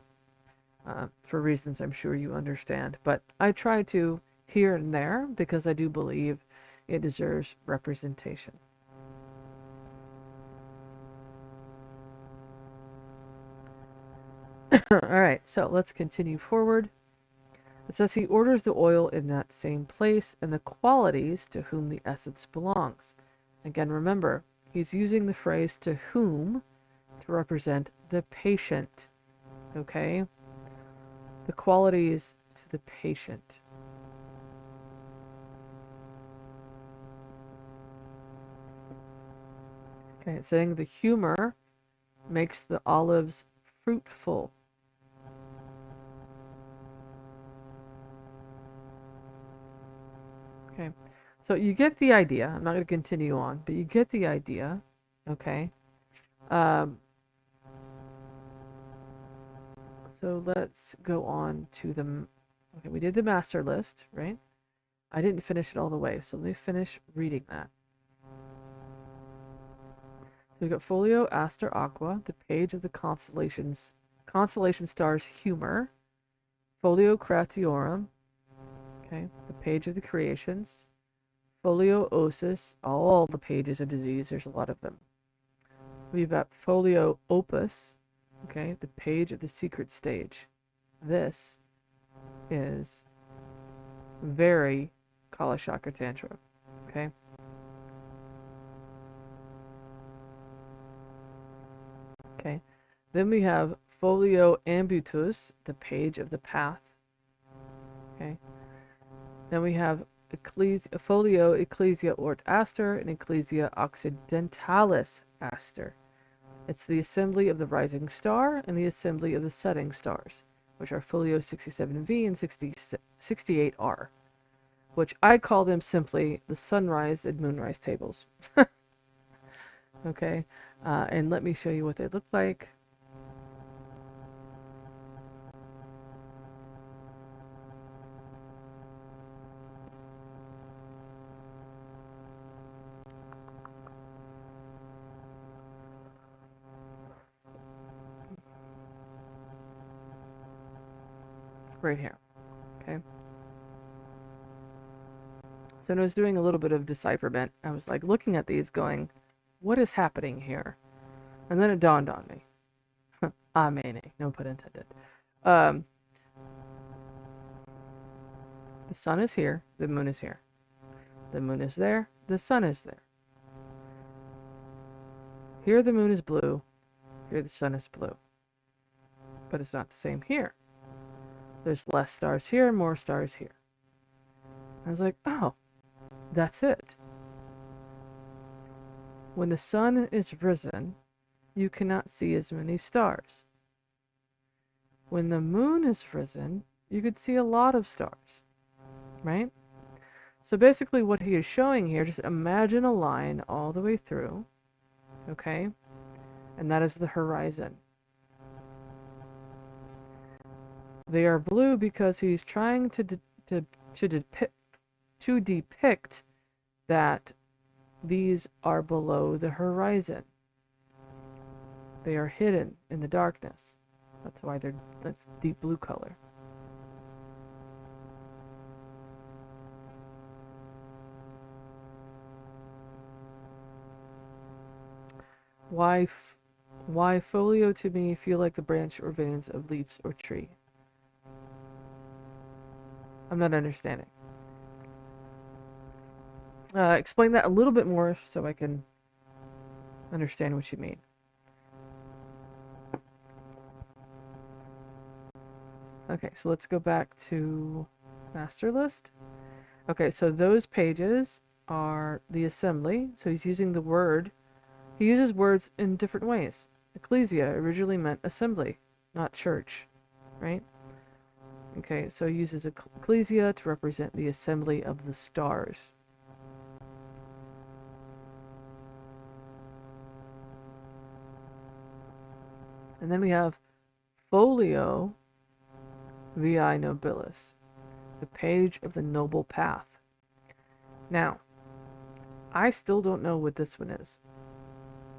for reasons I'm sure you understand. But I try to here and there because I do believe it deserves representation. All right, so let's continue forward. It says he orders the oil in that same place and the qualities to whom the essence belongs. Again, remember, he's using the phrase to whom to represent the patient. Okay? The qualities to the patient. Okay, it's saying the humor makes the olives fruitful. Okay, so you get the idea. I'm not going to continue on, but you get the idea. Okay. Um, so let's go on to the. Okay, we did the master list, right? I didn't finish it all the way, so let me finish reading that. So we've got Folio, Aster, Aqua, the page of the constellation stars humor, Folio Cratiorum, okay, the page of the creations, Folio Osis, all the pages of disease, there's a lot of them. We've got Folio Opus, okay, the page of the secret stage. This is very Kala Chakra Tantra, okay? Okay. Then we have Folio Ambutus, the page of the path. Okay. Then we have Folio Ecclesia Ort Aster and Ecclesia Occidentalis Aster. It's the assembly of the rising star and the assembly of the setting stars, which are Folio 67V and 68R, which I call them simply the sunrise and moonrise tables. Okay, and let me show you what they look like. Right here, okay? So when I was doing a little bit of decipherment, I was like looking at these going, what is happening here? And then it dawned on me. Amene, no pun intended. Um, the sun is here, the moon is here. The moon is there, the sun is there. Here the moon is blue, here the sun is blue. But it's not the same here. There's less stars here and more stars here. I was like, oh, that's it. When the sun is risen, you cannot see as many stars. When the moon is risen, you could see a lot of stars, right? So basically what he is showing here, just imagine a line all the way through, okay? And that is the horizon. They are blue because he's trying to depict that these are below the horizon. They are hidden in the darkness. That's why that's deep blue color. Why folio to me feel like the branch or veins of leaves or tree? I'm not understanding. Explain that a little bit more so I can understand what you mean. Okay, so let's go back to master list. Okay, so those pages are the assembly. So he's using the word. He uses words in different ways. Ecclesia originally meant assembly, not church, right? Okay, so he uses ecclesia to represent the assembly of the stars. And then we have Folio vi nobilis, the page of the noble path. Now, I still don't know what this one is.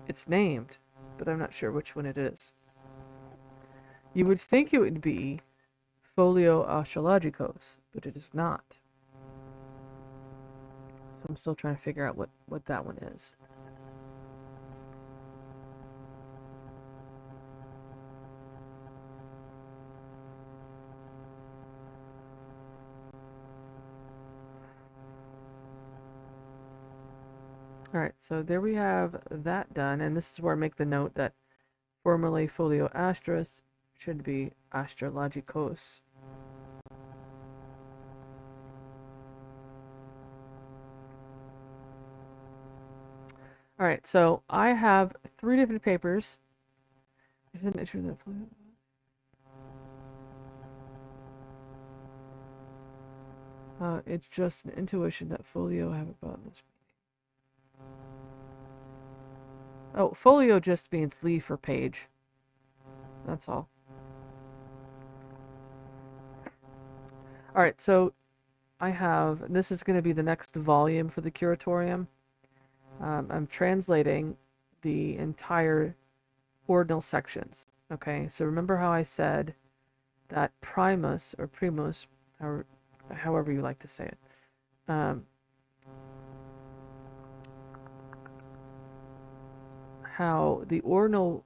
It's named, but I'm not sure which one it is. You would think it would be Folio astrologicos, but it is not. So I'm still trying to figure out what that one is. Alright, so there we have that done, and this is where I make the note that formerly Folio Astris should be Astrologicos. Alright, so I have 3 different papers. It's an issue that it's just an intuition that Folio have about this. Oh, Folio just means leaf or page. That's all. Alright, so I have, this is going to be the next volume for the curatorium. I'm translating the entire ordinal sections. Okay, so remember how I said that primus or primus, or however you like to say it, how the ordinal,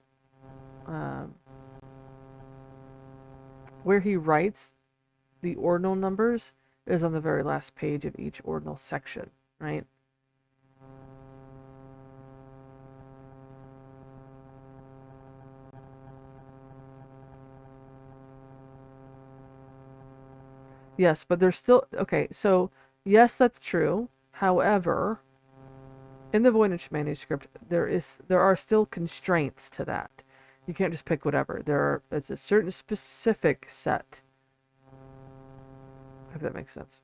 where he writes the ordinal numbers is on the very last page of each ordinal section, right? Yes, but there's still, okay, so yes, that's true. However, in the Voynich manuscript, there are still constraints to that. You can't just pick whatever. It's a certain specific set. If that makes sense.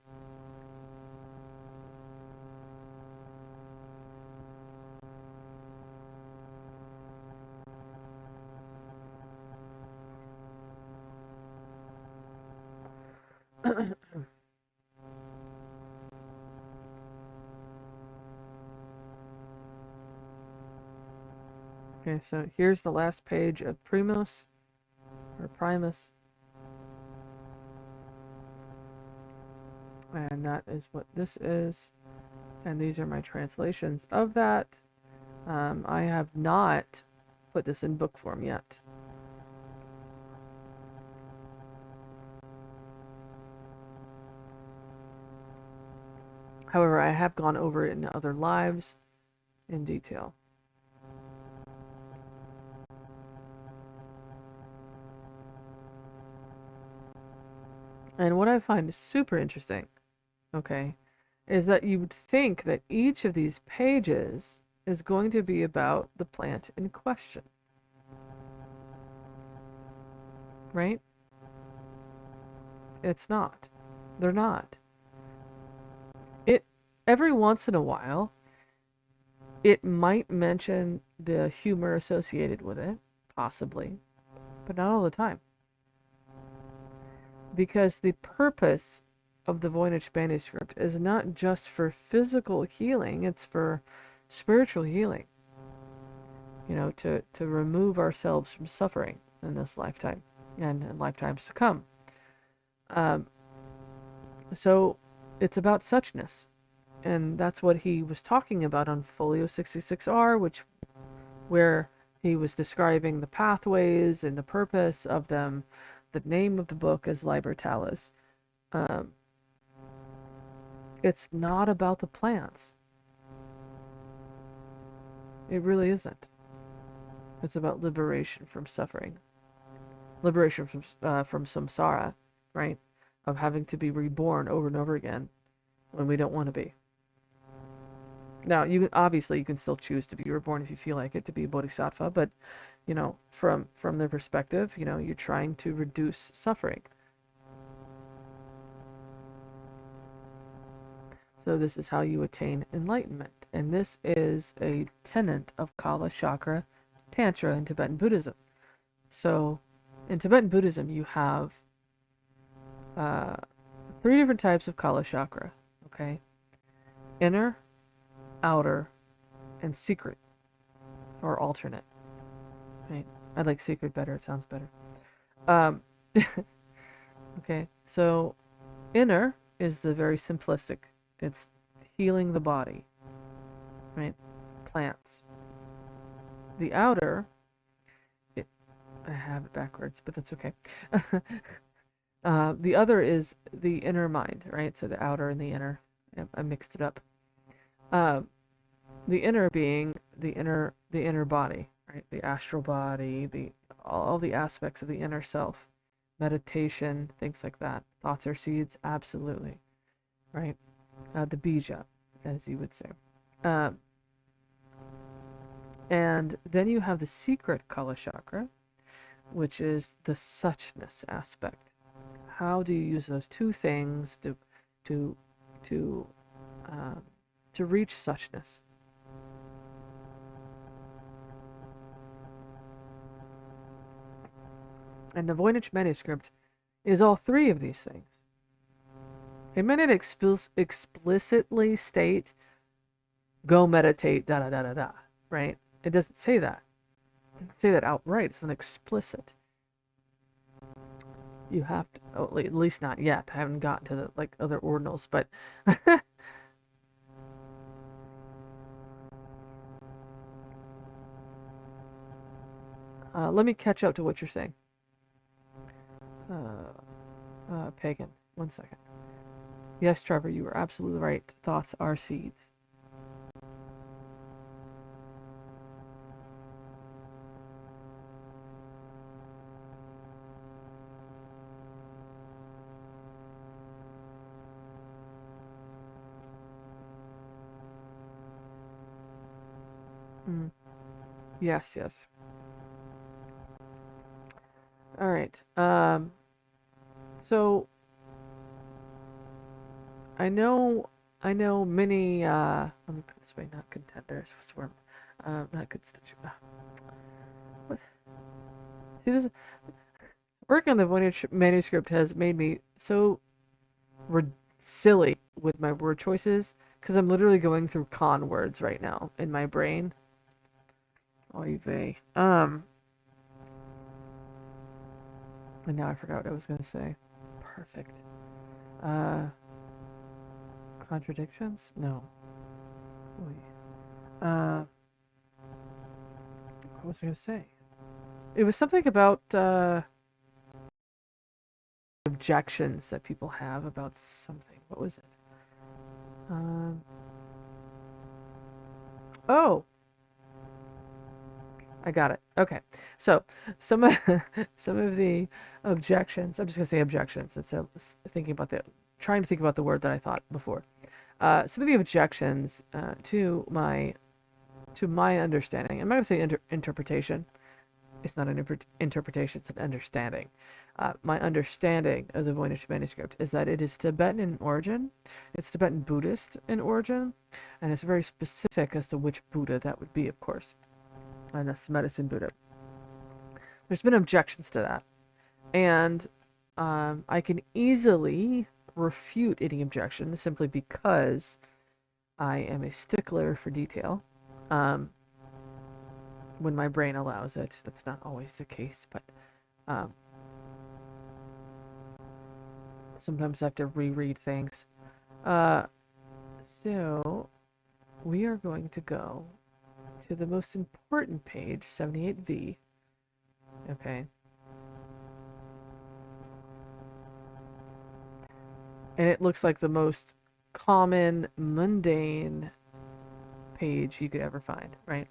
Okay, so here's the last page of Primus, or Primus. And that is what this is. And these are my translations of that. I have not put this in book form yet. However, I have gone over it in other lives in detail. And what I find super interesting, okay, is that you would think that each of these pages is going to be about the plant in question. Right? It's not. They're not. Every once in a while, it might mention the humor associated with it, possibly, but not all the time. Because the purpose of the Voynich manuscript is not just for physical healing, it's for spiritual healing. You know, to remove ourselves from suffering in this lifetime and in lifetimes to come. So it's about suchness. And that's what he was talking about on Folio 66R, where he was describing the pathways and the purpose of them. The name of the book is Libertalis. It's not about the plants. It really isn't. It's about liberation from suffering, liberation from samsara, right? Of having to be reborn over and over again when we don't want to be. Now, you can still choose to be reborn if you feel like it, to be a bodhisattva, but you know, from their perspective, you know, you're trying to reduce suffering. So this is how you attain enlightenment, and this is a tenet of Kala Chakra Tantra in Tibetan Buddhism. So, in Tibetan Buddhism, you have uh, 3 different types of Kala chakra. Okay, inner, outer, and secret, or alternate. Right? I like secret better. It sounds better. Um, okay, so inner is the very simplistic. It's healing the body, right? Plants. The outer, it, I have it backwards, but that's okay. The other is the inner mind, right? So the outer and the inner. I mixed it up. Uh, the inner being the inner body, right? The astral body, the all the aspects of the inner self, meditation, things like that. Thoughts are seeds, absolutely, right? The bija, as you would say. Uh, and then you have the secret Kala chakra, which is the suchness aspect. How do you use those two things to to uh, to reach suchness? And the Voynich manuscript is all 3 of these things. It may not explicitly state, go meditate, da da da da da, right? It doesn't say that. It doesn't say that outright. It's not explicit. You have to, oh, at least not yet. I haven't gotten to the other ordinals, but let me catch up to what you're saying. Pagan, 1 second. Yes, Trevor, you were absolutely right. Thoughts are seeds. Mm. Yes, yes. All right. So I know many. Let me put it this way: not contenders. What's the word? Not constituent. What? See, this working on the Voynich manuscript has made me so silly with my word choices because I'm literally going through con words right now in my brain. Oy vey. And now I forgot what I was gonna say. Perfect. Uh, Contradictions? No. What was I gonna say? It was something about objections that people have about something. What was it? Um, oh, I got it. Okay. So some of, some of the objections. I'm just gonna say objections instead of trying to think about the word that I thought before. Some of the objections to my understanding. I'm not gonna say interpretation. It's not an interpretation. It's an understanding. My understanding of the Voynich manuscript is that it is Tibetan in origin. It's Tibetan Buddhist in origin, and it's very specific as to which Buddha that would be, of course, and that's the medicine Buddha. There's been objections to that, and I can easily refute any objections simply because I am a stickler for detail. Um, when my brain allows it, that's not always the case, but um, sometimes I have to reread things. Uh, so we are going to go to the most important page, 78V. Okay. And it looks like the most common, mundane page you could ever find, right?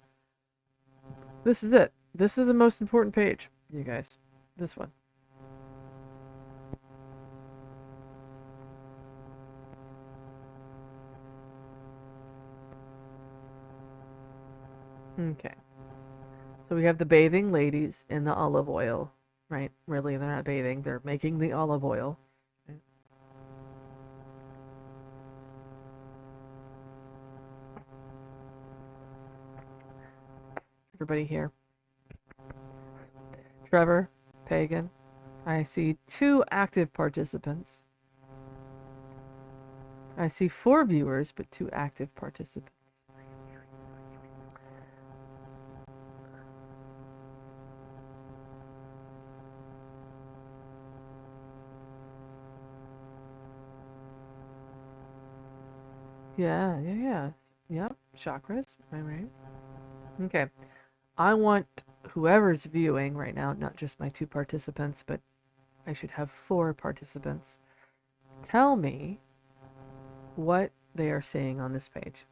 This is it. This is the most important page, you guys. This one. Okay. So we have the bathing ladies in the olive oil, right? Really, they're not bathing, they're making the olive oil. Right? Everybody here. Trevor, Pagan. I see 2 active participants. I see 4 viewers, but 2 active participants. Yeah. Yep, chakras, right. Okay. I want whoever's viewing right now, not just my 2 participants, but I should have 4 participants. Tell me what they are seeing on this page.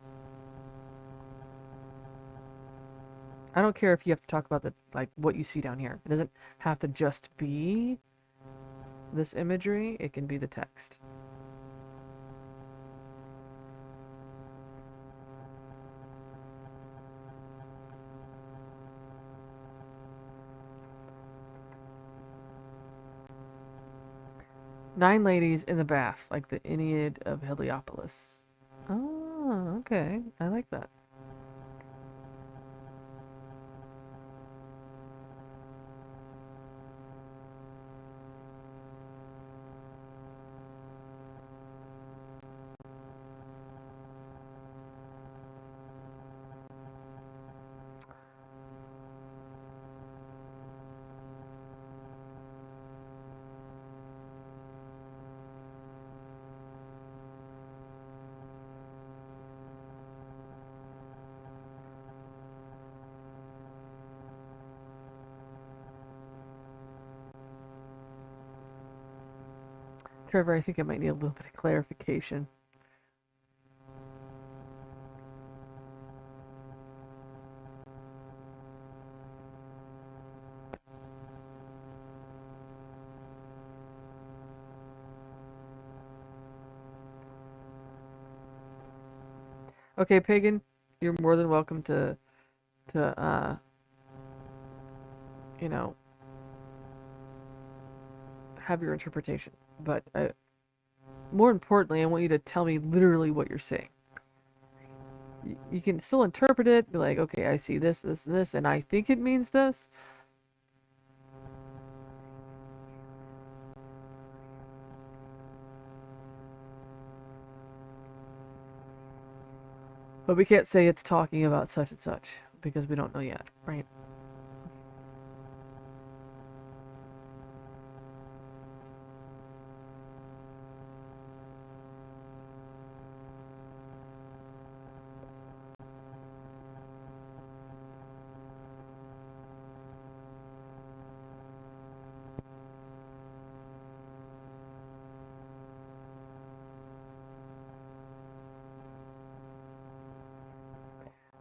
I don't care if you have to talk about what you see down here. It doesn't have to just be this imagery, it can be the text. Nine ladies in the bath, like the Aeneid of Heliopolis. Oh, okay. I like that. Trevor, I think I might need a little bit of clarification. Okay, Pagan, you're more than welcome to you know, have your interpretation. But more importantly, I want you to tell me literally what you're seeing. You can still interpret it, be like, okay, I see this, this, and this, and I think it means this. But we can't say it's talking about such and such because we don't know yet, right?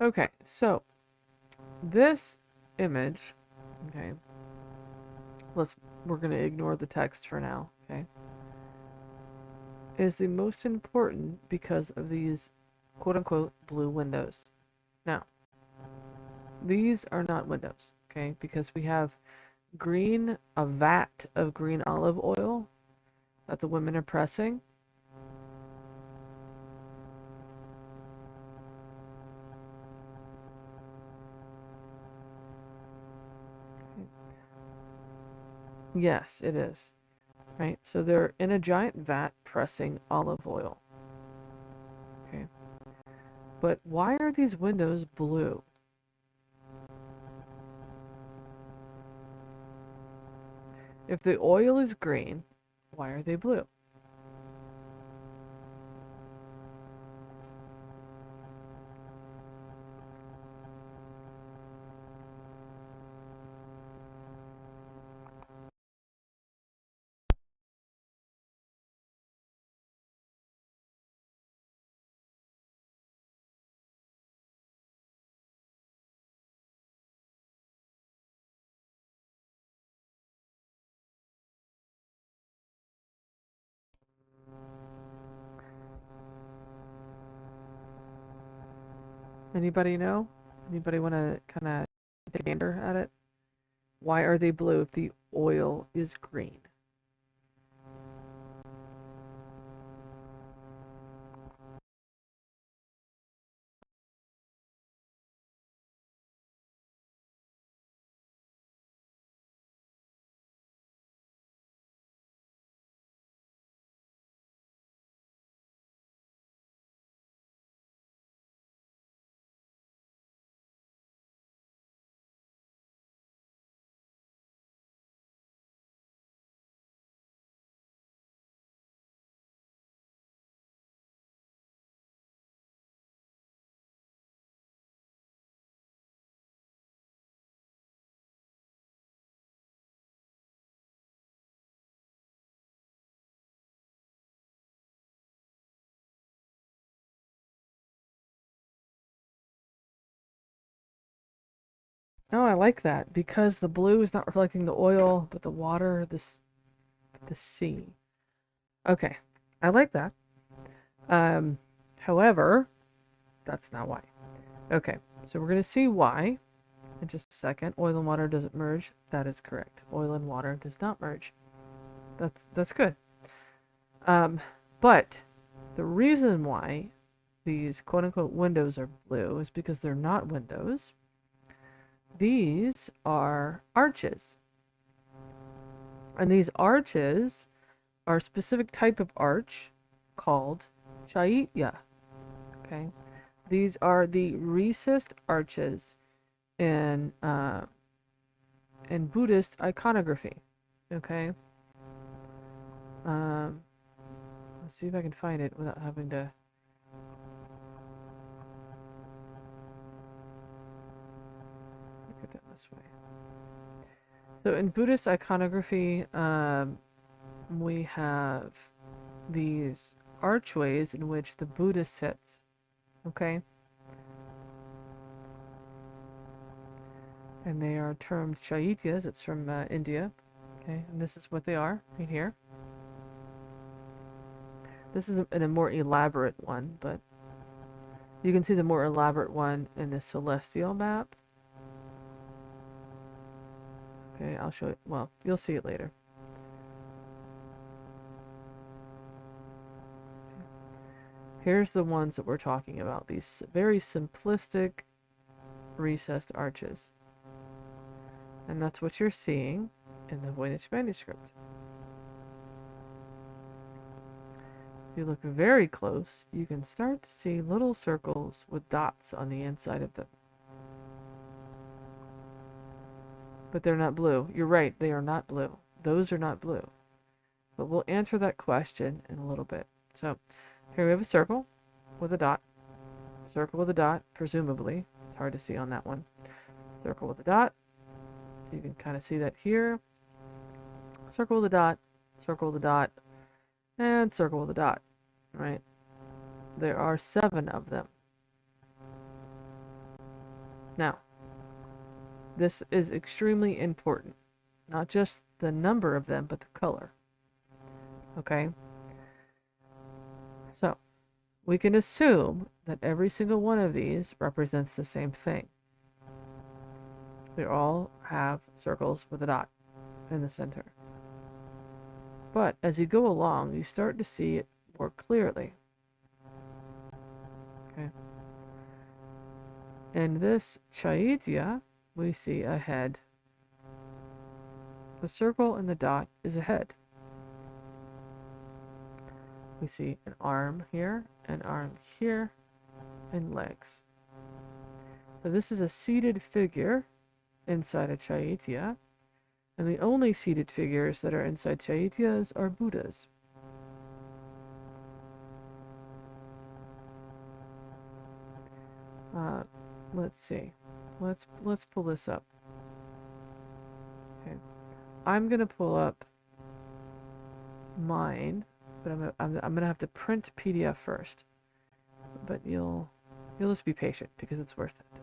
Okay, so this image, okay, we're going to ignore the text for now, okay, is the most important because of these quote unquote blue windows. Now, these are not windows, okay, because we have a vat of green olive oil that the women are pressing. Yes, it is. Right? So they're in a giant vat pressing olive oil. Okay. But why are these windows blue? If the oil is green, why are they blue? Anybody know? Anybody want to kind of take a gander at it? Why are they blue if the oil is green? Oh, I like that because the blue is not reflecting the oil, but the water, the sea. Okay, I like that. Um, However, that's not why. Okay, so we're going to see why in just a second. Oil and water doesn't merge. That is correct. Oil and water does not merge. That's good. Um, but the reason why these quote unquote windows are blue is because they're not windows. These are arches. And these arches are a specific type of arch called chaitya. Okay, these are the recessed arches in Buddhist iconography. Okay, um, let's see if I can find it without having to. Look at that this way. So in Buddhist iconography, we have these archways in which the Buddha sits. Okay, and they are termed chaityas. It's from India. Okay, and this is what they are right here. This is a more elaborate one, but you can see the more elaborate one in the celestial map. Okay, I'll show it. Well, you'll see it later. Here's the ones that we're talking about. These very simplistic recessed arches. And that's what you're seeing in the Voynich manuscript. If you look very close, you can start to see little circles with dots on the inside of them. But they're not blue. You're right, they are not blue. Those are not blue. But we'll answer that question in a little bit. So here we have a circle with a dot. Circle with a dot, presumably. It's hard to see on that one. Circle with a dot. You can kind of see that here. Circle with a dot, circle with a dot, and circle with a dot, right? There are 7 of them. Now, this is extremely important. Not just the number of them, but the color. Okay? So, we can assume that every single one of these represents the same thing. They all have circles with a dot in the center. But as you go along, you start to see it more clearly. Okay? In this chaitya, we see a head. The circle and the dot is a head. We see an arm here, an arm here, and legs. So this is a seated figure inside a chaitya, and the only seated figures that are inside chaityas are Buddhas. Let's see. Let's pull this up. Okay, I'm gonna pull up mine, but I'm gonna have to print PDF first. But you'll just be patient because it's worth it.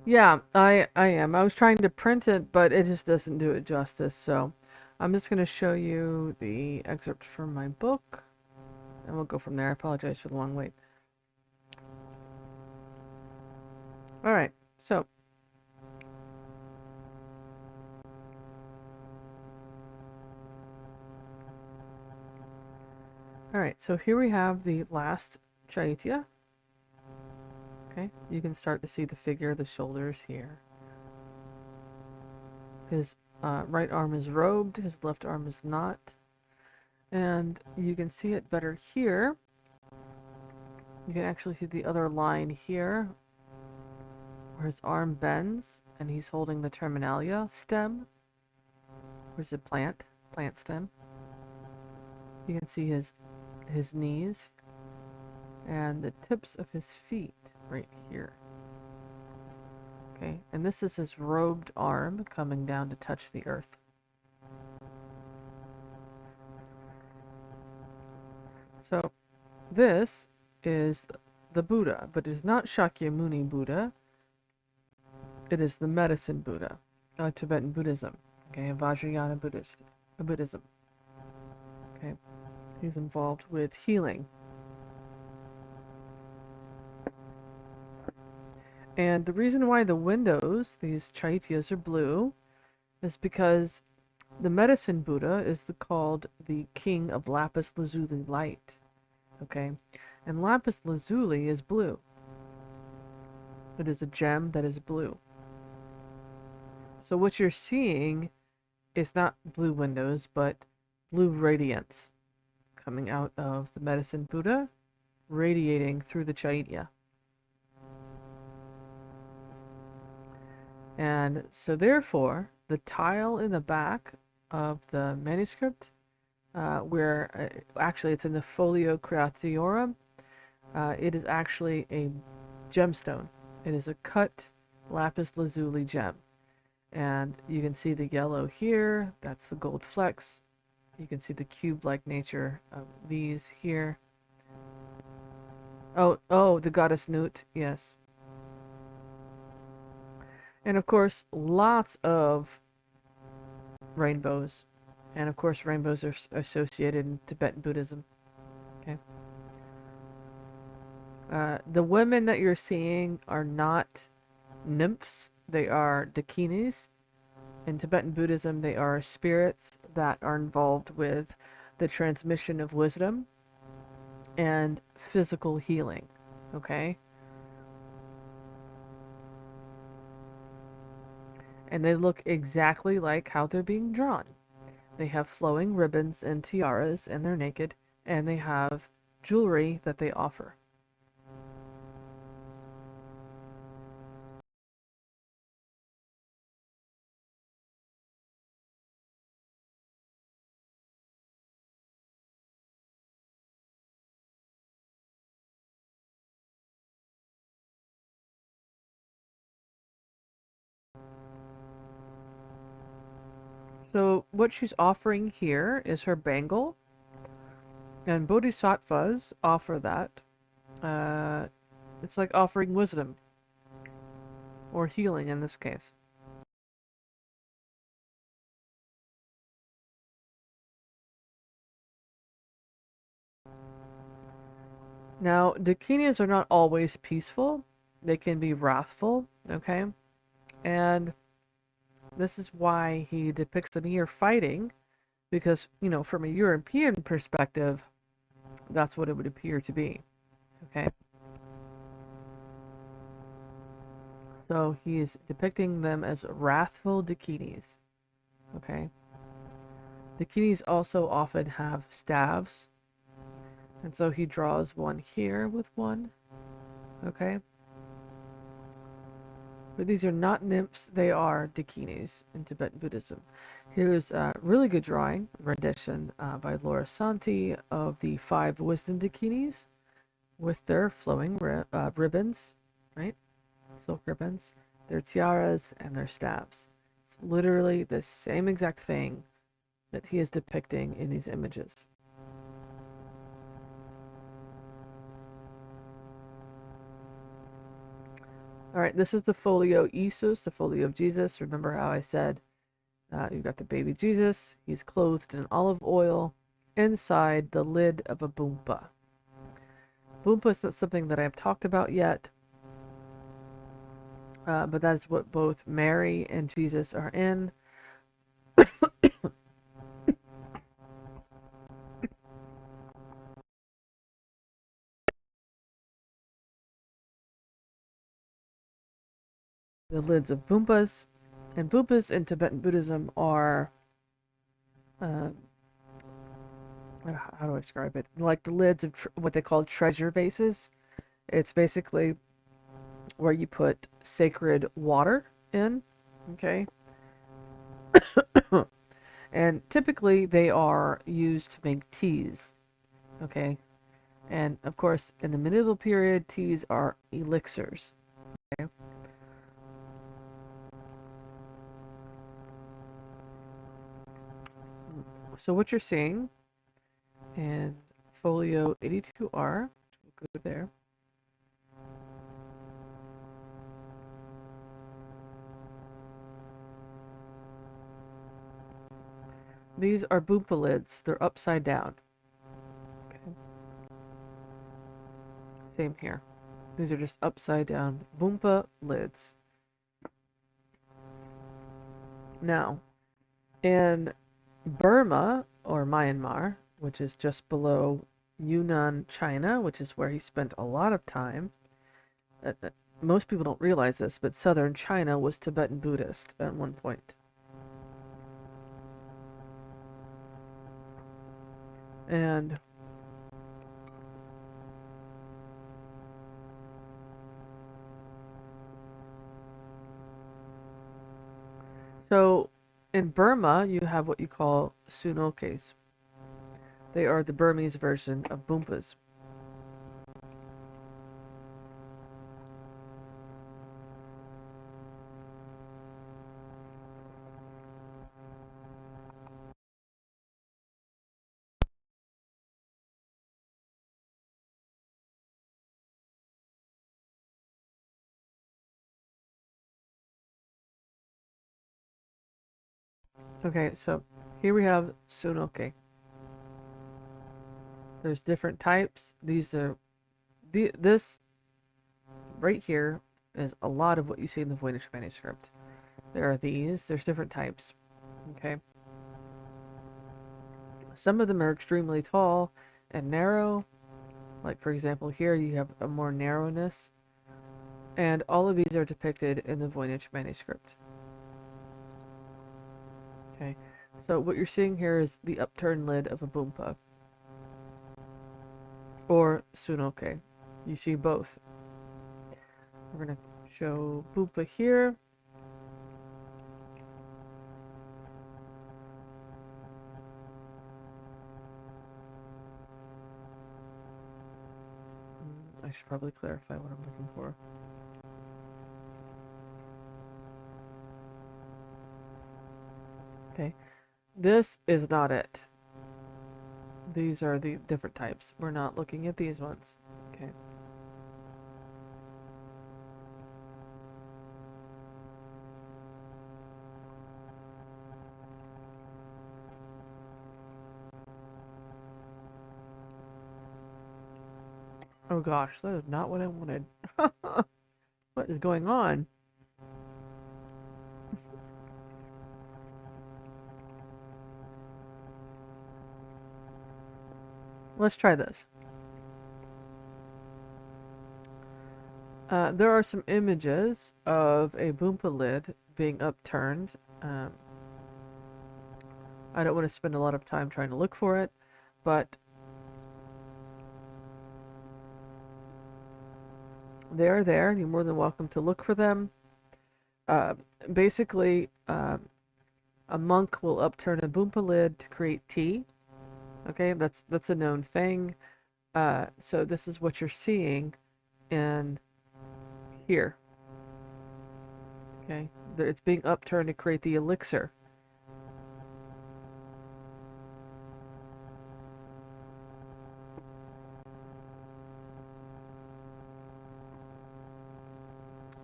Yeah, I am. I was trying to print it, but it just doesn't do it justice. So I'm just going to show you the excerpt from my book, and we'll go from there. I apologize for the long wait. All right, so here we have the last Chaitya. Okay, you can start to see the figure, the shoulders here. His right arm is robed, his left arm is not. And you can see it better here. You can actually see the other line here, where his arm bends, and he's holding the terminalia stem. Where's the plant stem. You can see his knees and the tips of his feet right here. Okay, and this is his robed arm coming down to touch the earth. So this is the Buddha, but it is not Shakyamuni Buddha. It is the medicine Buddha, Tibetan Buddhism. Okay, Vajrayana Buddhism. Okay, he's involved with healing. And the reason why the windows, these chaityas, are blue is because the medicine Buddha is called the king of lapis lazuli light. Okay, and lapis lazuli is blue. It is a gem that is blue. So what you're seeing is not blue windows, but blue radiance coming out of the medicine Buddha, radiating through the chaitya. And so therefore, the tile in the back of the manuscript, where actually it's in the Folio Creatiorum, it is actually a gemstone. It is a cut lapis lazuli gem. And you can see the yellow here, that's the gold flecks. You can see the cube-like nature of these here. Oh, the goddess Nut, yes. And of course, lots of rainbows. And of course, rainbows are associated in Tibetan Buddhism. Okay. The women that you're seeing are not nymphs, they are dakinis. In Tibetan Buddhism, they are spirits that are involved with the transmission of wisdom and physical healing. Okay? And they look exactly like how they're being drawn. They have flowing ribbons and tiaras, and they're naked, and they have jewelry that they offer. So what she's offering here is her bangle, and bodhisattvas offer that. It's like offering wisdom, or healing in this case. Now, dakinis are not always peaceful. They can be wrathful, okay? And this is why he depicts them here fighting, because, from a European perspective, that's what it would appear to be, okay? So he's depicting them as wrathful dakinis, okay? Dakinis also often have staves, and so he draws one here with one, okay? But these are not nymphs, they are dakinis in Tibetan Buddhism. Here's a really good drawing, rendition by Laura Santi of the 5 wisdom dakinis with their flowing ribbons, right? Silk ribbons, their tiaras, and their staves. It's literally the same exact thing that he is depicting in these images. All right, this is the Folio Isus, the Folio of Jesus. Remember how I said you've got the baby Jesus. He's clothed in olive oil inside the lid of a boompa. Boompa is not something that I've talked about yet, but that's what both Mary and Jesus are in. The lids of boompas. And boompas in Tibetan Buddhism are, uh, how do I describe it? Like the lids of what they call treasure vases. It's basically where you put sacred water in, okay? And typically they are used to make teas, okay? And of course, in the medieval period, teas are elixirs, okay? So what you're seeing in Folio 82R, we'll go there. These are boompa lids. They're upside down. Okay. Same here. These are just upside down boompa lids. Now, in Burma or Myanmar, which is just below Yunnan, China, which is where he spent a lot of time. Most people don't realize this, but southern China was Tibetan Buddhist at one point. And so in Burma, you have what you call sunokes. They are the Burmese version of boompas. Okay, so here we have sunoke. There's different types. This right here is a lot of what you see in the Voynich manuscript. There are these. There's different types. Okay. Some of them are extremely tall and narrow. Like for example, here you have a more narrowness. And all of these are depicted in the Voynich manuscript. Okay. So what you're seeing here is the upturned lid of a boompa. Or sunoke. You see both. We're going to show boompa here. I should probably clarify what I'm looking for. Okay, this is not it. These are the different types. We're not looking at these ones. Okay. Oh gosh, that is not what I wanted. What is going on? Let's try this. There are some images of a boompa lid being upturned. I don't want to spend a lot of time trying to look for it, but they are there. You're more than welcome to look for them. Uh, Basically, a monk will upturn a boompa lid to create tea. Okay, that's a known thing. So this is what you're seeing in here. Okay, it's being upturned to create the elixir.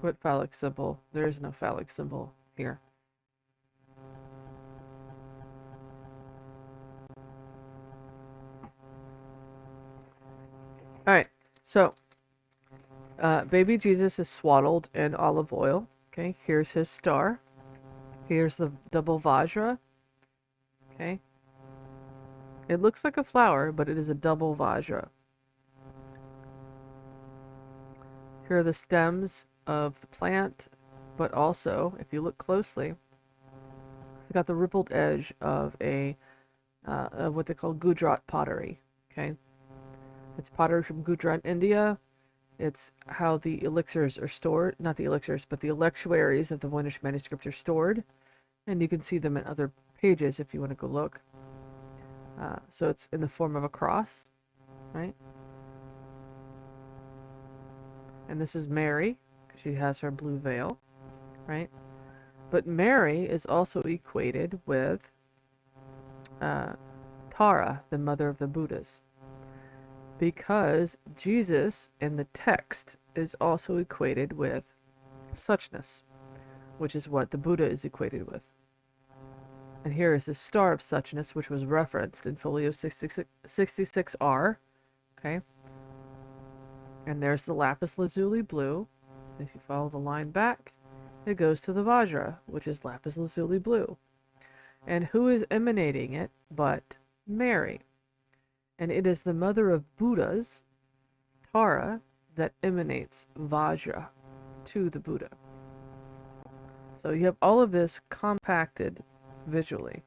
What phallic symbol? There is no phallic symbol here. Alright, so baby Jesus is swaddled in olive oil. Okay, here's his star. Here's the double Vajra. Okay, it looks like a flower, but it is a double Vajra. Here are the stems of the plant, but also, if you look closely, it's got the rippled edge of what they call Gujarat pottery. Okay, it's pottery from Gujarat, India. It's how the elixirs are stored, not the elixirs, but the electuaries of the Voynich manuscript are stored, and you can see them in other pages if you want to go look. So it's in the form of a cross, right? And this is Mary, because she has her blue veil, right? But Mary is also equated with Tara, the mother of the Buddhas, because Jesus in the text is also equated with suchness, which is what the Buddha is equated with. And here is the star of suchness, which was referenced in Folio 66R. Okay. And there's the lapis lazuli blue. If you follow the line back, it goes to the Vajra, which is lapis lazuli blue. And who is emanating it but Mary? And it is the mother of Buddhas, Tara, that emanates Vajra to the Buddha. So you have all of this compacted visually.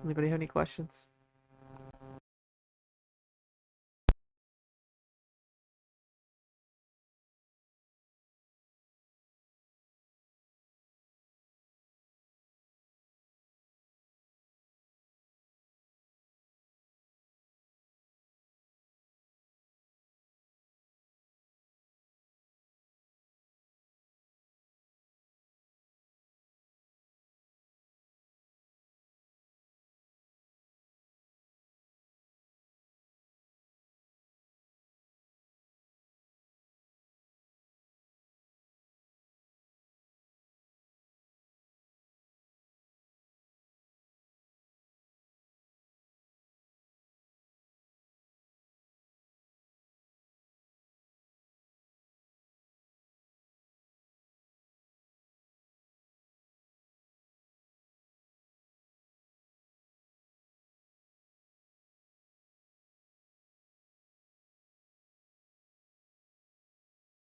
Anybody have any questions?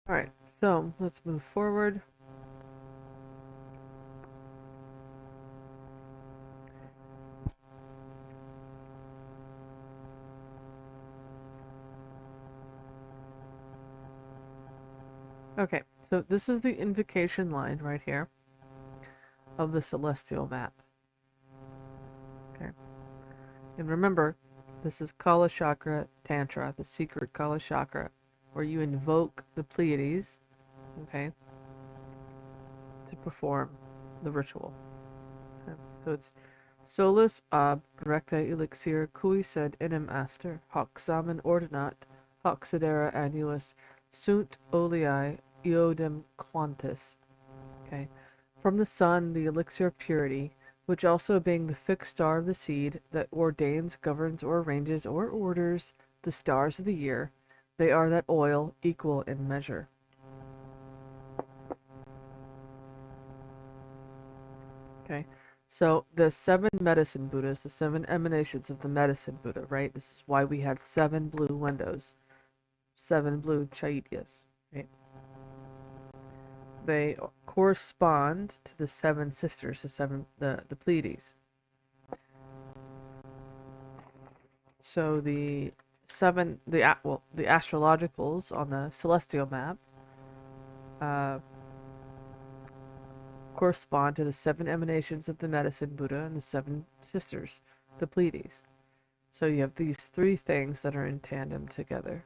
All right, so let's move forward. Okay, so this is the invocation line right here of the celestial map. Okay, and remember, this is Kala Chakra Tantra, the secret Kala Chakra, where you invoke the Pleiades, okay, to perform the ritual. Okay, so it's Solus ab recta elixir cui sed inem aster, hoc samen ordinat, hoc sedera annuus, sunt olei eodem quantis. Okay, from the sun, the elixir of purity, which also being the fixed star of the seed that ordains, governs, or arranges, or orders the stars of the year, they are that oil equal in measure. Okay, so the 7 medicine Buddhas, the 7 emanations of the medicine Buddha, right? This is why we had 7 blue windows, 7 blue chaityas, right? They correspond to the 7 sisters, the Pleiades. So the astrologicals on the celestial map uh, correspond to the 7 emanations of the medicine Buddha and the 7 sisters, the Pleiades. So you have these 3 things that are in tandem together.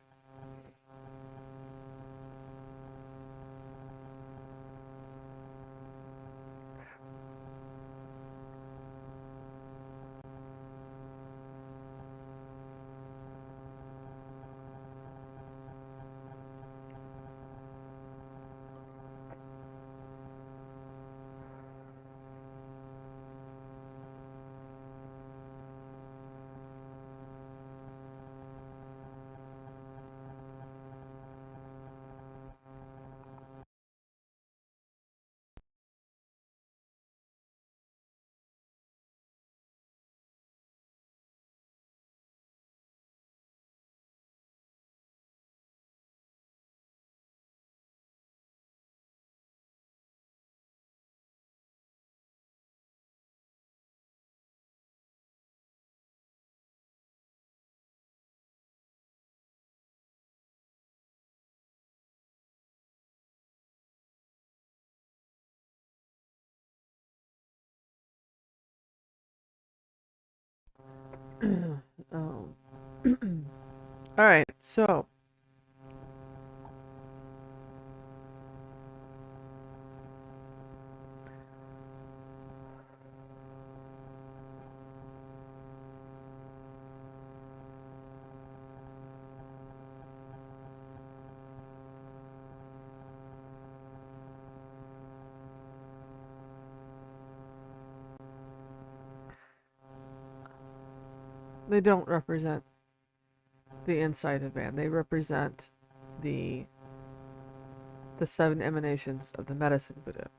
All right, so they don't represent the inside of man. They represent the the seven emanations of the medicine Buddha.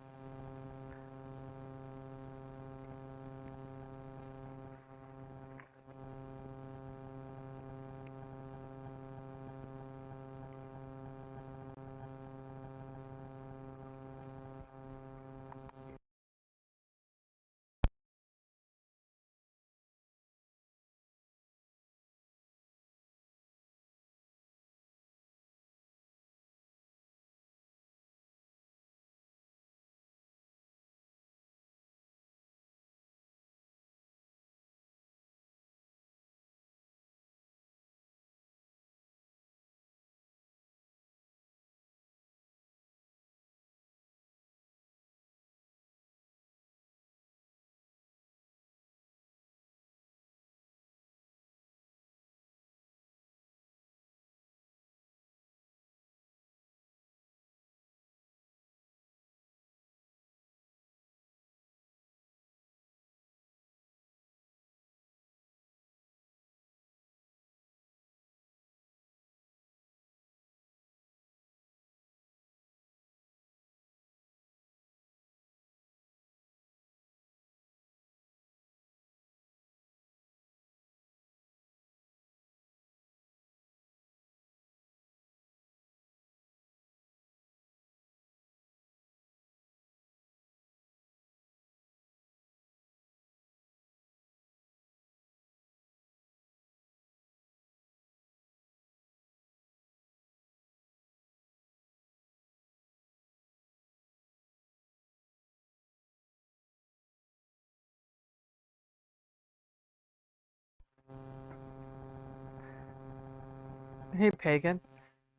Hey, Pagan.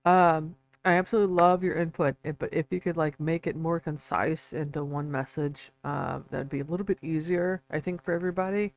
Um, I absolutely love your input, but if you could like make it more concise into one message, that'd be a little bit easier, I think, for everybody.